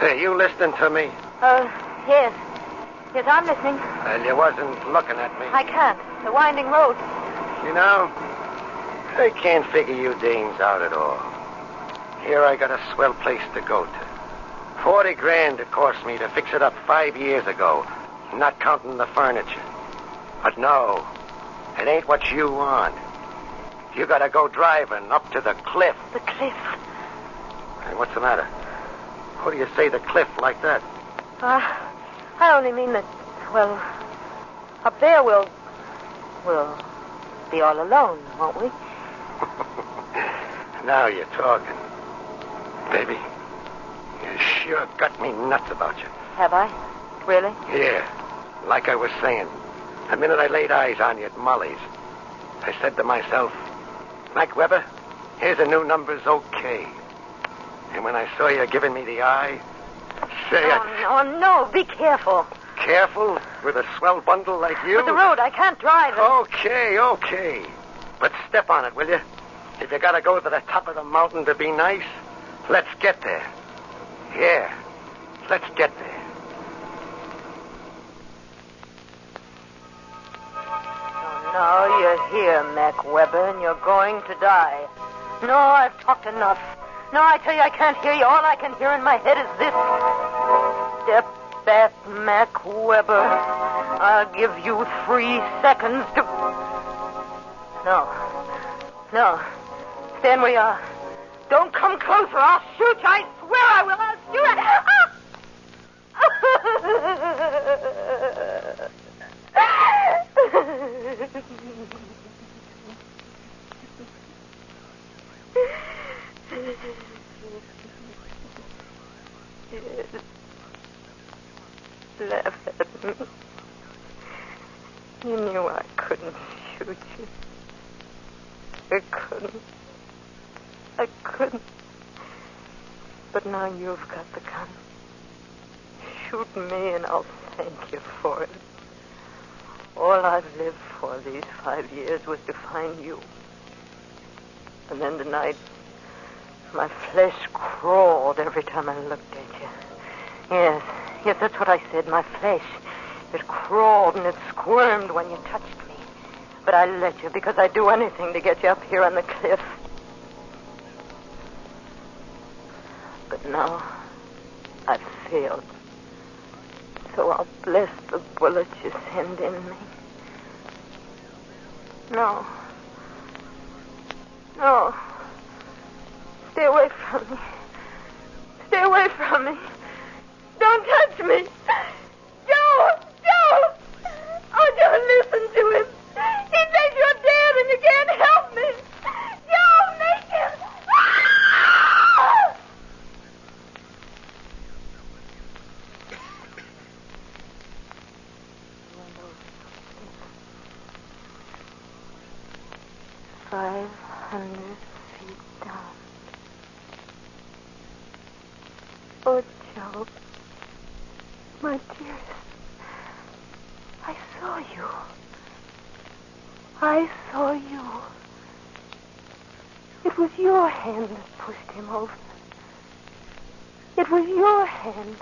Say, you listening to me? Yes. Yes, I'm listening. Well, you wasn't looking at me. I can't. The winding road. You know, I can't figure you dames out at all. Here I got a swell place to go to. 40 grand it cost me to fix it up 5 years ago, not counting the furniture. But no, it ain't what you want. You gotta go driving up to the cliff. The cliff? Hey, what's the matter? What do you say the cliff like that? I only mean that, well, up there we'll be all alone, won't we? Now you're talking. Baby, you sure got me nuts about you. Have I? Really? Yeah, like I was saying. The minute I laid eyes on you at Molly's, I said to myself, Mac Weber, here's a new number's okay. And when I saw you giving me the eye, say No, be careful. Careful with a swell bundle like you? But the road, I can't drive it. Okay. But step on it, will you? If you gotta go to the top of the mountain to be nice, let's get there. Yeah, let's get there. No, you You're here, Mac Weber, and you're going to die. No, I've talked enough. No, I tell you, I can't hear you. All I can hear in my head is this. Step back, Mac Weber. I'll give you 3 seconds to... No. Stand where you are. Don't come closer. I'll shoot you. I swear I will. I'll shoot you. Laugh at me. You knew I couldn't shoot you. I couldn't. But now you've got the gun. Shoot me and I'll thank you for it. All I've lived for these 5 years was to find you. And then tonight, my flesh crawled every time I looked at you. Yes, that's what I said, my flesh. It crawled and it squirmed when you touched me. But I let you because I'd do anything to get you up here on the cliff. But now, I've failed. So I'll bless the bullet you send in me. No. Stay away from me. Stay away from me. Don't touch me. Joe! Oh, don't listen to him. He thinks you're dead and you can't help me. Joe, make him... Ah! 500 feet down. Oh, Joe. My dearest. I saw you. It was your hand that pushed him over. It was your hand.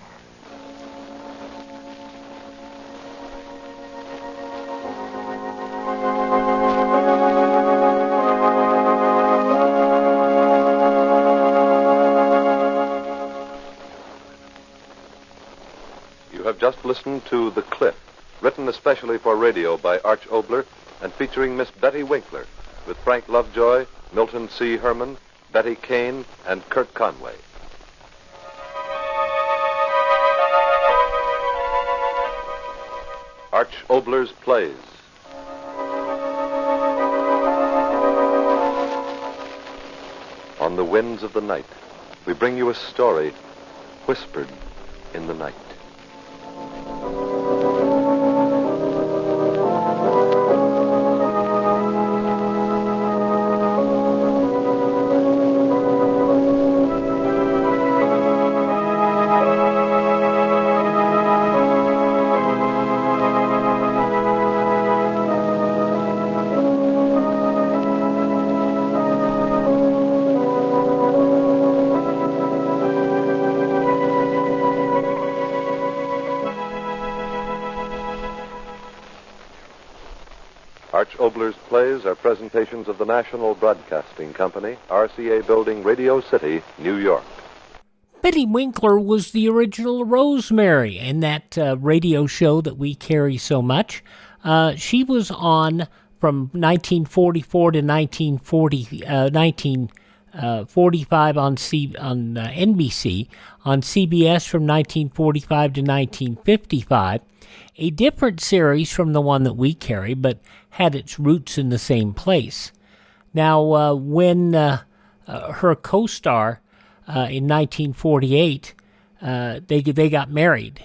You have just listened to The Cliff, written especially for radio by Arch Obler and featuring Miss Betty Winkler, with Frank Lovejoy, Milton C. Herman, Betty Kane, and Kurt Conway. Arch Obler's Plays. On the winds of the night, we bring you a story whispered in the night. Arch Obler's Plays are presentations of the National Broadcasting Company, RCA Building, Radio City, New York. Betty Winkler was the original Rosemary in that radio show that we carry so much. She was on from 1944 to 1945 on NBC, on CBS from 1945 to 1955. A different series from the one that we carry, but had its roots in the same place. Now, when her co-star in 1948, they got married.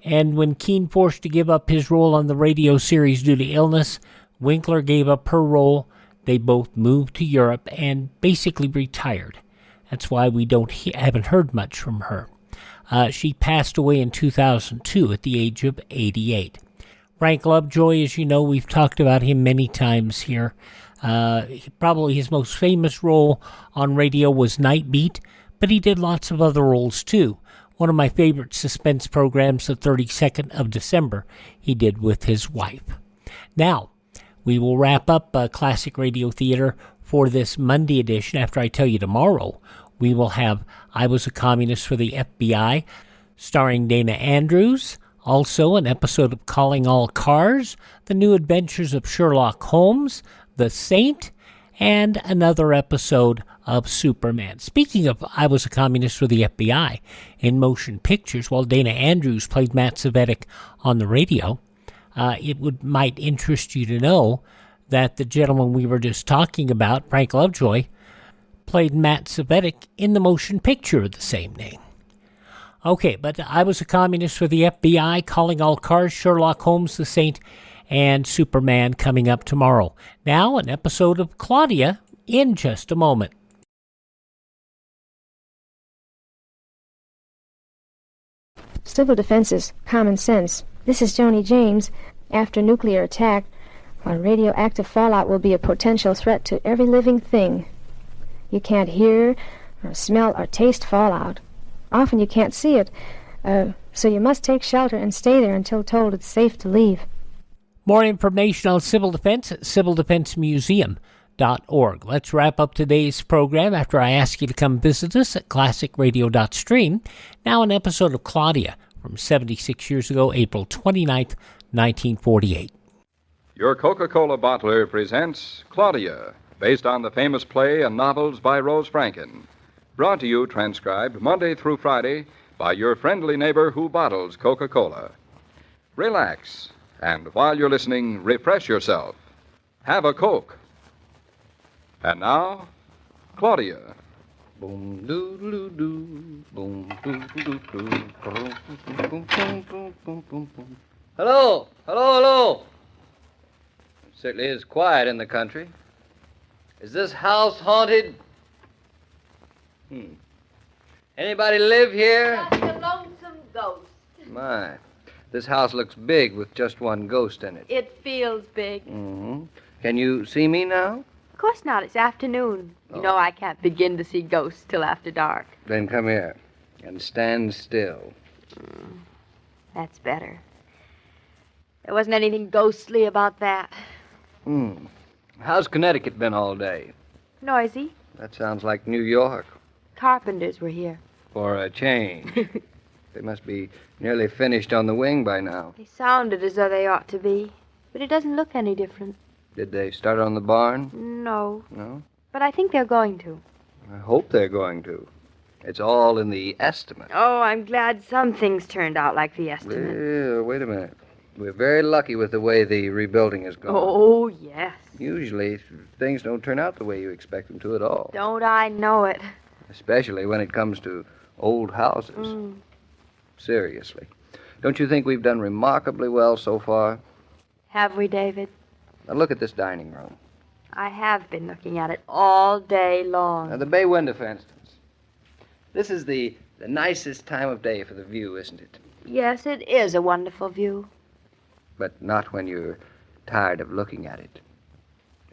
And when Keene forced to give up his role on the radio series due to illness, Winkler gave up her role. They both moved to Europe and basically retired. That's why we haven't heard much from her. She passed away in 2002 at the age of 88. Frank Lovejoy, as you know, we've talked about him many times here. Probably his most famous role on radio was Night Beat, but he did lots of other roles too. One of my favorite suspense programs, the 32nd of December, he did with his wife. Now, We will wrap up Classic Radio Theater for this Monday edition after I tell you tomorrow we will have I Was a Communist for the FBI, starring Dana Andrews, also an episode of Calling All Cars, The New Adventures of Sherlock Holmes, The Saint, and another episode of Superman. Speaking of I Was a Communist for the FBI in motion pictures, while Dana Andrews played Matt Cvetic on the radio, might interest you to know that the gentleman we were just talking about, Frank Lovejoy, played Matt Cvetic in the motion picture of the same name. Okay, but I Was a Communist for the FBI, Calling All Cars, Sherlock Holmes, The Saint, and Superman coming up tomorrow. Now, an episode of Claudia in just a moment. Civil defense is common sense. This is Joni James. After nuclear attack, radioactive fallout will be a potential threat to every living thing. You can't hear or smell or taste fallout. Often you can't see it, so you must take shelter and stay there until told it's safe to leave. More information on civil defense at civildefensemuseum.org. Let's wrap up today's program after I ask you to come visit us at classicradio.stream. Now an episode of Claudia from 76 years ago, April 29th, 1948. Your Coca-Cola bottler presents Claudia, based on the famous play and novels by Rose Franken. Brought to you, transcribed Monday through Friday, by your friendly neighbor who bottles Coca-Cola. Relax, and while you're listening, refresh yourself. Have a Coke. And now, Claudia. Boom doo doo doo, boom doo doo doo, boom boom boom boom boom boom. Hello, hello, hello. It certainly is quiet in the country. Is this house haunted? Anybody live here? Just a lonesome ghost. My, this house looks big with just one ghost in it. It feels big. Mm-hmm. Can you see me now? Of course not. It's afternoon. You know I can't begin to see ghosts till after dark. Then come here and stand still. That's better. There wasn't anything ghostly about that. How's Connecticut been all day? Noisy. That sounds like New York. Carpenters were here. For a change. They must be nearly finished on the wing by now. They sounded as though they ought to be, but it doesn't look any different. Did they start on the barn? No. No? But I think they're going to. I hope they're going to. It's all in the estimate. Oh, I'm glad some things turned out like the estimate. Well, wait a minute. We're very lucky with the way the rebuilding is going. Oh, yes. Usually, things don't turn out the way you expect them to at all. Don't I know it? Especially when it comes to old houses. Seriously. Don't you think we've done remarkably well so far? Have we, David? Now look at this dining room. I have been looking at it all day long. Now, the bay window, for instance. This is the nicest time of day for the view, isn't it? Yes, it is a wonderful view. But not when you're tired of looking at it.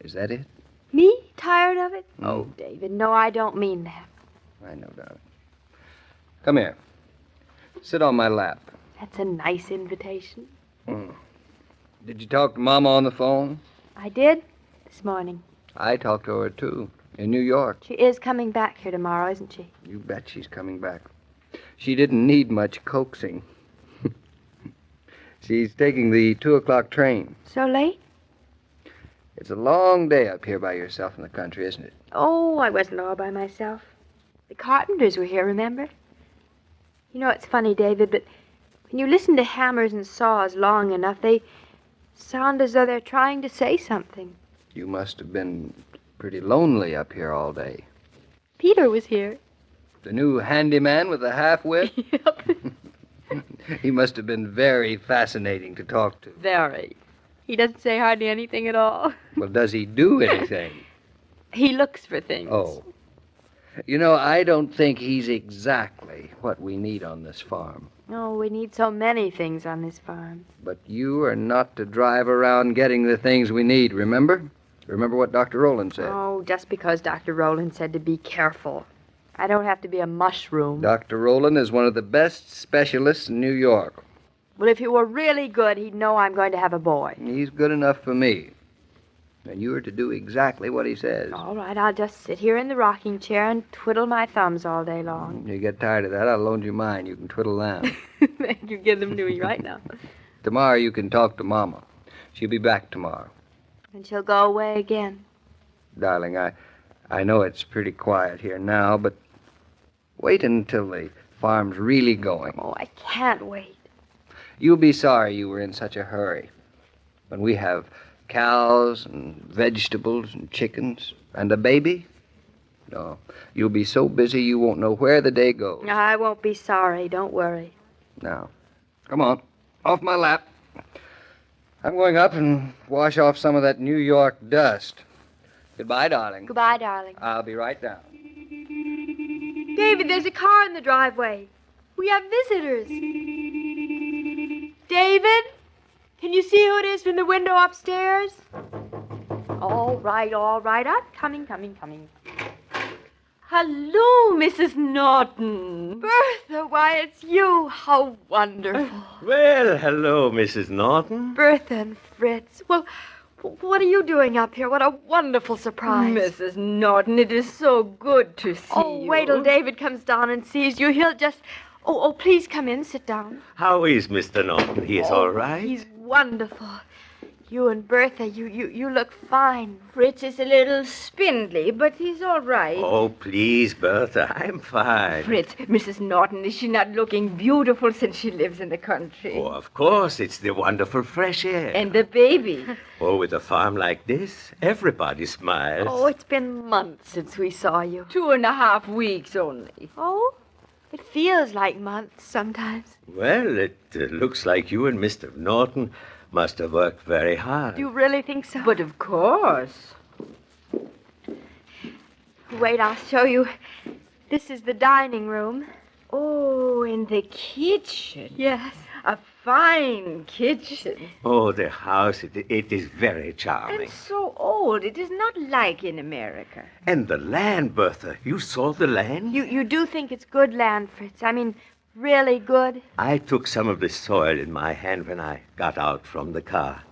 Is that it? Me? Tired of it? Oh, David, no, I don't mean that. I know, darling. Come here. Sit on my lap. That's a nice invitation. Did you talk to Mama on the phone? I did, this morning. I talked to her, too, in New York. She is coming back here tomorrow, isn't she? You bet she's coming back. She didn't need much coaxing. She's taking the 2:00 train. So late? It's a long day up here by yourself in the country, isn't it? Oh, I wasn't all by myself. The carpenters were here, remember? You know, it's funny, David, but when you listen to hammers and saws long enough, they sound as though they're trying to say something. You must have been pretty lonely up here all day. Peter was here. The new handyman with the half-wit? Yep. He must have been very fascinating to talk to. Very. He doesn't say hardly anything at all. Well, does he do anything? He looks for things. Oh. You know, I don't think he's exactly what we need on this farm. Oh, we need so many things on this farm. But you are not to drive around getting the things we need, remember? Remember what Dr. Rowland said? Oh, just because Dr. Rowland said to be careful. I don't have to be a mushroom. Dr. Rowland is one of the best specialists in New York. Well, if he were really good, he'd know I'm going to have a boy. He's good enough for me. And you are to do exactly what he says. All right, I'll just sit here in the rocking chair and twiddle my thumbs all day long. You get tired of that, I'll loan you mine. You can twiddle them. Thank you. Give them to me right now. Tomorrow you can talk to Mama. She'll be back tomorrow. And she'll go away again. Darling, I know it's pretty quiet here now, but wait until the farm's really going. Oh, I can't wait. You'll be sorry you were in such a hurry. When we have cows and vegetables and chickens and a baby, no, you'll be so busy you won't know where the day goes. I won't be sorry. Don't worry. Now, come on, off my lap. I'm going up and wash off some of that New York dust. Goodbye, darling. Goodbye, darling. I'll be right down. David, there's a car in the driveway. We have visitors. David? Can you see who it is from the window upstairs? All right. I'm coming. Hello, Mrs. Norton. Bertha, why, it's you. How wonderful. Well, hello, Mrs. Norton. Bertha and Fritz. Well, what are you doing up here? What a wonderful surprise. Mrs. Norton, it is so good to see you. Wait till David comes down and sees you. He'll just... Oh, please come in. Sit down. How is Mr. Norton? He is all right? He's wonderful. You and Bertha, you look fine. Fritz is a little spindly, but he's all right. Oh, please, Bertha, I'm fine. Fritz, Mrs. Norton, is she not looking beautiful since she lives in the country? Oh, of course, it's the wonderful fresh air. And the baby. Oh, with a farm like this, everybody smiles. Oh, it's been months since we saw you. 2.5 weeks only. Oh? It feels like months sometimes. Well, it looks like you and Mr. Norton must have worked very hard. Do you really think so? But of course. Wait, I'll show you. This is the dining room. Oh, in the kitchen. Yes. A fine kitchen. Oh, the house, it is very charming. And so old. It is not like in America. And the land, Bertha. You saw the land? You do think it's good land, Fritz? I mean, really good? I took some of the soil in my hand when I got out from the car.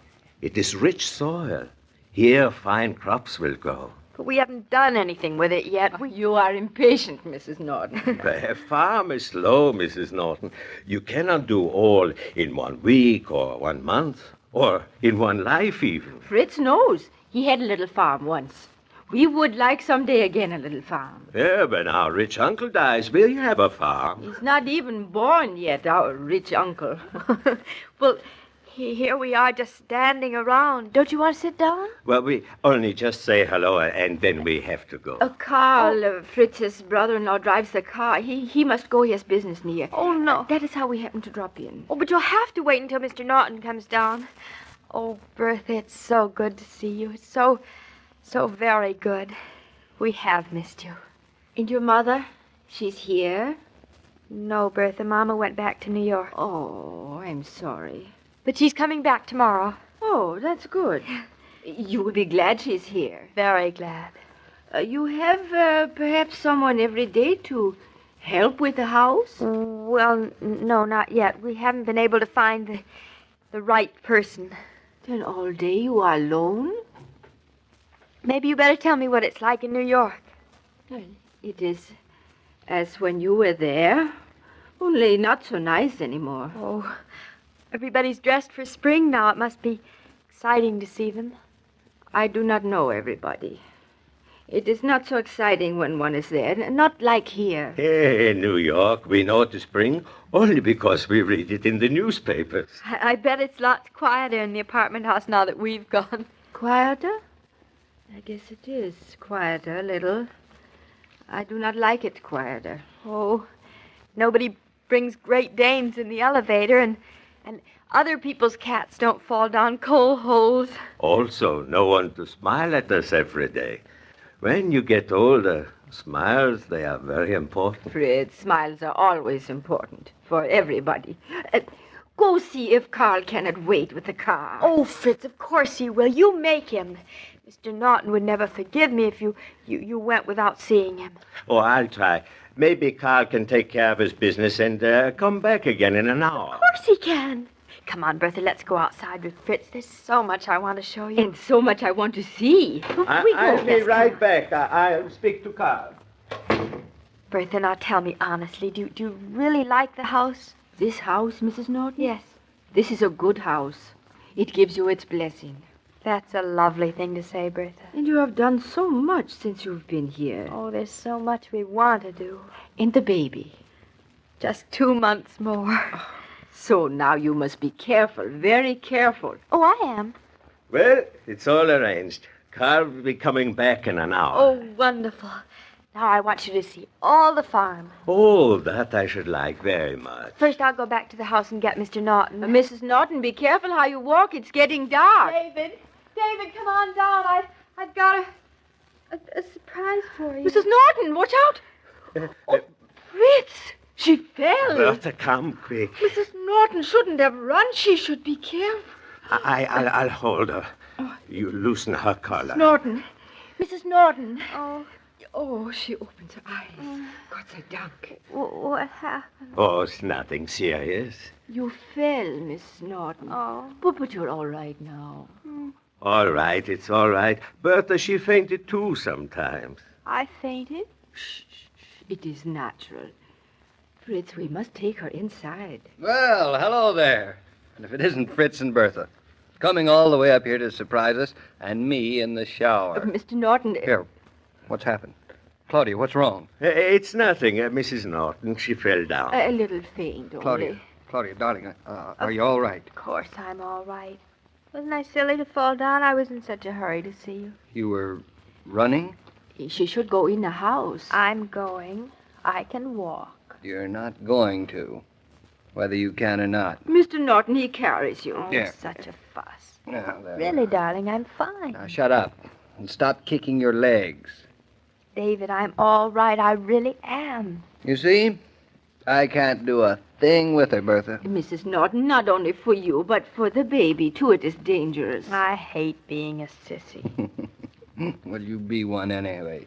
It is rich soil. Here, fine crops will grow. But we haven't done anything with it yet. You are impatient, Mrs. Norton. The farm is slow, Mrs. Norton. You cannot do all in 1 week or 1 month, or in one life even. Fritz knows. He had a little farm once. We would like someday again a little farm. Yeah, when our rich uncle dies, we'll have a farm. He's not even born yet, our rich uncle. Well, here we are just standing around. Don't you want to sit down? Well, we only just say hello, and then we have to go. Carl, Fritz's brother-in-law, drives the car. He must go. He has business near. Oh, no. That is how we happen to drop in. Oh, but you'll have to wait until Mr. Norton comes down. Oh, Bertha, it's so good to see you. It's so very good. We have missed you. And your mother? She's here? No, Bertha. Mama went back to New York. Oh, I'm sorry. But she's coming back tomorrow. Oh, that's good. You will be glad she's here. Very glad. You have perhaps someone every day to help with the house? Well, no, not yet. We haven't been able to find the right person. Then all day you are alone? Maybe you better tell me what it's like in New York. It is as when you were there, only not so nice anymore. Oh, everybody's dressed for spring now. It must be exciting to see them. I do not know everybody. It is not so exciting when one is there, not like here. Here in New York, we know the spring only because we read it in the newspapers. I bet it's lots quieter in the apartment house now that we've gone. Quieter? I guess it is quieter a little. I do not like it quieter. Oh, nobody brings Great Danes in the elevator, and other people's cats don't fall down coal holes. Also, no one to smile at us every day. When you get older, smiles, they are very important. Fritz, smiles are always important for everybody. Go see if Carl cannot wait with the car. Oh, Fritz, of course he will. You make him. Mr. Norton would never forgive me if you went without seeing him. Oh, I'll try. Maybe Carl can take care of his business and come back again in an hour. Of course he can. Come on, Bertha, let's go outside with Fritz. There's so much I want to show you. And so much I want to see. I'll be right back. I'll speak to Carl. Bertha, now tell me honestly, do you really like the house? This house, Mrs. Norton? Yes. This is a good house. It gives you its blessing. That's a lovely thing to say, Bertha. And you have done so much since you've been here. Oh, there's so much we want to do. And the baby. Just 2 months more. So now you must be careful, very careful. Oh, I am. Well, it's all arranged. Carl will be coming back in an hour. Oh, wonderful. Now I want you to see all the farm. Oh, that I should like very much. First, I'll go back to the house and get Mr. Norton. Mrs. Norton, be careful how you walk. It's getting dark. David, come on down. I've got a surprise for you. Mrs. Norton, watch out. Fritz, she fell. Bertha, come quick. Mrs. Norton shouldn't have run. She should be careful. I'll hold her. You loosen her collar. Norton. Mrs. Norton. Oh, she opens her eyes. Gott sei Dank. What happened? Oh, it's nothing serious. You fell, Mrs. Norton. Oh. But you're all right now. All right, it's all right. Bertha, she fainted too sometimes. I fainted? Shh. It is natural. Fritz, we must take her inside. Well, hello there. And if it isn't Fritz and Bertha, coming all the way up here to surprise us, and me in the shower. Mr. Norton... Here, what's happened? Claudia, what's wrong? It's nothing. Mrs. Norton, she fell down. A little faint, only. Claudia, darling, are you all right? Of course I'm all right. Wasn't I silly to fall down? I was in such a hurry to see you. You were running? She should go in the house. I'm going. I can walk. You're not going to, whether you can or not. Mr. Norton, he carries you. Oh, Here. Such a fuss. Now, there. Really, darling, I'm fine. Now, shut up and stop kicking your legs. David, I'm all right. I really am. You see, I can't do a thing with her, Bertha. Mrs. Norton, not only for you, but for the baby, too. It is dangerous. I hate being a sissy. Well, you be one anyway.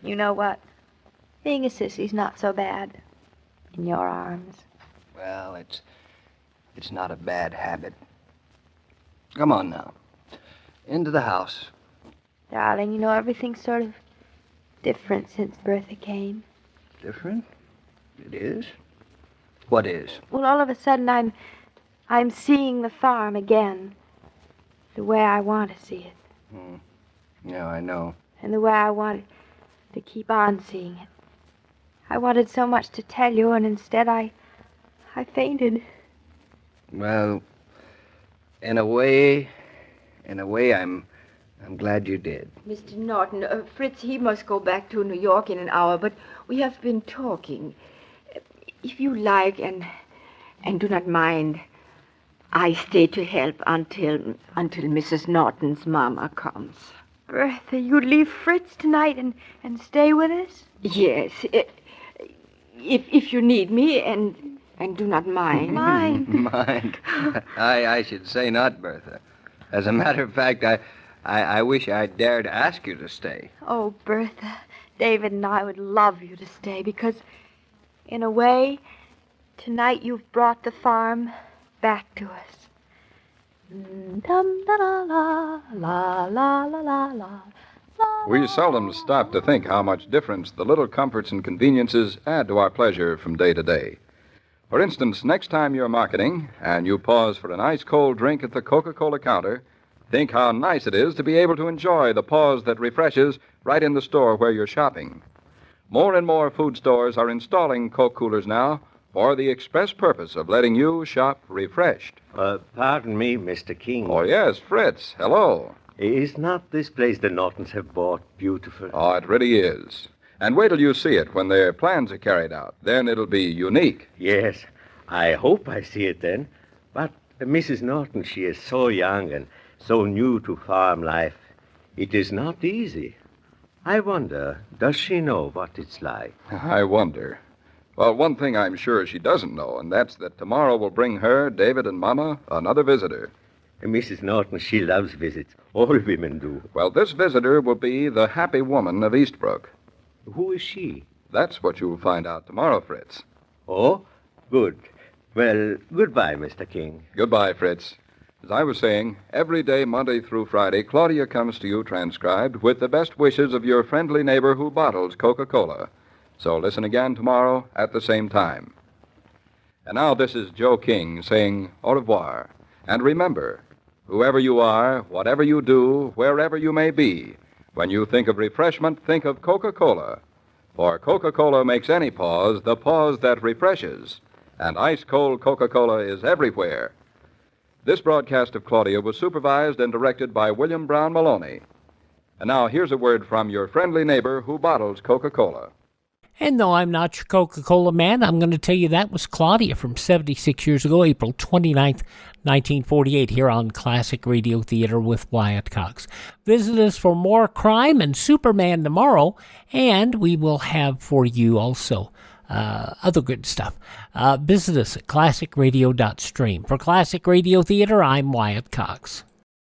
You know what? Being a sissy's not so bad. In your arms. Well, it's not a bad habit. Come on now. Into the house. Darling, you know, everything's sort of different since Bertha came. Different? It is? What is? Well, all of a sudden I'm seeing the farm again. The way I want to see it. Yeah, I know. And the way I wanted to keep on seeing it. I wanted so much to tell you, and instead I fainted. Well, in a way, I'm glad you did. Mr. Norton, Fritz, he must go back to New York in an hour, but we have been talking. If you like, and do not mind, I stay to help until Mrs. Norton's mama comes. Bertha, you leave Fritz tonight and stay with us? Yes, if you need me, and do not mind. Mind? Mind? I should say not, Bertha. As a matter of fact, I wish I dared ask you to stay. Oh, Bertha, David and I would love you to stay because, in a way, tonight you've brought the farm back to us. Dum da la la la la la la. We seldom stop to think how much difference the little comforts and conveniences add to our pleasure from day to day. For instance, next time you're marketing and you pause for an ice-cold drink at the Coca-Cola counter, think how nice it is to be able to enjoy the pause that refreshes right in the store where you're shopping. More and more food stores are installing Coke coolers now for the express purpose of letting you shop refreshed. Pardon me, Mr. King. Oh, yes, Fritz. Hello. Is not this place the Nortons have bought beautiful? Oh, it really is. And wait till you see it when their plans are carried out. Then it'll be unique. Yes, I hope I see it then. But Mrs. Norton, she is so young and so new to farm life. It is not easy. I wonder, does she know what it's like? I wonder. Well, one thing I'm sure she doesn't know, and that's that tomorrow will bring her, David, and Mama another visitor. Mrs. Norton, she loves visits. All women do. Well, this visitor will be the happy woman of Eastbrook. Who is she? That's what you'll find out tomorrow, Fritz. Oh, good. Well, goodbye, Mr. King. Goodbye, Fritz. As I was saying, every day, Monday through Friday, Claudia comes to you transcribed with the best wishes of your friendly neighbor who bottles Coca-Cola. So listen again tomorrow at the same time. And now this is Joe King saying au revoir. And remember, whoever you are, whatever you do, wherever you may be, when you think of refreshment, think of Coca-Cola. For Coca-Cola makes any pause the pause that refreshes. And ice-cold Coca-Cola is everywhere. This broadcast of Claudia was supervised and directed by William Brown Maloney. And now here's a word from your friendly neighbor who bottles Coca-Cola. And no, I'm not your Coca-Cola man. I'm going to tell you that was Claudia from 76 years ago, April 29th, 1948, here on Classic Radio Theater with Wyatt Cox. Visit us for more crime and Superman tomorrow, and we will have for you also other good stuff. Visit us at classicradio.stream. For Classic Radio Theater, I'm Wyatt Cox.